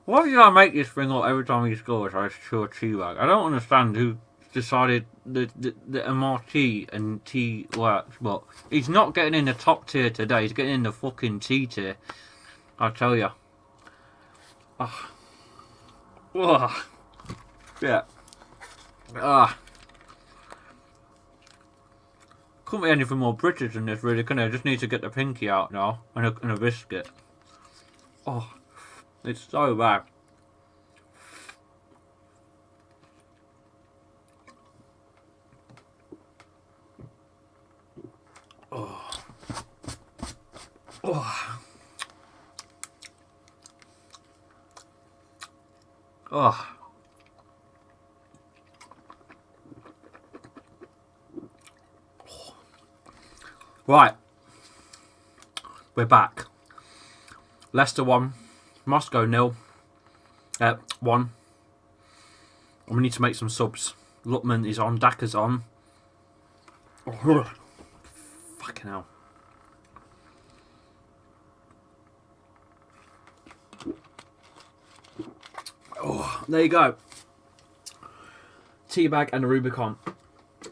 Why do you gotta make this thing up every time he scores? I chew a teabag. I don't understand who decided that MRT and T works, but he's not getting in the top tier today. He's getting in the fucking T tier. I tell ya. Ah. Ugh. Yeah. Ah. Couldn't be anything more British than this, really, can I? Just need to get the pinky out now and a biscuit. Oh, it's so bad. Oh. Oh. Oh. Right, we're back. Leicester 1, Moscow 0. 1. And we need to make some subs. Lukman is on, Daka's on. Oh, fucking hell. Oh, there you go. Teabag and a Rubicon.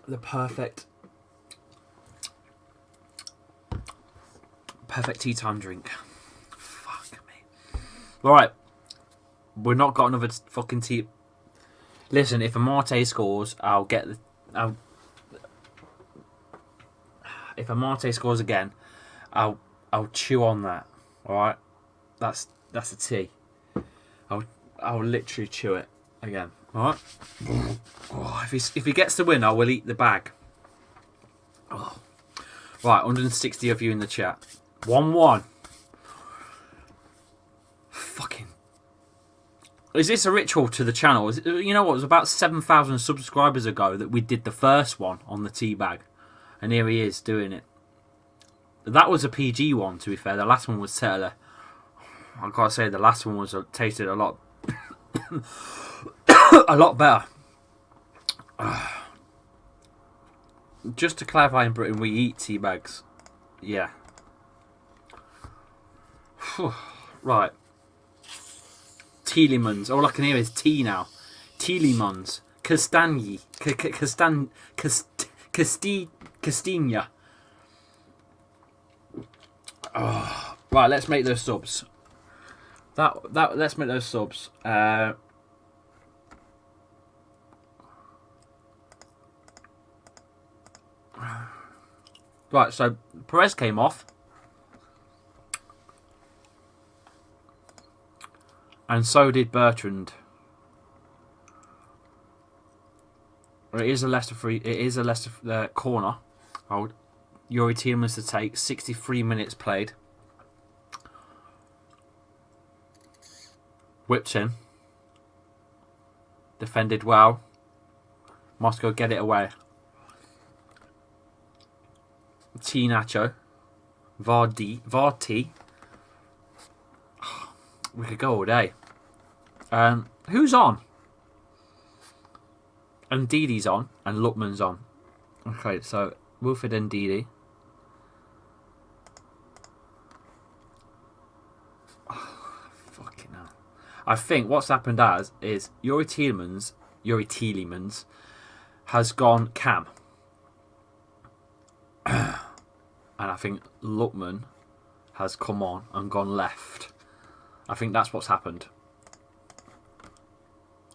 The perfect tea time drink. Fuck me. Alright. We've not got another fucking tea. Listen, if a Marte scores, I'll get the... if a Marte scores again, I'll chew on that. Alright? That's a tea. I'll literally chew it again. Alright? Oh, if he gets the win, I will eat the bag. Oh. Right, 160 of you in the chat. 1-1. Fucking. Is this a ritual to the channel? You know what? It was about 7,000 subscribers ago that we did the first one on the tea bag. And here he is doing it. That was a PG one, to be fair. The last one was Settler. I've got to say, the last one was tasted a lot... a lot better. Just to clarify, in Britain, we eat tea bags. Yeah. Right. Tielemans. All I can hear is tea now. Tielemans. Castagne. Castagna. Oh. Right, let's make those subs. Let's make those subs. Right, so Perez came off. And so did Bertrand. It is a Leicester free. It is a Leicester corner. Yuri Tielemans to take. 63 minutes played. Whipped in. Defended well. Moscow get it away. T Nacho. Varty. We could go all day. Who's on? And Didi's on. And Lukman's on. Okay, so Wilfred Ndidi. Oh, fucking hell. I think what's happened is Yuri Tielemans has gone cam. And I think Lookman has come on and gone left. I think that's what's happened.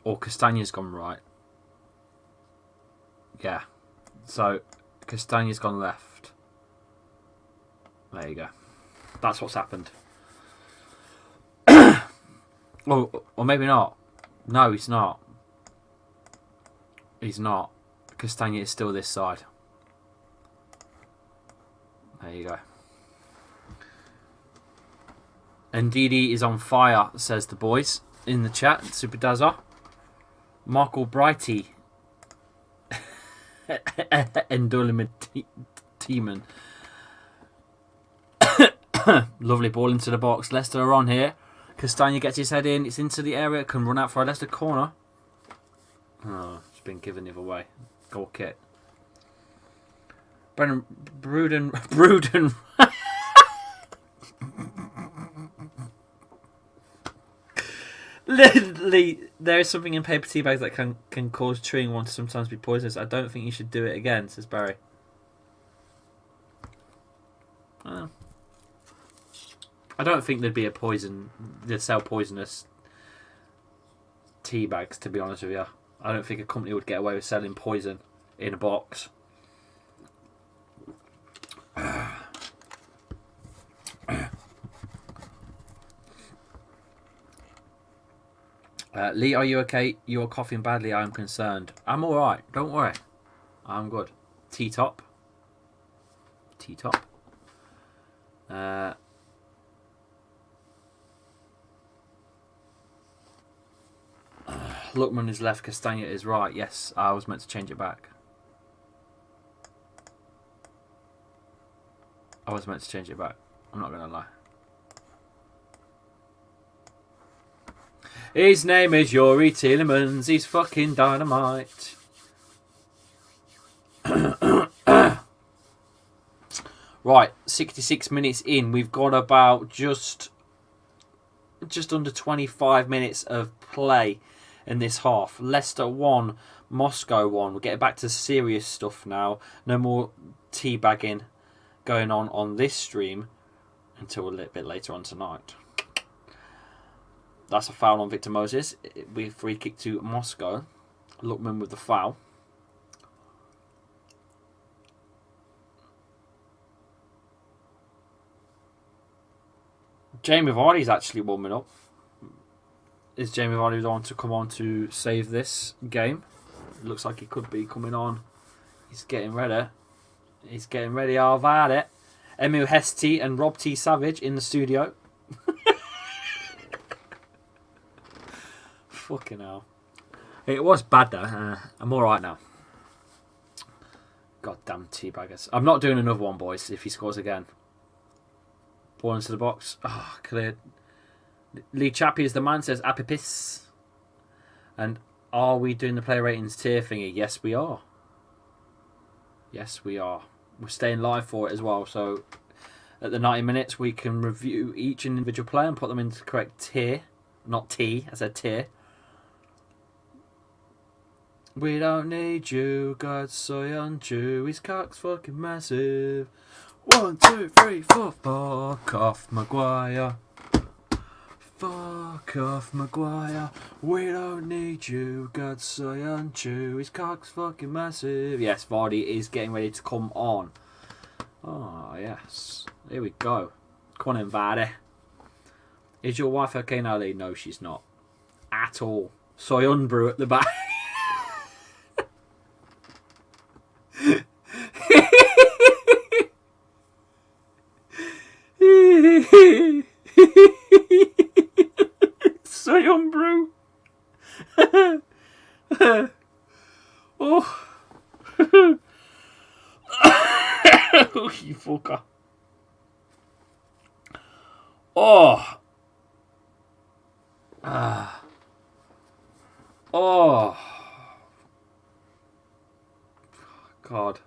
Or Castagne's gone right. Yeah. So Castagne's gone left. There you go. That's what's happened. Or maybe not. No, he's not. He's not. Castagne is still this side. There you go. Ndidi is on fire, says the boys in the chat. Super Dazza. Marco Brighty. Endoliman Teeman. Lovely ball into the box. Leicester are on here. Castagna gets his head in. It's into the area. Can run out for a Leicester corner. Oh, it's been given the other way. Goal kick. Brendan Bruden. Literally, there is something in paper tea bags that can cause chewing one to sometimes be poisonous. I don't think you should do it again, says Barry. I don't think there'd be a poison. They'd sell poisonous tea bags, to be honest with you. I don't think a company would get away with selling poison in a box. Lee, are you okay? You're coughing badly. I'm concerned. I'm alright. Don't worry. I'm good. T-top. T-top. Lookman is left. Castagna is right. Yes, I was meant to change it back. I was meant to change it back. I'm not going to lie. His name is Yuri Tielemans. He's fucking dynamite. Right, 66 minutes in. We've got about just under 25 minutes of play in this half. Leicester 1, Moscow 1. We're getting back to serious stuff now. No more teabagging going on this stream until a little bit later on tonight. That's a foul on Victor Moses. We free kick to Moscow. Lookman with the foul. Jamie Vardy's actually warming up. Is Jamie Vardy the one to come on to save this game? It looks like he could be coming on. He's getting ready. He's getting ready. I've had it. Emil Hesti and Rob T. Savage in the studio. Fucking hell. It was bad though. I'm alright now. Goddamn teabaggers. I'm not doing another one, boys, if he scores again. Ball into the box. Oh, cleared. Lee Chappie is the man, says Apipis. And are we doing the player ratings tier thingy? Yes, we are. Yes, we are. We're staying live for it as well. So at the 90 minutes, we can review each individual player and put them into the correct tier. Not T, I said tier. We don't need you, God, soy untrue. His cock's fucking massive. 1, 2, 3, 4. Fuck off, Maguire. Fuck off, Maguire. We don't need you, God, soy untrue. His cock's fucking massive. Yes, Vardy is getting ready to come on. Oh, yes. Here we go. Come on in, Vardy. Is your wife okay now, Lee? No, she's not. At all. Soy unbrew at the back. Soy unbrew. Oh. Oh, you fucker. Oh. Oh. God.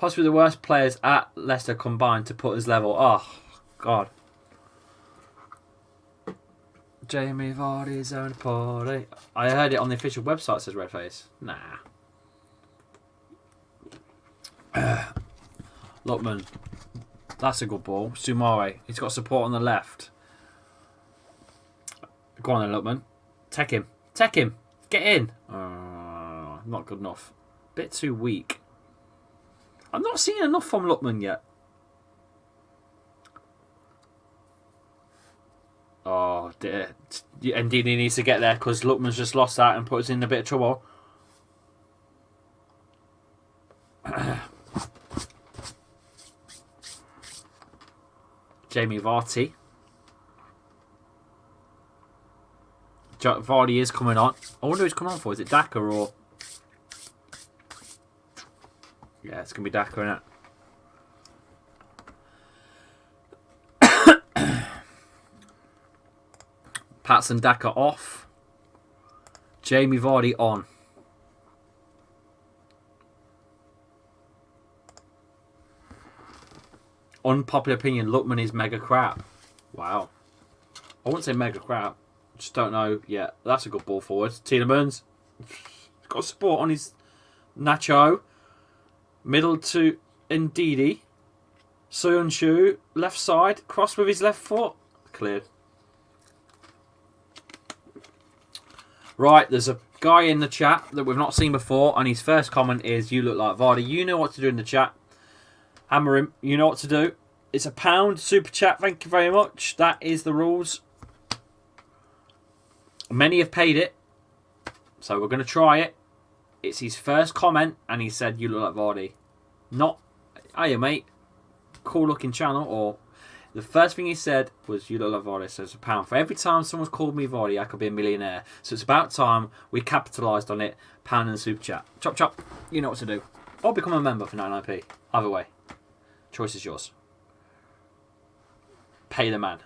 Possibly the worst players at Leicester combined to put us level. Oh, God. Jamie Vardy's own party. I heard it on the official website, says Redface. Nah. Lookman. That's a good ball. Sumare. He's got support on the left. Go on then, Lookman. Take him. Take him. Get in. Not good enough. Bit too weak. I'm not seeing enough from Lookman yet. Oh, dear. Indeed, he needs to get there because Lookman's just lost that and put us in a bit of trouble. Jamie Vardy. Vardy is coming on. I wonder who's coming on for. Is it Daka or... Yeah, it's going to be Daka, isn't it? Patson Daka off. Jamie Vardy on. Unpopular opinion, Lookman is mega crap. Wow. I wouldn't say mega crap. Just don't know yet. That's a good ball forward. Tielemans. Got support on his Nacho. Middle to Ndidi. Soyuncu. Left side. Cross with his left foot. Cleared. Right, there's a guy in the chat that we've not seen before, and his first comment is, "You look like Vardy." You know what to do in the chat. Hammer him. You know what to do. It's £1 super chat. Thank you very much. That is the rules. Many have paid it, so we're going to try it. It's his first comment, and he said, "You look like Vardy." Not, "Hiya, mate. Cool looking channel," or the first thing he said was, "You look like Vardy." So it's £1. For every time someone's called me Vardy, I could be a millionaire. So it's about time we capitalised on it. £1 and super chat. Chop chop. You know what to do. Or become a member for 99p. Either way. Choice is yours. Pay the man.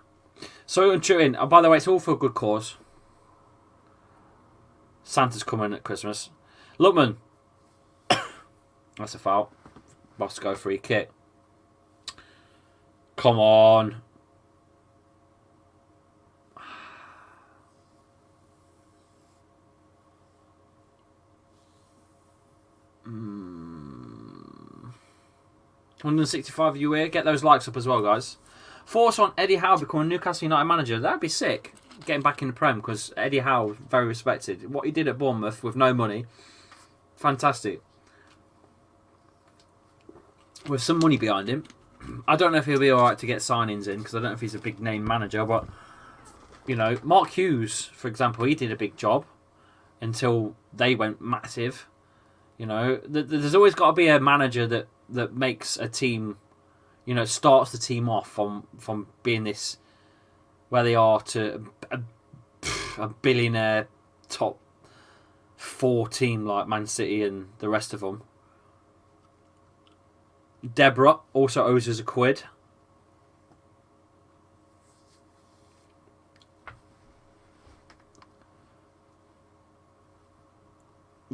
So and tune in. Oh, by the way, it's all for a good cause. Santa's coming at Christmas. Lookman. That's a foul. Bosco free kick. Come on. Mm. 165 UEL. Get those likes up as well, guys. Force on Eddie Howe becoming Newcastle United manager. That'd be sick. Getting back in the Prem, because Eddie Howe, very respected. What he did at Bournemouth with no money, fantastic. With some money behind him. I don't know if he'll be alright to get signings in, because I don't know if he's a big name manager, but, you know, Mark Hughes, for example, he did a big job until they went massive. You know, there's always got to be a manager that makes a team, you know, starts the team off from being this, where they are, to a billionaire top 4 team like Man City and the rest of them. Deborah also owes us £1.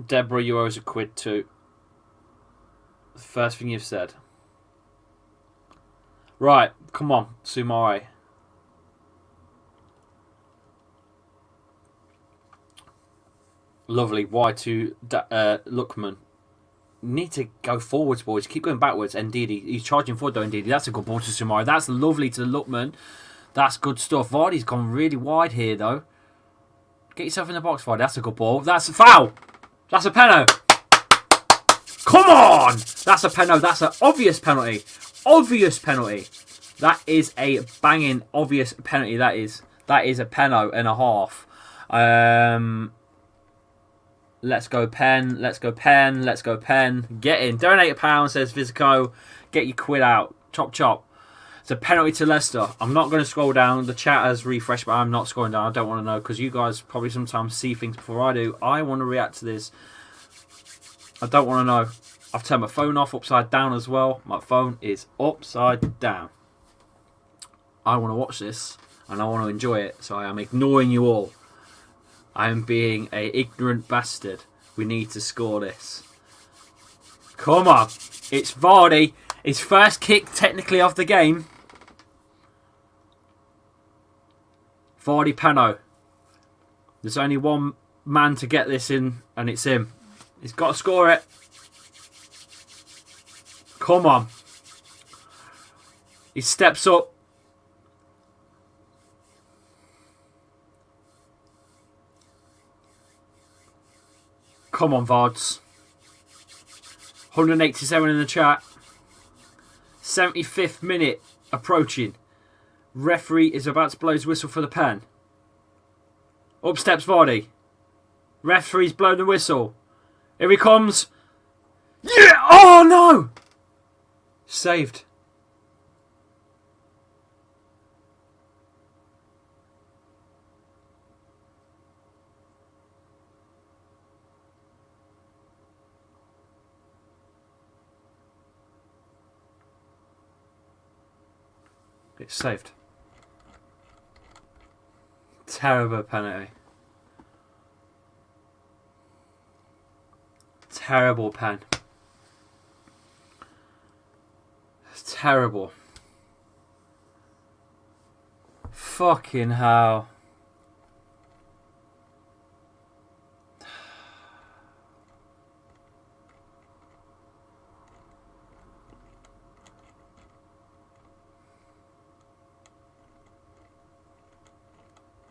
Deborah, you owe us £1 too. The first thing you've said. Right, come on, Sumare. Lovely. Y2 Lookman. Need to go forwards, boys. Keep going backwards. Ndidi. He's charging forward though, Ndidi. That's a good ball to Sumare. That's lovely to Lookman. That's good stuff. Vardy's gone really wide here, though. Get yourself in the box, Vardy. That's a good ball. That's a foul. That's a penalty. Come on! That's a penalty. That's an obvious penalty. Obvious penalty. That is a banging obvious penalty. That is a penalty and a half. Let's go pen. Let's go pen. Let's go pen. Get in. Donate £1, says Vizico. Get your quid out. Chop chop. It's a penalty to Leicester. I'm not going to scroll down. The chat has refreshed, but I'm not scrolling down. I don't want to know, because you guys probably sometimes see things before I do. I want to react to this. I don't want to know. I've turned my phone off upside down as well. My phone is upside down. I want to watch this and I want to enjoy it, so I am ignoring you all. I am being an ignorant bastard. We need to score this. Come on. It's Vardy. His first kick technically of the game. Vardy Pano. There's only one man to get this in, and it's him. He's got to score it. Come on. He steps up. Come on, Vards. 187 in the chat. 75th minute approaching. Referee is about to blow his whistle for the pen. Up steps Vardy. Referee's blown the whistle. Here he comes. Yeah! Oh no! Saved. It's saved. Terrible penalty. Terrible pen. Terrible. Fucking hell.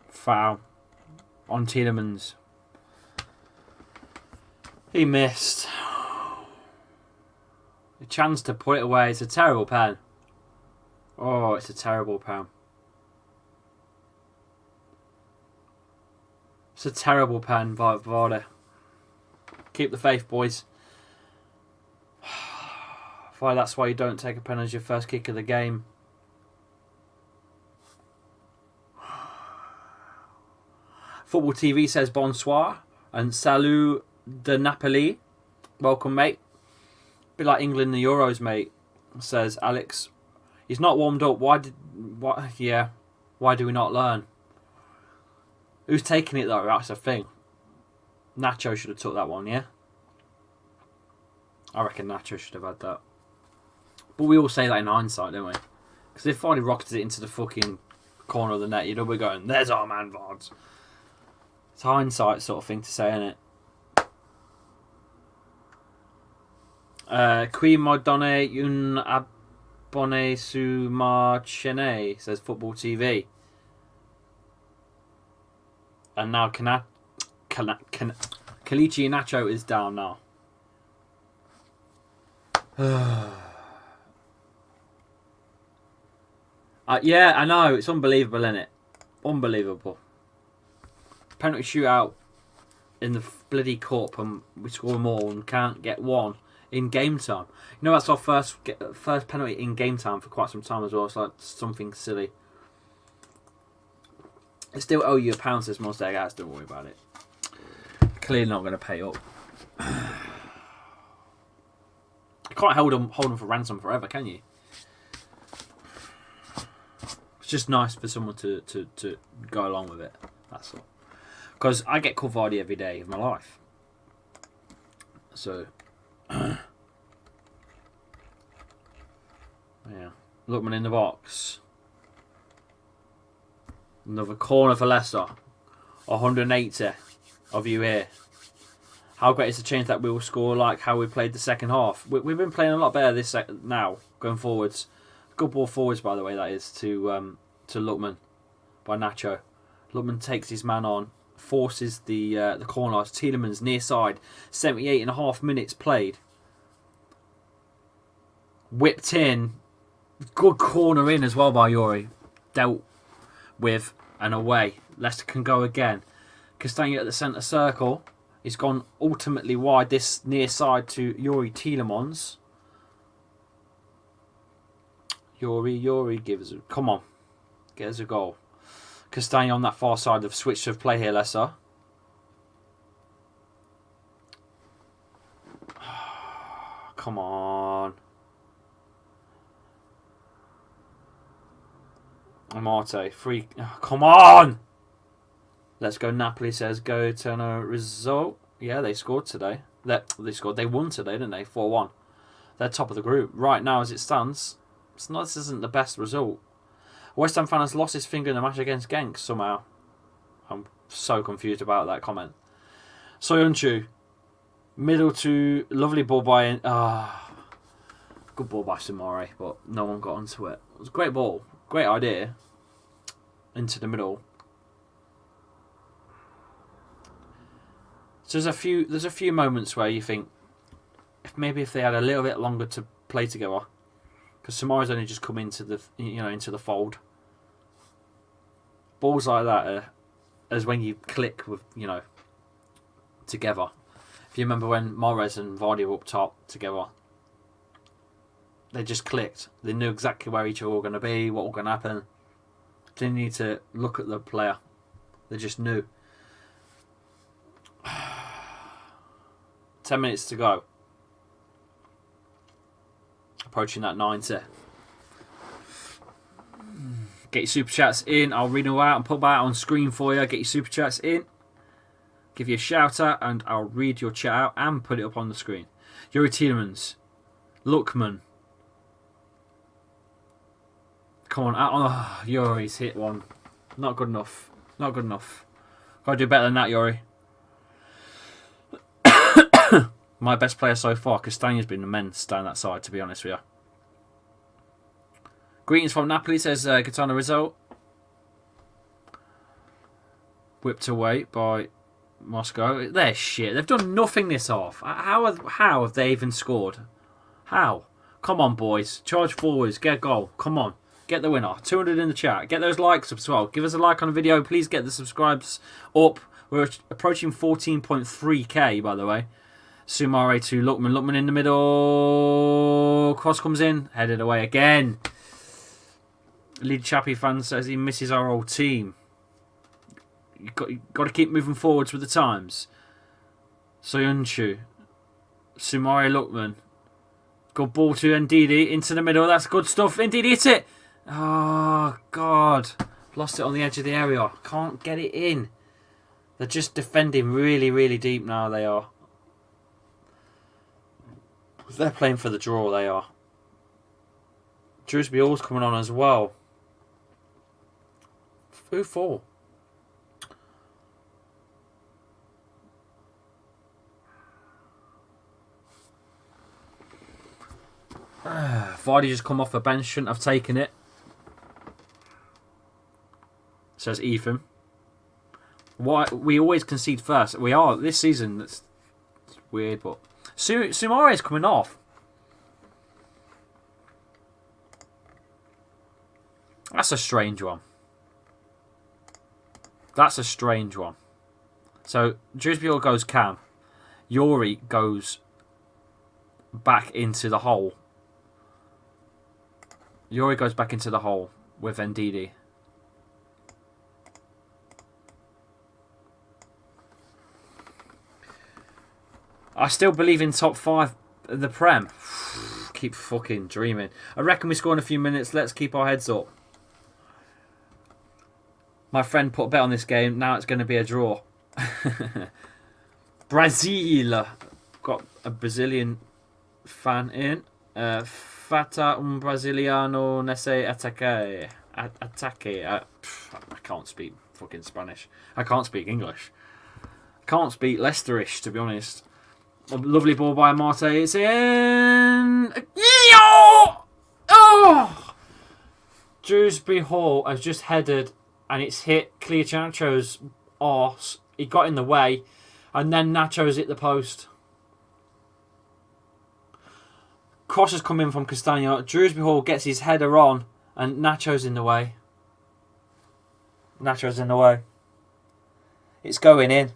Foul on Tielemans. He missed. A chance to put it away. It's a terrible pen. Oh, it's a terrible pen. It's a terrible pen, Vardy. Keep the faith, boys. Why? That's why you don't take a pen as your first kick of the game. Football TV says bonsoir and salut de Napoli. Welcome, mate. Be like England in the Euros, mate. Says Alex. He's not warmed up. Why do we not learn? Who's taking it though? That's the thing. Nacho should have took that one, yeah? I reckon Nacho should have had that. But we all say that in hindsight, don't we? Because if Vardy rocketed it into the fucking corner of the net, you'd all be going, there's our man, Vards. It's hindsight sort of thing to say, isn't it? Qui me donne un abonné sur ma chaîne, says Football TV. And now Kalichi Nacho is down now. Yeah, I know. It's unbelievable, isn't it? Unbelievable. Penalty shootout in the bloody cup, and we score more and can't get one in game time. You know, that's our first penalty in game time for quite some time as well. It's like something silly. I still owe you £1, says Mosdeg. Guys, don't worry about it. Clearly not going to pay up. You can't hold them for ransom forever, can you? It's just nice for someone to go along with it. That's all. Because I get called Vardy every day of my life. So, yeah. Lookman in the box. Another corner for Leicester. 180 of you here. How great is the change that we will score like how we played the second half? We've been playing a lot better this now, going forwards. Good ball forwards, by the way, that is, to Lookman by Nacho. Lookman takes his man on. Forces the corner. Tielemans near side. 78.5 minutes played. Whipped in. Good corner in as well by Yuri. Dealt with and away. Leicester can go again. Castagna at the centre circle. He's gone ultimately wide this near side to Yuri Tielemans. Yuri gives it. Come on. Get us a goal. Castagna on that far side have switched of play here, Leicester. Come on. Amate, free. Oh, come on! Let's go. Napoli says go turn a result. Yeah, they scored today. They scored. They won today, didn't they? 4-1. They're top of the group. Right now, as it stands, this isn't the best result. West Ham fan has lost his finger in the match against Genk somehow. I'm so confused about that comment. Soyuncu. Middle to lovely ball by... good ball by Sumare, but no one got onto it. It was a great ball. Great idea. Into the middle. So there's a few moments where you think if they had a little bit longer to play together, because Samare's only just come into the fold. Balls like that as when you click with together. If you remember when Mahrez and Vardy were up top together, they just clicked. They knew exactly where each other were going to be, what was going to happen. Didn't need to look at the player. They just knew. 10 minutes to go. Approaching that 90. Get your super chats in. I'll read them out and put that on screen for you. Get your super chats in. Give you a shout out and I'll read your chat out and put it up on the screen. Yuri Tielemans. Lookman. Come on. Oh, Yuri's hit one. Not good enough. Not good enough. Gotta do better than that, Yuri. My best player so far. Castagna's been immense down that side, to be honest with you. Greetings from Napoli, says Gaetano Rizzo. Whipped away by Moscow. They're shit. They've done nothing this half. How have they even scored? How? Come on, boys. Charge forwards. Get a goal. Come on. Get the winner. 200 in the chat. Get those likes up as well. Give us a like on the video. Please get the subscribes up. We're approaching 14.3k, by the way. Sumare to Lookman. Lookman in the middle. Cross comes in. Headed away again. Lead Chappie fan says he misses our old team. You got to keep moving forwards with the times. Soyuncu. Sumare Lookman. Good ball to Ndidi into the middle. That's good stuff. Ndidi hit it. Oh, God. Lost it on the edge of the area. Can't get it in. They're just defending really, really deep now, they are. They're playing for the draw, they are. Drewsbury Hall's coming on as well. Who for? Vardy just come off the bench. Shouldn't have taken it. Says Ethan. Why we always concede first? We are this season. That's weird, but Sumare is coming off. That's a strange one. That's a strange one. So Drewsbury goes Cam. Yuri goes back into the hole. Yuri goes back into the hole with Ndidi. I still believe in top 5 of the Prem. Keep fucking dreaming. I reckon we score in a few minutes. Let's keep our heads up. My friend put a bet on this game. Now it's going to be a draw. Brazil. Got a Brazilian fan in. Fata Brasiliano nesse ataque. I can't speak fucking Spanish. I can't speak English. Can't speak Leicesterish, to be honest. A lovely ball by Marte. It's in. Oh! Drewsbury Hall has just headed and it's hit Cleochacho's arse. He got in the way and then Nacho's hit the post. Cross has come in from Castagna. Drewsbury Hall gets his header on and Nacho's in the way. Nacho's in the way. It's going in.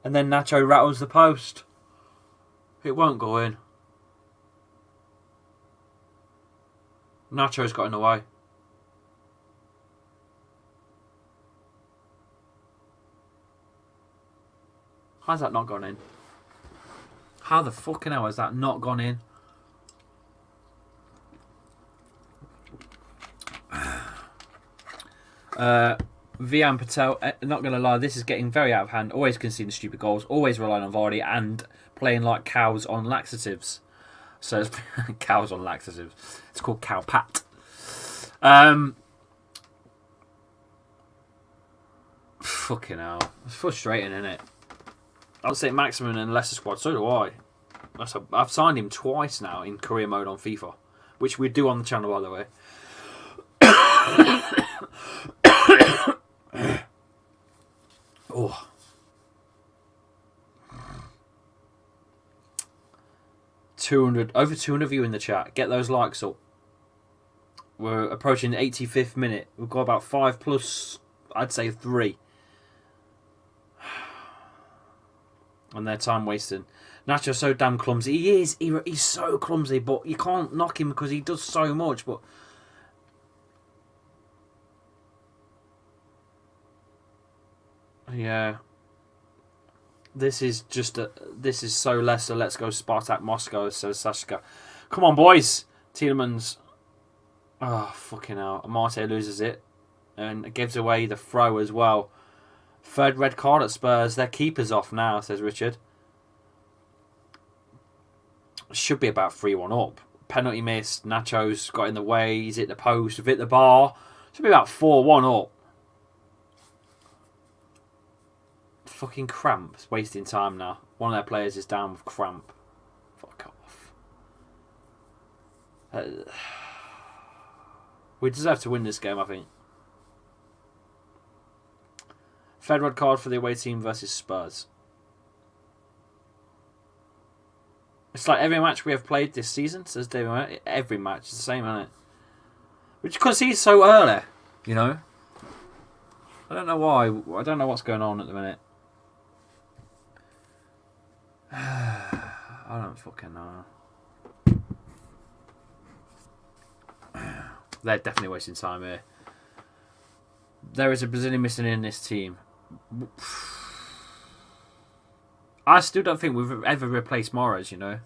And then Nacho rattles the post. It won't go in. Nacho's got in the way. How's that not gone in? How the fucking hell has that not gone in? Vian Patel, not going to lie, this is getting very out of hand. Always conceding stupid goals. Always relying on Vardy and playing like cows on laxatives. So cows on laxatives. It's called cow pat. Fucking hell. It's frustrating, isn't it? I'll say maximum in the Leicester squad. So do I. I've signed him twice now in career mode on FIFA, which we do on the channel, by the way. Oh. Over 200 of you in the chat. Get those likes up. We're approaching the 85th minute. We've got about 5 plus, I'd say 3. And their time wasting. Nacho's so damn clumsy. He is. He's so clumsy, but you can't knock him because he does so much. But yeah, this is so Leicester. Let's go Spartak Moscow, says Sashka. Come on, boys. Tielemans. Oh, fucking hell. Amate loses it and gives away the throw as well. Third red card at Spurs. Their keeper's off now, says Richard. Should be about 3-1 up. Penalty missed. Nacho's got in the way. He's hit the post. We've hit the bar. Should be about 4-1 up. Fucking cramp. It's wasting time now. One of their players is down with cramp. Fuck off. We deserve to win this game, I think. Third red card for the away team versus Spurs. It's like every match we have played this season, says David. Every match is the same, isn't it? Which because he's so early, you know. I don't know why. I don't know what's going on at the minute. I don't fucking know. They're definitely wasting time here. There is a Brazilian missing in this team. I still don't think we've ever replaced Morris, you know.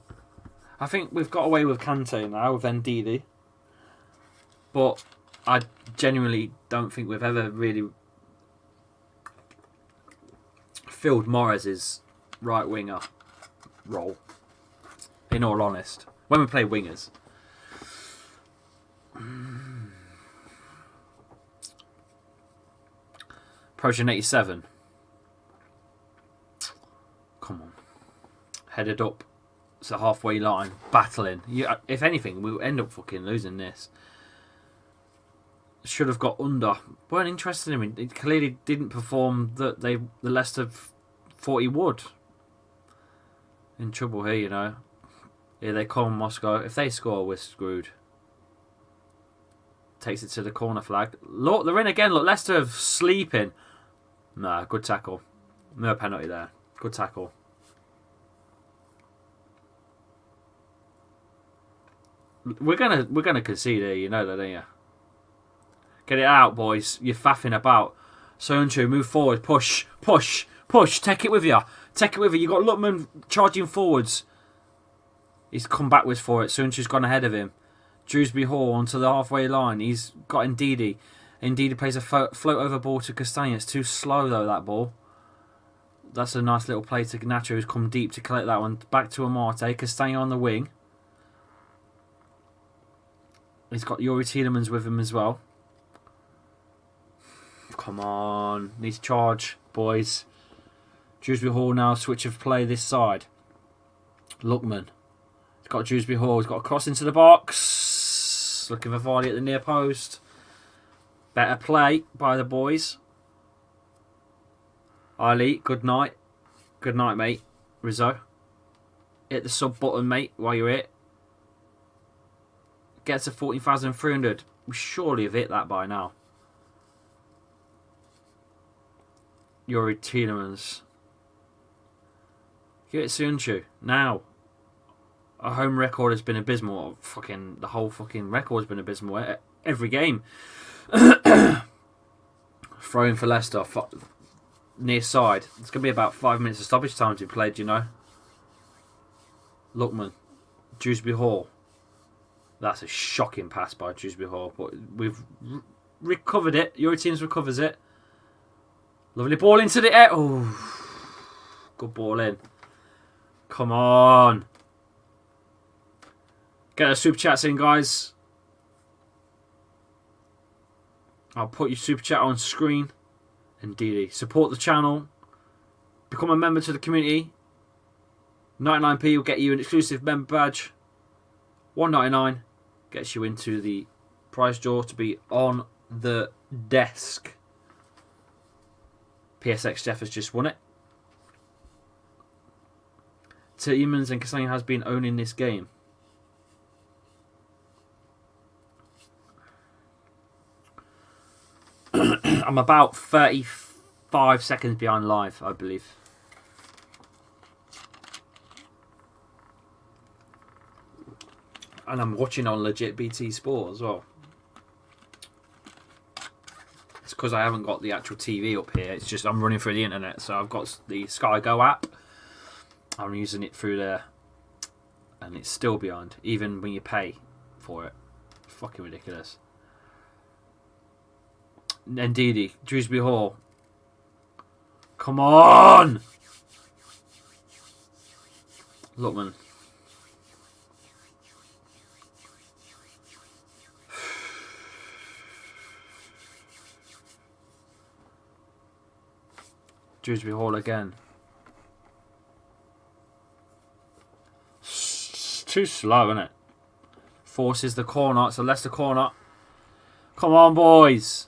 I think we've got away with Kante now, with Ndidi. But I genuinely don't think we've ever really filled Morris's right winger role. In all honest. When we play wingers. Approaching 87. Come on. Headed up. It's a halfway line. Battling. If anything, we'll end up fucking losing this. Should have got under. Weren't interested in him. He clearly didn't perform that the Leicester thought he would. In trouble here, you know. Here they come, Moscow. If they score, we're screwed. Takes it to the corner flag. Look, they're in again. Look, Leicester sleeping. Nah, good tackle. No penalty there. Good tackle. We're gonna concede here, you know that, don't you? Get it out, boys. You're faffing about. Sonchu, move forward. Push, push, push. Take it with you. Take it with you. You got Lutman charging forwards. He's come backwards for it. Sonchu's gone ahead of him. Dewsbury Hall onto the halfway line. He's got Ndidi. Ndidi plays a float over ball to Castagna. It's too slow though, that ball. That's a nice little play to Nacho, who's come deep to collect that one. Back to Amate. Castagna on the wing. He's got Yuri Tielemans with him as well. Come on. Needs to charge, boys. Dewsbury Hall now switch of play this side. Lookman. He's got Dewsbury Hall. He's got a cross into the box. Looking for Vardy at the near post. Better play by the boys. Ali, good night. Good night, mate. Rizzo. Hit the sub button, mate, while you're it. Gets to 14,300. We surely have hit that by now. Yuri Tielemans. Give it Sunchu. Now. Our home record has been abysmal. The whole fucking record has been abysmal. Every game. Throwing for Leicester. Near side. It's going to be about 5 minutes of stoppage time to be played, you know. Lookman. Dewsbury Hall. That's a shocking pass by Dewsbury Hall. But we've recovered it. Your team recovers it. Lovely ball into the air. Oh, good ball in. Come on. Get those super chats in, guys. I'll put your super chat on screen. Indeed. Support the channel. Become a member to the community. 99p will get you an exclusive member badge. 1.99 gets you into the prize draw to be on the desk. PSX Jeff has just won it. Tielemans and Castagna has been owning this game. I'm about 35 seconds behind live, I believe. And I'm watching on legit BT Sport as well. It's because I haven't got the actual TV up here. It's just I'm running through the internet. So I've got the Sky Go app. I'm using it through there. And it's still behind. Even when you pay for it. Fucking ridiculous. Ndidi, Dewsbury Hall. Come on! Lookman. Dewsbury Hall again. It's too slow, isn't it? Forces the corner. It's a Leicester corner. Come on, boys.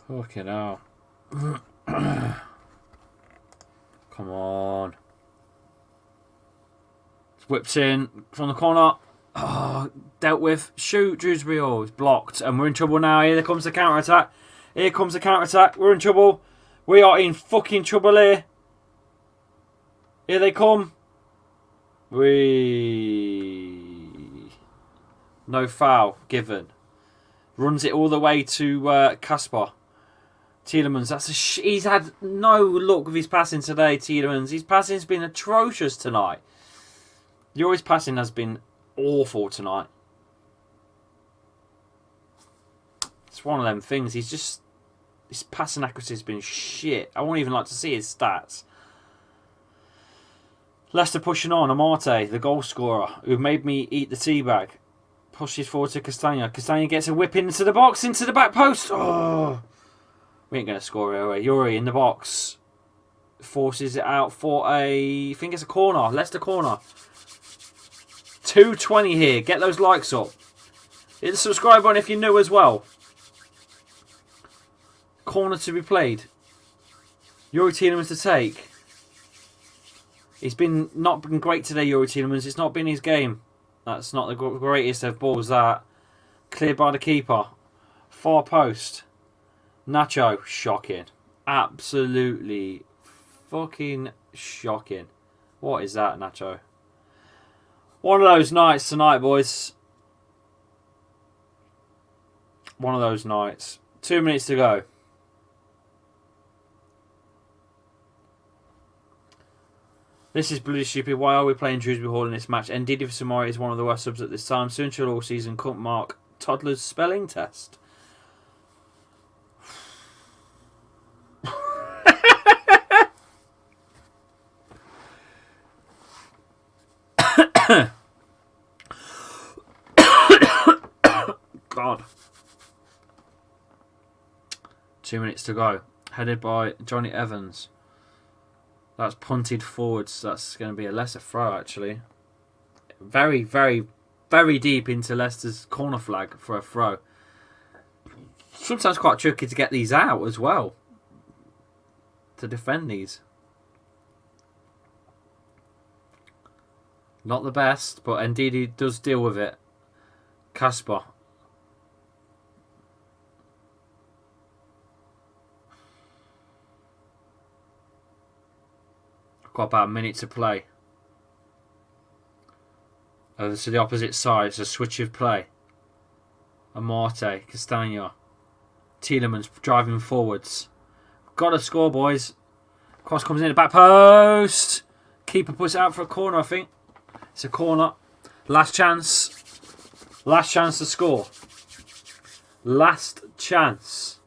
Fucking hell. Come on. Whips in from the corner. Oh, dealt with. Shoot, Dewsbury Hall is blocked. And we're in trouble now. Here comes the counter-attack. Here comes the counter-attack. We're in trouble. We are in fucking trouble here. Here they come. No foul given. Runs it all the way to Kasper. Tielemans, he's had no luck with his passing today, Tielemans. His passing's been atrocious tonight. Yuri's passing has been awful tonight. It's one of them things. His passing accuracy has been shit. I won't even like to see his stats. Leicester pushing on. Amate, the goal scorer, who made me eat the tea bag. Pushes forward to Castagna. Castagna gets a whip into the box, into the back post. Oh, we ain't going to score it away. Yuri in the box. Forces it out for I think it's a corner. Leicester corner. 2:20 here. Get those likes up. Hit the subscribe button if you're new as well. Corner to be played. Yuri Tielemans to take. He's not been great today, Yuri Tielemans. It's not been his game. That's not the greatest of balls, that. Cleared by the keeper. Far post. Nacho. Shocking. Absolutely fucking shocking. What is that, Nacho? One of those nights tonight, boys. One of those nights. 2 minutes to go. This is bloody stupid. Why are we playing Dewsbury Hall in this match? Ndidi for Samari is one of the worst subs at this time. Soon till all season couldn't mark toddler's spelling test. God. 2 minutes to go. Headed by Johnny Evans. That's punted forwards. That's going to be a Leicester throw, actually. Very, very, very deep into Leicester's corner flag for a throw. Sometimes quite tricky to get these out as well. To defend these. Not the best, but indeed he does deal with it. Kasper. Got about a minute to play. Over to the opposite side. It's a switch of play. Amate, Castagna. Tielemans driving forwards. Got to score, boys. Cross comes in the back post. Keeper puts it out for a corner, I think. It's a corner. Last chance. Last chance to score. Last chance.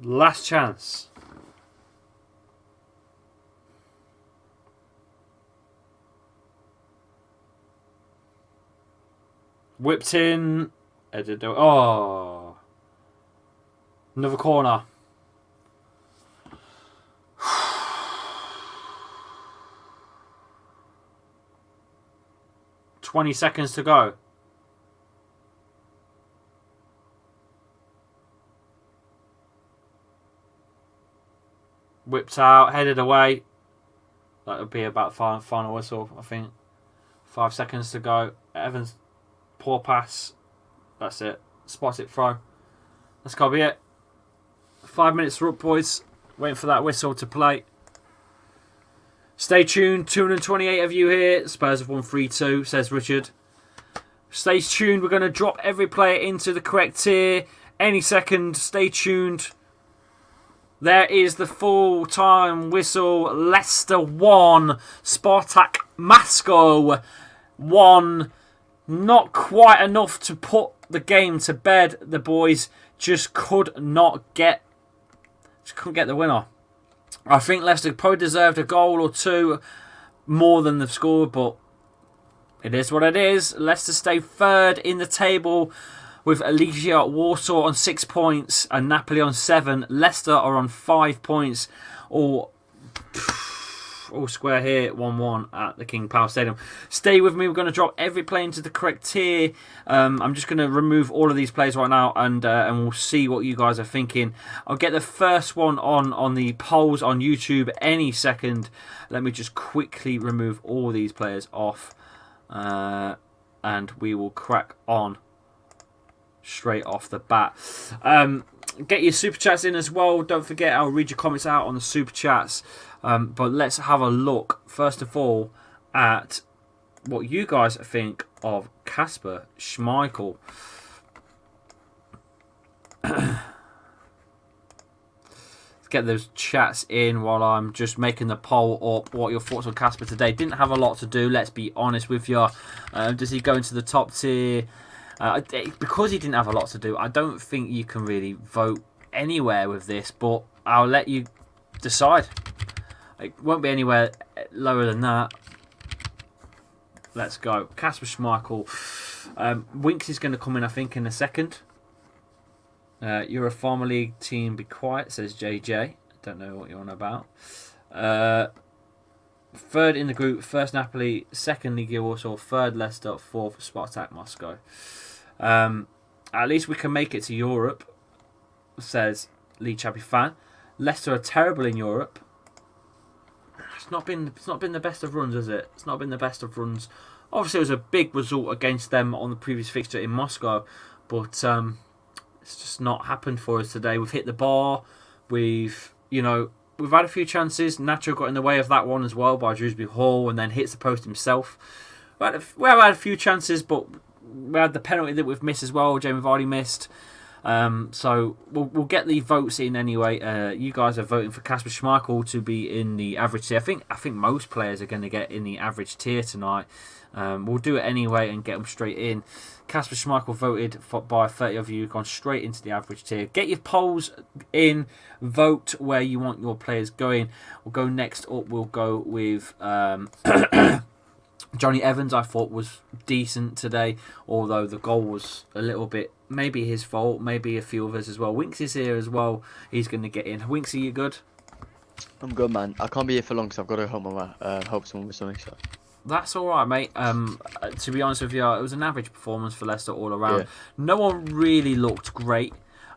Last chance. Whipped in. Oh. Another corner. $20 seconds to go. Whipped out, headed away. That would be about final whistle, I think. 5 seconds to go. Evans, poor pass. That's it. Spots it, throw. That's got to be it. 5 minutes are up, boys. Waiting for that whistle to play. Stay tuned. 228 of you here. Spurs have won 3-2, says Richard. Stay tuned. We're going to drop every player into the correct tier any second. Stay tuned. There is the full-time whistle. Leicester 1. SPARTAK Moscow 1. Not quite enough to put the game to bed. The boys just couldn't get the winner. I think Leicester probably deserved a goal or two more than they've scored, but it is what it is. Leicester stay third in the table with Legia Warsaw on 6 points and Napoli on 7. Leicester are on 5 points. All square here, 1-1 at the King Power Stadium. Stay with me. We're going to drop every player into the correct tier. I'm just going to remove all of these players right now, and we'll see what you guys are thinking. I'll get the first one on the polls on YouTube any second. Let me just quickly remove all these players off, and we will crack on straight off the bat. Get your super chats in as well. Don't forget, I'll read your comments out on the super chats. But let's have a look, first of all, at what you guys think of Kasper Schmeichel. Let's get those chats in while I'm just making the poll up. What are your thoughts on Kasper today? Didn't have a lot to do, let's be honest with you. Does he go into the top tier? Because he didn't have a lot to do, I don't think you can really vote anywhere with this, but I'll let you decide. It won't be anywhere lower than that. Let's go. Kasper Schmeichel. Winks is going to come in, I think, in a second. You're a Farmer League team. Be quiet, says JJ. I don't know what you're on about. Third in the group. First Napoli. Second Legia Warsaw. Third Leicester. Fourth SPARTAK Moscow. At least we can make it to Europe, says Lee Chappie fan. Leicester are terrible in Europe. It's not been the best of runs, is it? It's not been the best of runs. Obviously, it was a big result against them on the previous fixture in Moscow, but it's just not happened for us today. We've hit the bar. We've had a few chances. Nacho got in the way of that one as well by Drewsbury Hall, and then hits the post himself. We have had a few chances, but we had the penalty that we've missed as well. Jamie Vardy missed. So we'll get the votes in anyway. You guys are voting for Kasper Schmeichel to be in the average tier. I think most players are going to get in the average tier tonight. We'll do it anyway and get them straight in. Kasper Schmeichel voted by 30 of you, gone straight into the average tier. Get your polls in, vote where you want your players going. We'll go next up. We'll go with Johnny Evans. I thought was decent today, although the goal was a little bit maybe his fault, maybe a few others as well. Winks is here as well. He's going to get in. Winks, are you good? I'm good, man. I can't be here for long, so I've got to help someone with something. So. That's all right, mate. To be honest with you, it was an average performance for Leicester all around. Yeah. No one really looked great.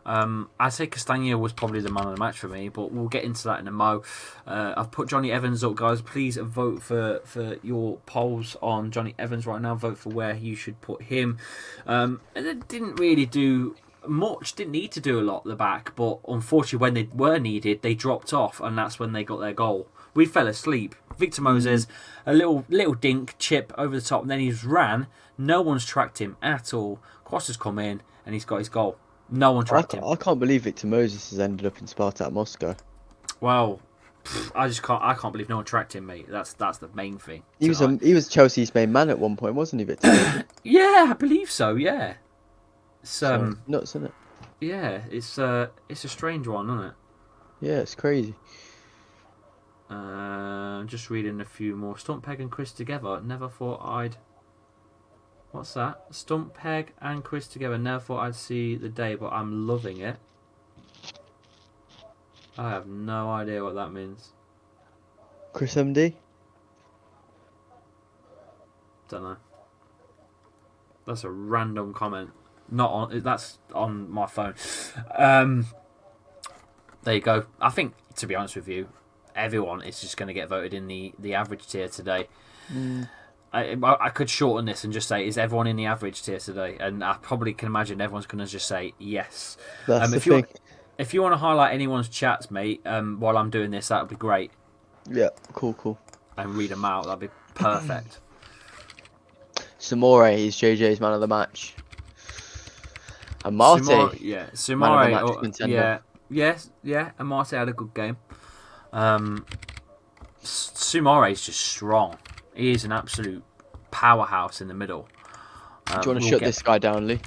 I'd say Castagna was probably the man of the match for me, but we'll get into that in a mo. I've put Johnny Evans up, guys. Please vote for your polls on Johnny Evans right now. Vote for where you should put him. And it didn't really do much, didn't need to do a lot at the back, but unfortunately when they were needed, they dropped off, and that's when they got their goal. We fell asleep. Victor Moses, a little dink, chip over the top, and then he's ran. No one's tracked him at all. Costa's come in, and he's got his goal. No one tracked him. I can't believe Victor Moses has ended up in SPARTAK Moscow. Well, I can't believe no one tracked him, mate. That's the main thing. He was Chelsea's main man at one point, wasn't he, Victor? Yeah, I believe so. Yeah. It's nuts, isn't it? Yeah, it's a strange one, isn't it? Yeah, it's crazy. Just reading a few more. Stump Peg and Chris together. Never thought I'd. What's that? Stump Peg and Chris together. Never thought I'd see the day, but I'm loving it. I have no idea what that means. Chris MD? Don't know. That's a random comment. Not on. That's on my phone. There you go. I think, to be honest with you, everyone is just going to get voted in the average tier today. I could shorten this and just say, is everyone in the average tier today? And I probably can imagine everyone's going to just say yes. That's the thing. If you want to highlight anyone's chats, mate, while I'm doing this, that would be great. Yeah, cool. And read them out. That'd be perfect. Samore is JJ's man of the match. And Marte. Sumare, man of the match contender. And Marte had a good game. Sumare is just strong. He is an absolute powerhouse in the middle. Do you want to shut this guy down, Lee?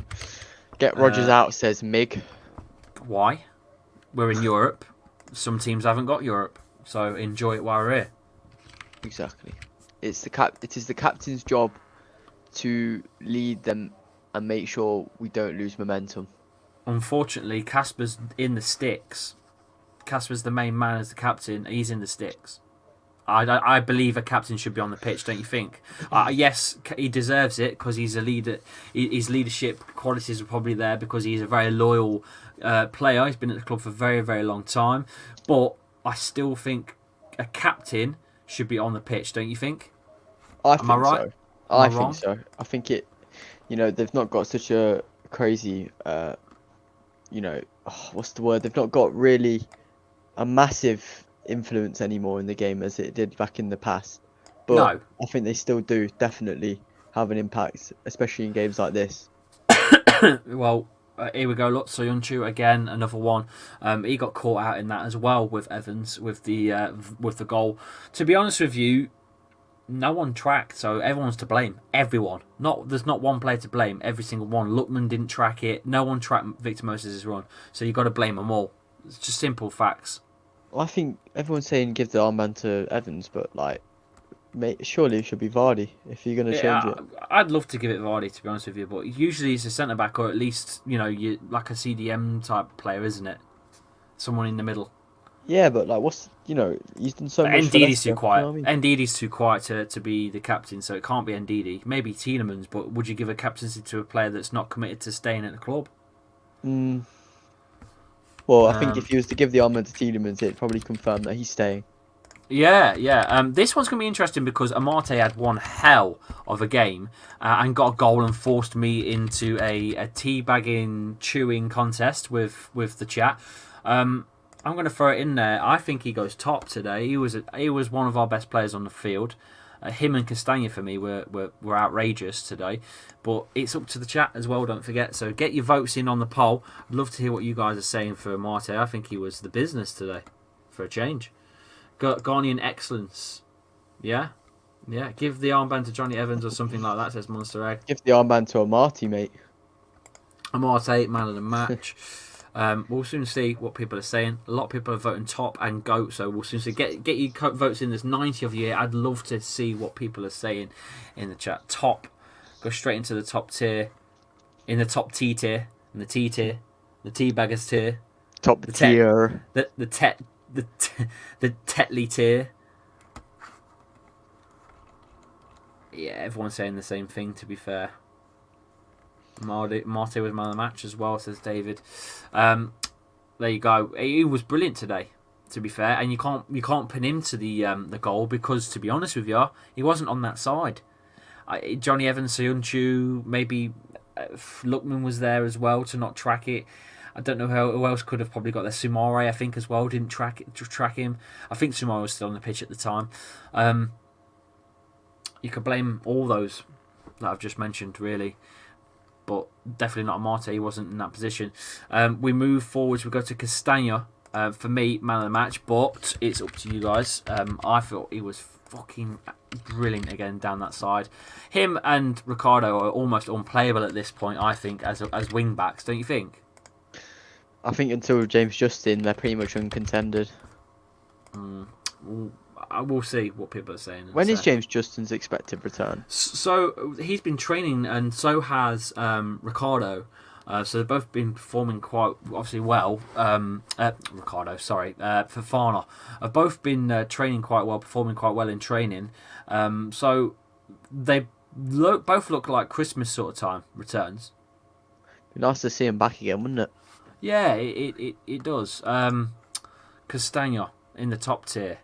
Get Rogers out, says Mig. Why? We're in Europe. Some teams haven't got Europe, so enjoy it while we're here. Exactly. It is the captain's job to lead them and make sure we don't lose momentum. Unfortunately, Casper's in the sticks. Casper's the main man as the captain. He's in the sticks. I believe a captain should be on the pitch, don't you think? Yes, he deserves it because he's a leader. His leadership qualities are probably there because he's a very loyal player. He's been at the club for a very, very long time. But I still think a captain should be on the pitch, don't you think? Am I right? So. I think so. I think they've not got such a crazy, what's the word? They've not got really a massive influence anymore in the game as it did back in the past. But no. I think they still do definitely have an impact, especially in games like this. Well, here we go. Look, Soyuncu again, another one. He got caught out in that as well with Evans with the goal. To be honest with you, no one tracked, so everyone's to blame. Everyone. There's not one player to blame. Every single one. Lookman didn't track it. No one tracked Victor Moses' run, so you got to blame them all. It's just simple facts. Well, I think everyone's saying give the armband to Evans, but surely it should be Vardy if you're going to change it. I'd love to give it Vardy, to be honest with you, but usually he's a centre back or at least you like a CDM type player, isn't it? Someone in the middle. Yeah, but he's done so much. Ndidi's too quiet. Ndidi's too quiet to be the captain, so it can't be Ndidi. Maybe Tielemans, but would you give a captaincy to a player that's not committed to staying at the club? Well, I think if he was to give the armband to Tielemans, it'd probably confirm that he's staying. Yeah. This one's going to be interesting because Amarte had one hell of a game and got a goal and forced me into a teabagging, chewing contest with the chat. I'm going to throw it in there. I think he goes top today. He was one of our best players on the field. Him and Castagna for me were outrageous today. But it's up to the chat as well, don't forget. So get your votes in on the poll. I'd love to hear what you guys are saying for Marte. I think he was the business today, for a change. Ghanaian excellence. Yeah? Yeah, give the armband to Johnny Evans or something like that, says Monster Egg. Give the armband to Amarte, mate. Amarte, man of the match. We'll soon see what people are saying. A lot of people are voting top and GOAT, so we'll soon see. Get your votes in. There's 90 of you here. I'd love to see what people are saying in the chat. Top. Go straight into the top tier. In the top T tier. In the T tier. The T-baggers tier. Top tier. The Tetley tier. Yeah, everyone's saying the same thing, to be fair. Marte was man of the match as well, says David. There you go. He was brilliant today, to be fair, and you can't pin him to the goal because, to be honest with you, he wasn't on that side. Johnny Evans, Soyuncu, maybe Lookman was there as well to not track it. I don't know who else could have probably got there. Sumare, I think, as well, didn't track him. I think Sumare was still on the pitch at the time. You could blame all those that I've just mentioned, really. But definitely not Marte. He wasn't in that position. We move forwards. We go to Castagna. For me, man of the match. But it's up to you guys. I thought he was fucking brilliant again down that side. Him and Ricardo are almost unplayable at this point, I think, as wing backs. Don't you think? I think until James Justin, they're pretty much uncontended. We'll see what people are saying. When is James Justin's expected return? So he's been training, and so has Ricardo. So they've both been performing quite obviously well. Fafana have both been training quite well, performing quite well in training. So they both look like Christmas sort of time returns. Be nice to see him back again, wouldn't it? Yeah, it does. Castagna in the top tier.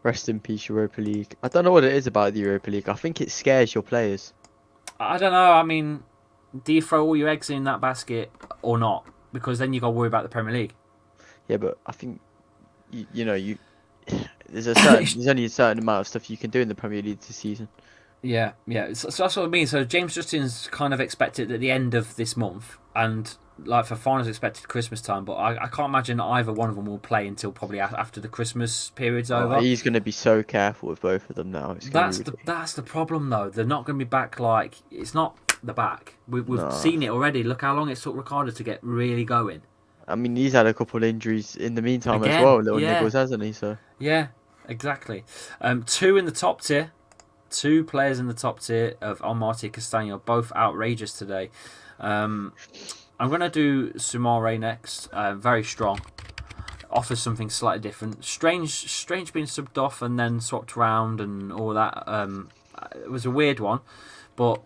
Rest in peace, Europa League. I don't know what it is about the Europa League. I think it scares your players. I don't know. I mean, do you throw all your eggs in that basket or not? Because then you got to worry about the Premier League. Yeah, but I think you know there's only a certain amount of stuff you can do in the Premier League this season. Yeah. So that's what I mean. So James Justin's kind of expected at the end of this month, and like Fafana's expected Christmas time. But I can't imagine either one of them will play until probably after the Christmas period's over. He's going to be so careful with both of them now. That's the problem though. They're not going to be back. Like it's not the back. We've seen it already. Look how long it took Ricardo to get really going. I mean, he's had a couple of injuries in the meantime Again, as well. Little niggles, hasn't he? So yeah, exactly. Two in the top tier. Two players in the top tier of Almaty Castagna, both outrageous today. I'm going to do Sumare next. Very strong. Offers something slightly different. Strange being subbed off and then swapped around and all that. It was a weird one, but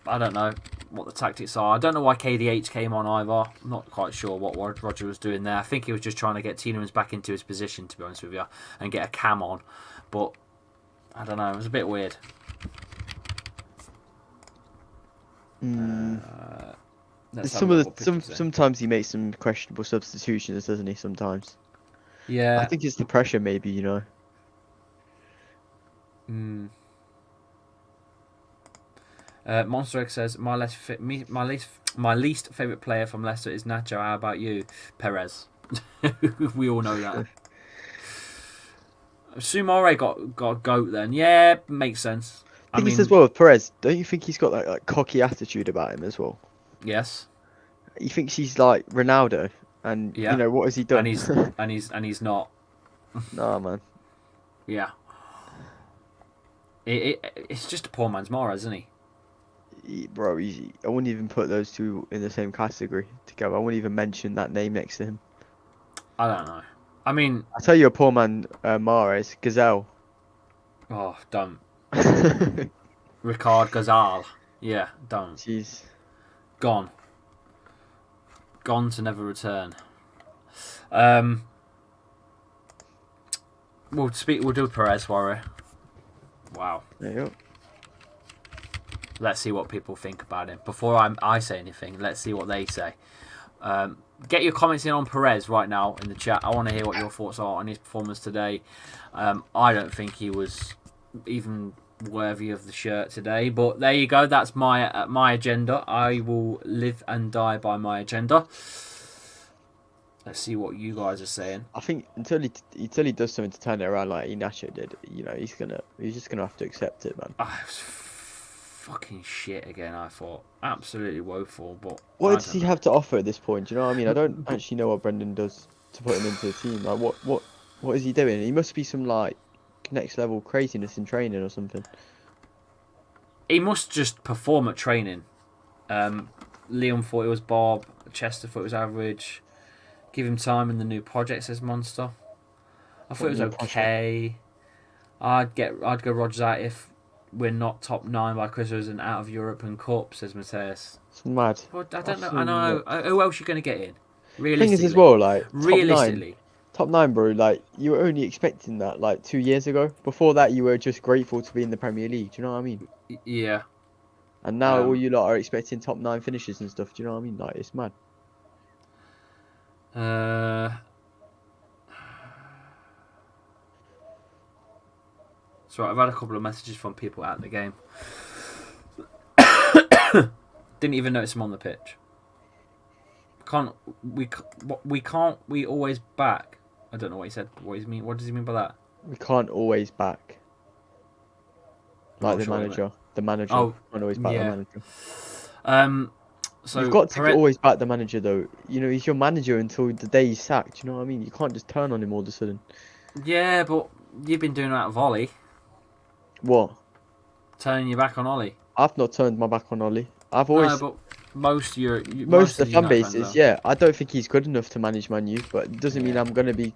I don't know what the tactics are. I don't know why KDH came on either. I'm not quite sure what Roger was doing there. I think he was just trying to get Tielemans back into his position, to be honest with you, and get a cam on. But I don't know. It was a bit weird. Sometimes he makes some questionable substitutions, doesn't he? Sometimes. Yeah. I think it's the pressure, maybe. You know. Monster X says my least favorite player from Leicester is Nacho. How about you, Perez? We all know that. Sumare got a goat then. Yeah, makes sense. I mean, as well with Perez, don't you think he's got that like cocky attitude about him as well? Yes. He thinks he's like Ronaldo, and you know what has he done? And he's not. Nah, man. Yeah. It's just a poor man's Mara, isn't he? I wouldn't even put those two in the same category together. I wouldn't even mention that name next to him. I don't know. I mean, I'll tell you a poor man, Mahrez, Gazelle. Oh, don't. Ricard Gazal. Yeah, don't. Jeez. Gone to never return. We'll do Perez Warrior. Wow. There you go. Let's see what people think about him. Before I say anything, let's see what they say. Get your comments in on Perez right now in the chat. I want to hear what your thoughts are on his performance today. I don't think he was even worthy of the shirt today, but there you go. That's my agenda. I will live and die by my agenda. Let's see what you guys are saying. I think until he does something to turn it around like Inacho did, you know, he's just gonna have to accept it, man. It was fucking shit again. I thought absolutely woeful. But what does he have to offer at this point? Do you know what I mean? I don't actually know what Brendan does to put him into the team. Like what is he doing? He must be some like next level craziness in training or something. He must just perform at training. Liam thought it was Bob. Chester thought it was average. Give him time in the new project, says Monster. I thought it was okay. I'd go Rodgers out if we're not top 9 by Christmas and out of Europe and Cup, says Mateus. It's mad. Well, I don't know. I know. Who else are you going to get in? Realistically. Thing is as well, like realistically. Top 9, bro. Like you were only expecting that like 2 years ago. Before that, you were just grateful to be in the Premier League. Do you know what I mean? Yeah. And now all you lot are expecting top 9 finishes and stuff. Do you know what I mean? Like it's mad. So I've had a couple of messages from people at the game. Didn't even notice him on the pitch. Can't we always back? I don't know what he said. What does he mean by that? We can't always back. Like the manager. The manager. Oh, can't always back the manager. So You've got to always back the manager, though. You know, he's your manager until the day he's sacked. You know what I mean? You can't just turn on him all of a sudden. Yeah, but you've been doing that with Ollie. What? Turning your back on Ollie. I've not turned my back on Ollie. I've No, always but most most of of the the fan United fans bases, are. yeah. I don't think he's good enough to manage Man U, but it doesn't mean Yeah. I'm gonna be,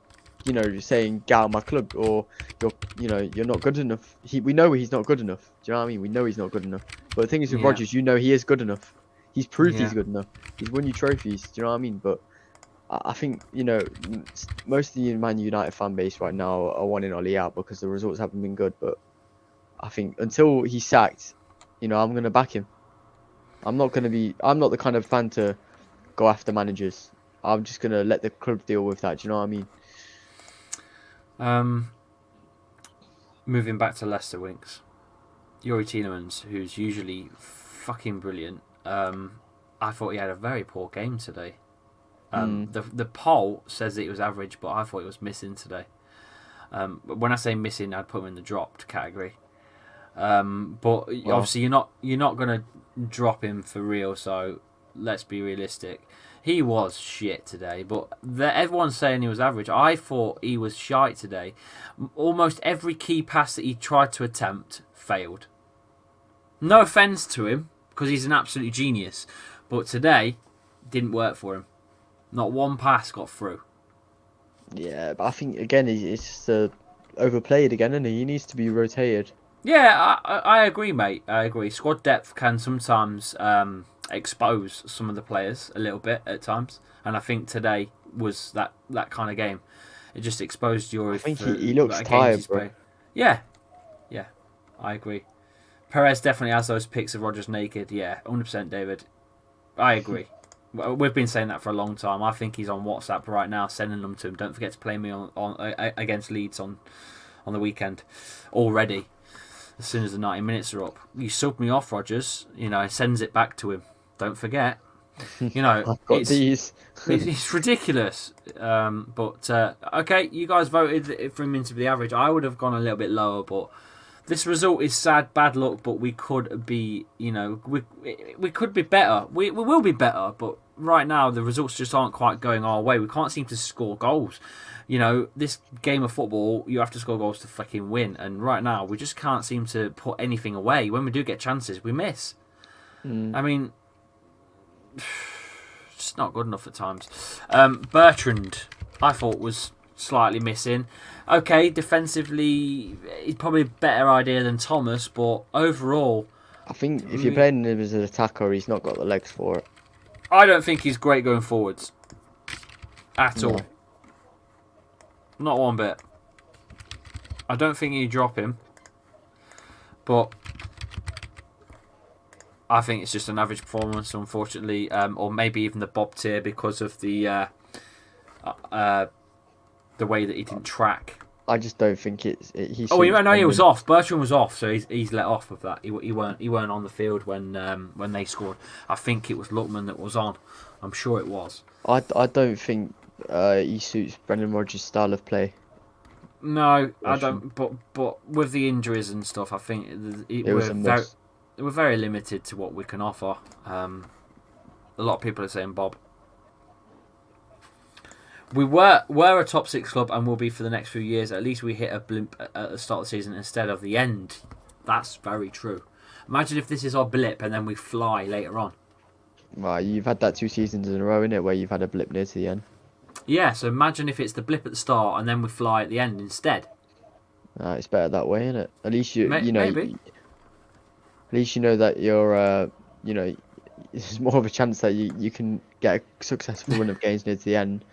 saying get out of my club or you're not good enough. We know he's not good enough. Do you know what I mean? We know he's not good enough. But the thing is with Yeah. Rodgers, he is good enough. He's proved Yeah. he's good enough. He's won you trophies. Do you know what I mean? But I think most of the Man United fan base right now are wanting Ollie out because the results haven't been good. But I think until he's sacked, I'm gonna back him. I'm not the kind of fan to go after managers. I'm just gonna let the club deal with that. Do you know what I mean? Moving back to Leicester, Winks. Yuri Tielemans, who's usually fucking brilliant. I thought he had a very poor game today. The poll says that it was average, but I thought it was missing today. But when I say missing, I'd put him in the dropped category. But obviously you're not gonna drop him for real. So let's be realistic. He was shit today, but everyone's saying he was average. I thought he was shite today. Almost every key pass that he tried to attempt failed. No offence to him, because he's an absolute genius, but today didn't work for him. Not one pass got through. Yeah, but I think again it's just overplayed again, isn't he? He needs to be rotated. Yeah, I agree, mate. I agree. Squad depth can sometimes expose some of the players a little bit at times, and I think today was that kind of game. It just exposed Yuri. I think he looks tired, bro. Yeah, I agree. Perez definitely has those pics of Rodgers naked. Yeah, 100%, David. I agree. We've been saying that for a long time. I think he's on WhatsApp right now, sending them to him. Don't forget to play me on against Leeds on the weekend already. As soon as the 90 minutes are up, you sub me off, Rodgers. Sends it back to him. Don't forget. I've got these. It's ridiculous. But okay, you guys voted for him into the average. I would have gone a little bit lower, but this result is sad, bad luck. But we could be, we could be better. We will be better, but right now the results just aren't quite going our way. We can't seem to score goals. This game of football, you have to score goals to fucking win. And right now, we just can't seem to put anything away. When we do get chances, we miss. I mean, it's not good enough at times. Bertrand, I thought, was slightly missing. Okay, defensively, he's probably a better idea than Thomas, but overall, I think if you're playing him as an attacker, he's not got the legs for it. I don't think he's great going forwards. At all. Not one bit. I don't think you drop him. But I think it's just an average performance, unfortunately. Or maybe even the Bob tier because of the way that he didn't track. I just don't think he was off. Bertrand was off, so he's let off of that. He weren't on the field when they scored. I think it was Lookman that was on. I'm sure it was. I don't think he suits Brendan Rodgers' style of play. No, I don't. But with the injuries and stuff, I think we're very limited to what we can offer. A lot of people are saying Bob. We were a top 6 club and will be for the next few years. At least we hit a blimp at the start of the season instead of the end. That's very true. Imagine if this is our blip and then we fly later on. Well, you've had that 2 seasons in a row, innit, where you've had a blip near to the end. Yeah, so imagine if it's the blip at the start and then we fly at the end instead. It's better that way, isn't it? At least maybe. At least you know that you're, there's more of a chance that you can get a successful run of games near to the end.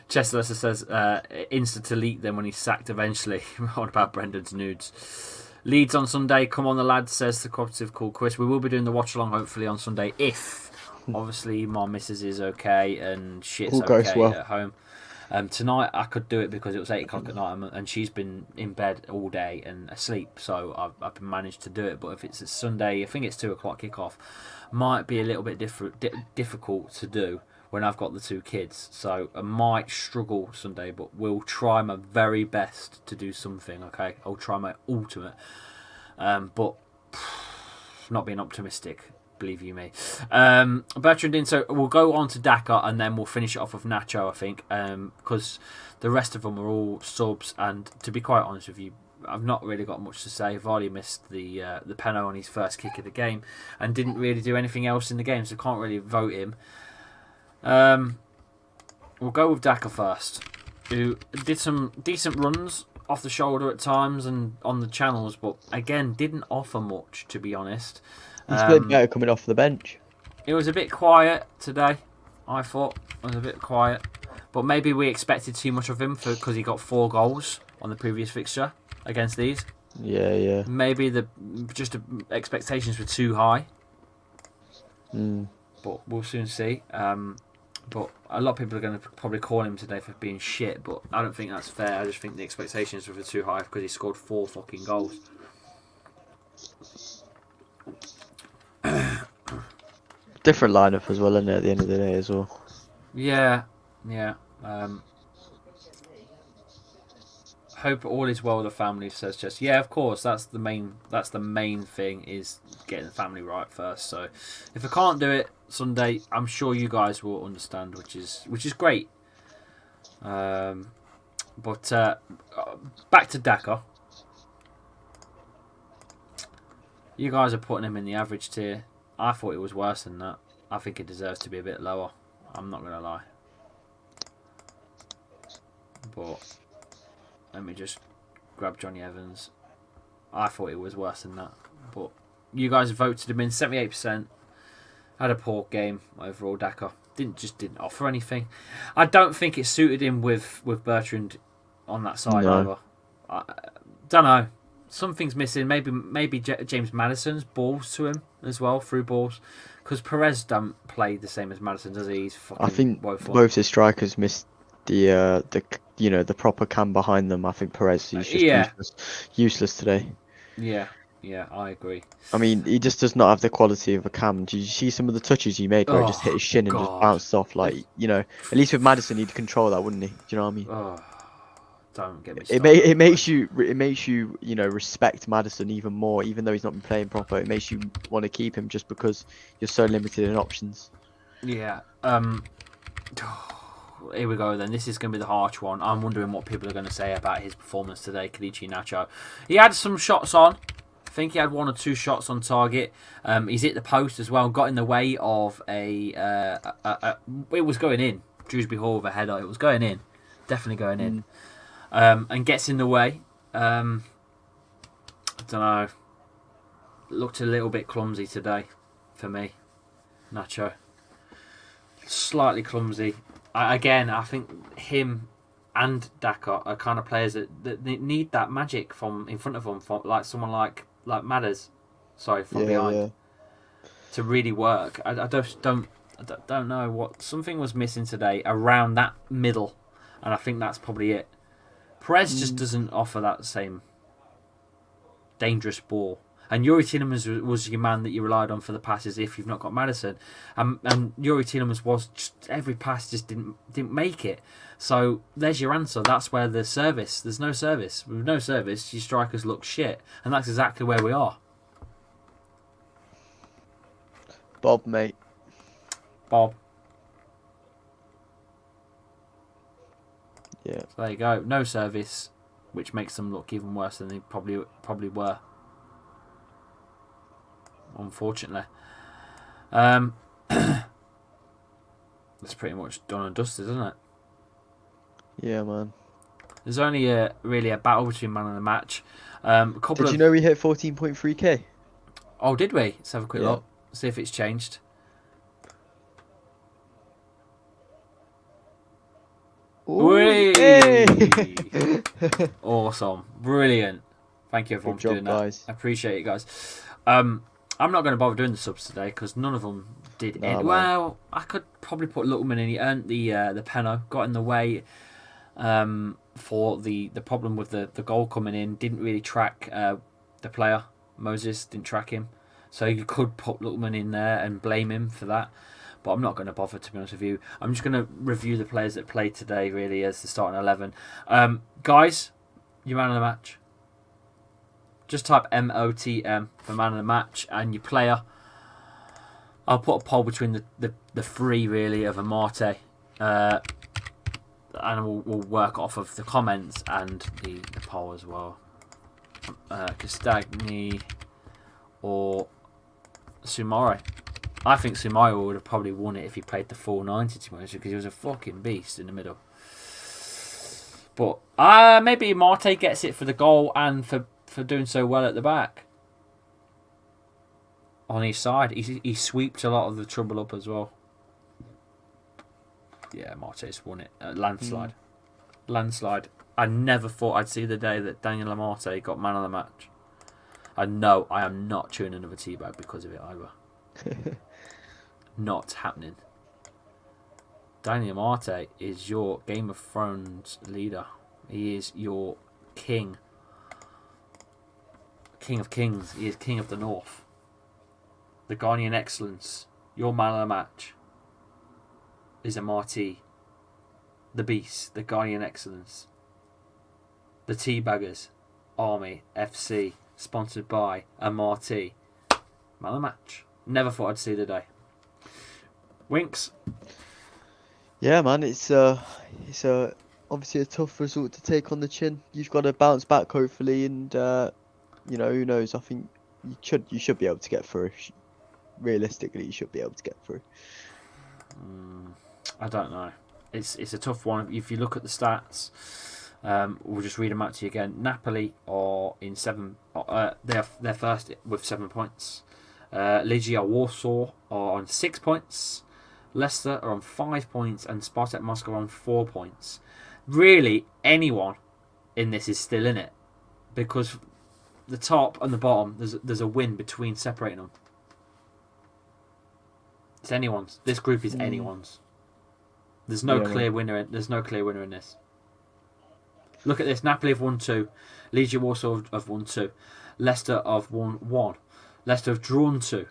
Chester says Insta delete them when he's sacked eventually. What about Brendan's nudes? Leeds on Sunday. Come on, the lads, says the cooperative called Chris. We will be doing the watch along hopefully on Sunday if obviously my missus is okay and shit's okay at home. Tonight I could do it because it was 8 o'clock at night and she's been in bed all day and asleep, so I've managed to do it. But if it's a Sunday, I think it's 2 o'clock kickoff, might be a little bit difficult to do when I've got the 2 kids, so I might struggle Sunday, but we'll try my very best to do something. Okay, I'll try my ultimate, but not being optimistic. believe you me. Bertrand in, so we'll go on to Daka and then we'll finish it off with Nacho, I think, because the rest of them are all subs, and to be quite honest with you, I've not really got much to say. Vardy missed the penalty on his first kick of the game and didn't really do anything else in the game, so can't really vote him. We'll go with Daka first, who did some decent runs off the shoulder at times and on the channels, but again didn't offer much, to be honest. He's played better coming off the bench. It was a bit quiet today, I thought. It was a bit quiet, but maybe we expected too much of him because he got 4 goals on the previous fixture against these. Yeah. Maybe the expectations were too high. But we'll soon see. But a lot of people are going to probably call him today for being shit, but I don't think that's fair. I just think the expectations were too high because he scored 4 fucking goals. Different lineup as well, isn't it, at the end of the day as well? Yeah. Hope all is well with the family, says Jess. Yeah, of course. That's the main thing, is getting the family right first. So if I can't do it Sunday, I'm sure you guys will understand, which is great. But back to Daka. You guys are putting him in the average tier. I thought it was worse than that. I think it deserves to be a bit lower. I'm not going to lie. But let me just grab Johnny Evans. I thought it was worse than that. But you guys voted him in 78%. Had a poor game overall, Daka. Didn't offer anything. I don't think it suited him with Bertrand on that side either. I don't know. Something's missing. Maybe James Maddison's balls to him as well, through balls. Because Perez don't play the same as Maddison, does he? He's fucking I think woeful. both the strikers missed the proper cam behind them. I think Perez, he's just useless today. Yeah, I agree. I mean, he just does not have the quality of a cam. Did you see some of the touches he made where he just hit his shin and just bounced off? Like, at least with Maddison, he'd control that, wouldn't he? Do you know what I mean? Oh, don't get me started. It makes you respect Maddison even more, even though he's not been playing proper. It makes you want to keep him just because you're so limited in options. Yeah. Here we go then. This is going to be the harsh one. I'm wondering what people are going to say about his performance today, Kelechi Iheanacho. He had some shots on. I think he had 1 or 2 shots on target. He's hit the post as well. Got in the way of it was going in. Dewsbury Hall with a header. It was going in. Definitely going in. And gets in the way. I don't know. Looked a little bit clumsy today for me. Nacho. Slightly clumsy. I think him and Daka are kind of players that need that magic from in front of them, like someone like Madders, from behind, to really work. I don't know what, something was missing today around that middle, and I think that's probably it. Perez just doesn't offer that same dangerous ball. And Youri Tielemans was your man that you relied on for the passes if you've not got Maddison. And Youri Tielemans was just, every pass just didn't make it. So there's your answer. That's where there's no service. With no service, your strikers look shit. And that's exactly where we are. Bob, mate. Bob. Yeah. So there you go. No service, which makes them look even worse than they probably were. Unfortunately. That's pretty much done and dusted, isn't it? Yeah, man. There's only really a battle between man and the match. Did you know we hit 14.3k? Oh, did we? Let's have a quick look. See if it's changed. Hey! Awesome. Brilliant. Thank you everyone for doing that. Guys. I appreciate it, guys. I'm not going to bother doing the subs today because none of them did. Well, I could probably put Littleman in. He earned the penno, got in the way for the problem with the goal coming in. Didn't really track the player. Moses didn't track him. So you could put Littleman in there and blame him for that. But I'm not going to bother, to be honest with you. I'm just going to review the players that played today, really, as the starting 11. Guys, you man of the match. Just type MOTM for man of the match, and your player. I'll put a poll between the three really of Amate, and we'll work off of the comments and the poll as well. Castagni or Sumare. I think Sumare would have probably won it if he played the 490 to be honest, because he was a fucking beast in the middle. But maybe Marte gets it for the goal and for doing so well at the back. On his side, he sweeps a lot of the trouble up as well. Yeah, Marte's won it. Landslide. Landslide. I never thought I'd see the day that Daniel Amate got man of the match. And no, I am not chewing another teabag because of it either. Not happening. Daniel Amate is your Game of Thrones leader. He is your king. King of kings. He is king of the north. The Ghanaian excellence. Your man of the match is Amate. The beast. The Ghanaian excellence. The Teabaggers. Army. FC. Sponsored by Amate. Man of the match. Never thought I'd see the day. Winks. Yeah, man, it's obviously a tough result to take on the chin. You've got to bounce back, hopefully, and you know, who knows? I think you should be able to get through. Realistically, you should be able to get through. I don't know. It's a tough one. If you look at the stats, we'll just read them out to you again. Napoli are in they're first with 7 points. Legia Warsaw are on 6 points. Leicester are on 5 points, and Spartak Moscow are on 4 points. Really, anyone in this is still in it, because the top and the bottom, there's a win between separating them. It's anyone's. This group is anyone's. There's no clear winner. There's no clear winner in this. Look at this. Napoli have won 2. Legia Warsaw have won 2. Leicester have won 1. Leicester have drawn 2.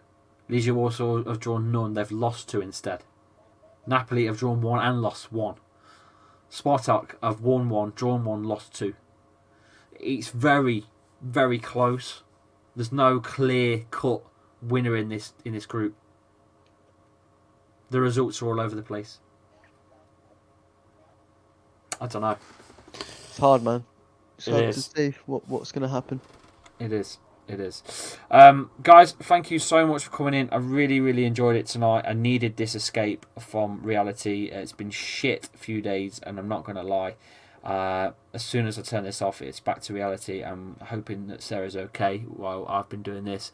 Legia Warsaw have drawn none. They've lost 2 instead. Napoli have drawn 1 and lost 1. Spartak have won 1, drawn 1, lost 2. It's very, very close. There's no clear-cut winner in this group. The results are all over the place. I don't know. It's hard, man. It's It hard is. to see what's going to happen. It is. It is. Guys, thank you so much for coming in. I really, really enjoyed it tonight. I needed this escape from reality. It's been shit a few days, and I'm not going to lie. As soon as I turn this off, it's back to reality. I'm hoping that Sarah's okay while I've been doing this.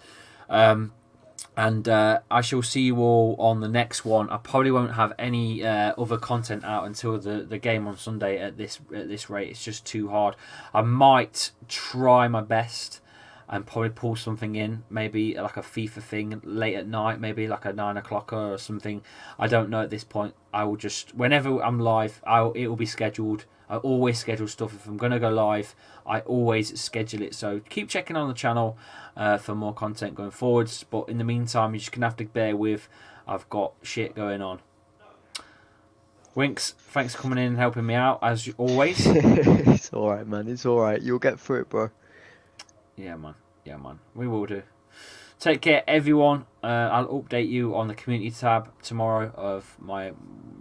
And I shall see you all on the next one. I probably won't have any other content out until the game on Sunday at this rate. It's just too hard. I might try my best and probably pull something in, maybe like a FIFA thing late at night, maybe like a 9 o'clock or something. I don't know at this point. I will just, whenever I'm live, it will be scheduled. I always schedule stuff. If I'm going to go live, I always schedule it. So keep checking on the channel for more content going forwards. But in the meantime, you're just going to have to bear with. I've got shit going on. Winks, thanks for coming in and helping me out, as always. It's alright, man. It's alright. You'll get through it, bro. Yeah, man. Yeah, man. We will do. Take care, everyone. I'll update you on the community tab tomorrow of my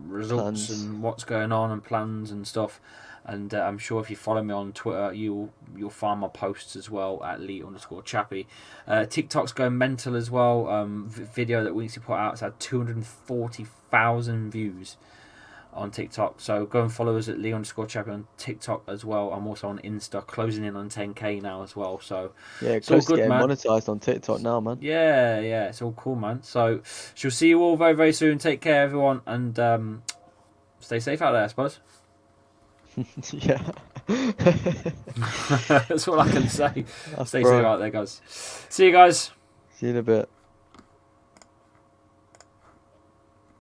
results and what's going on and plans and stuff. And I'm sure if you follow me on Twitter, you'll find my posts as well at lee_chappy. TikTok's going mental as well. Video that Winksy put out has had 240,000 views on TikTok, so go and follow us at lee_chappy on TikTok as well. I'm also on Insta, closing in on 10k now as well. So yeah, it's all close to good, getting man. monetized on TikTok now, man. Yeah, it's all cool, man. So she'll see you all very, very soon. Take care, everyone, and stay safe out there, I suppose. Yeah. That's all I can say. That's Stay bro. safe out there, guys. See you guys. See you in a bit.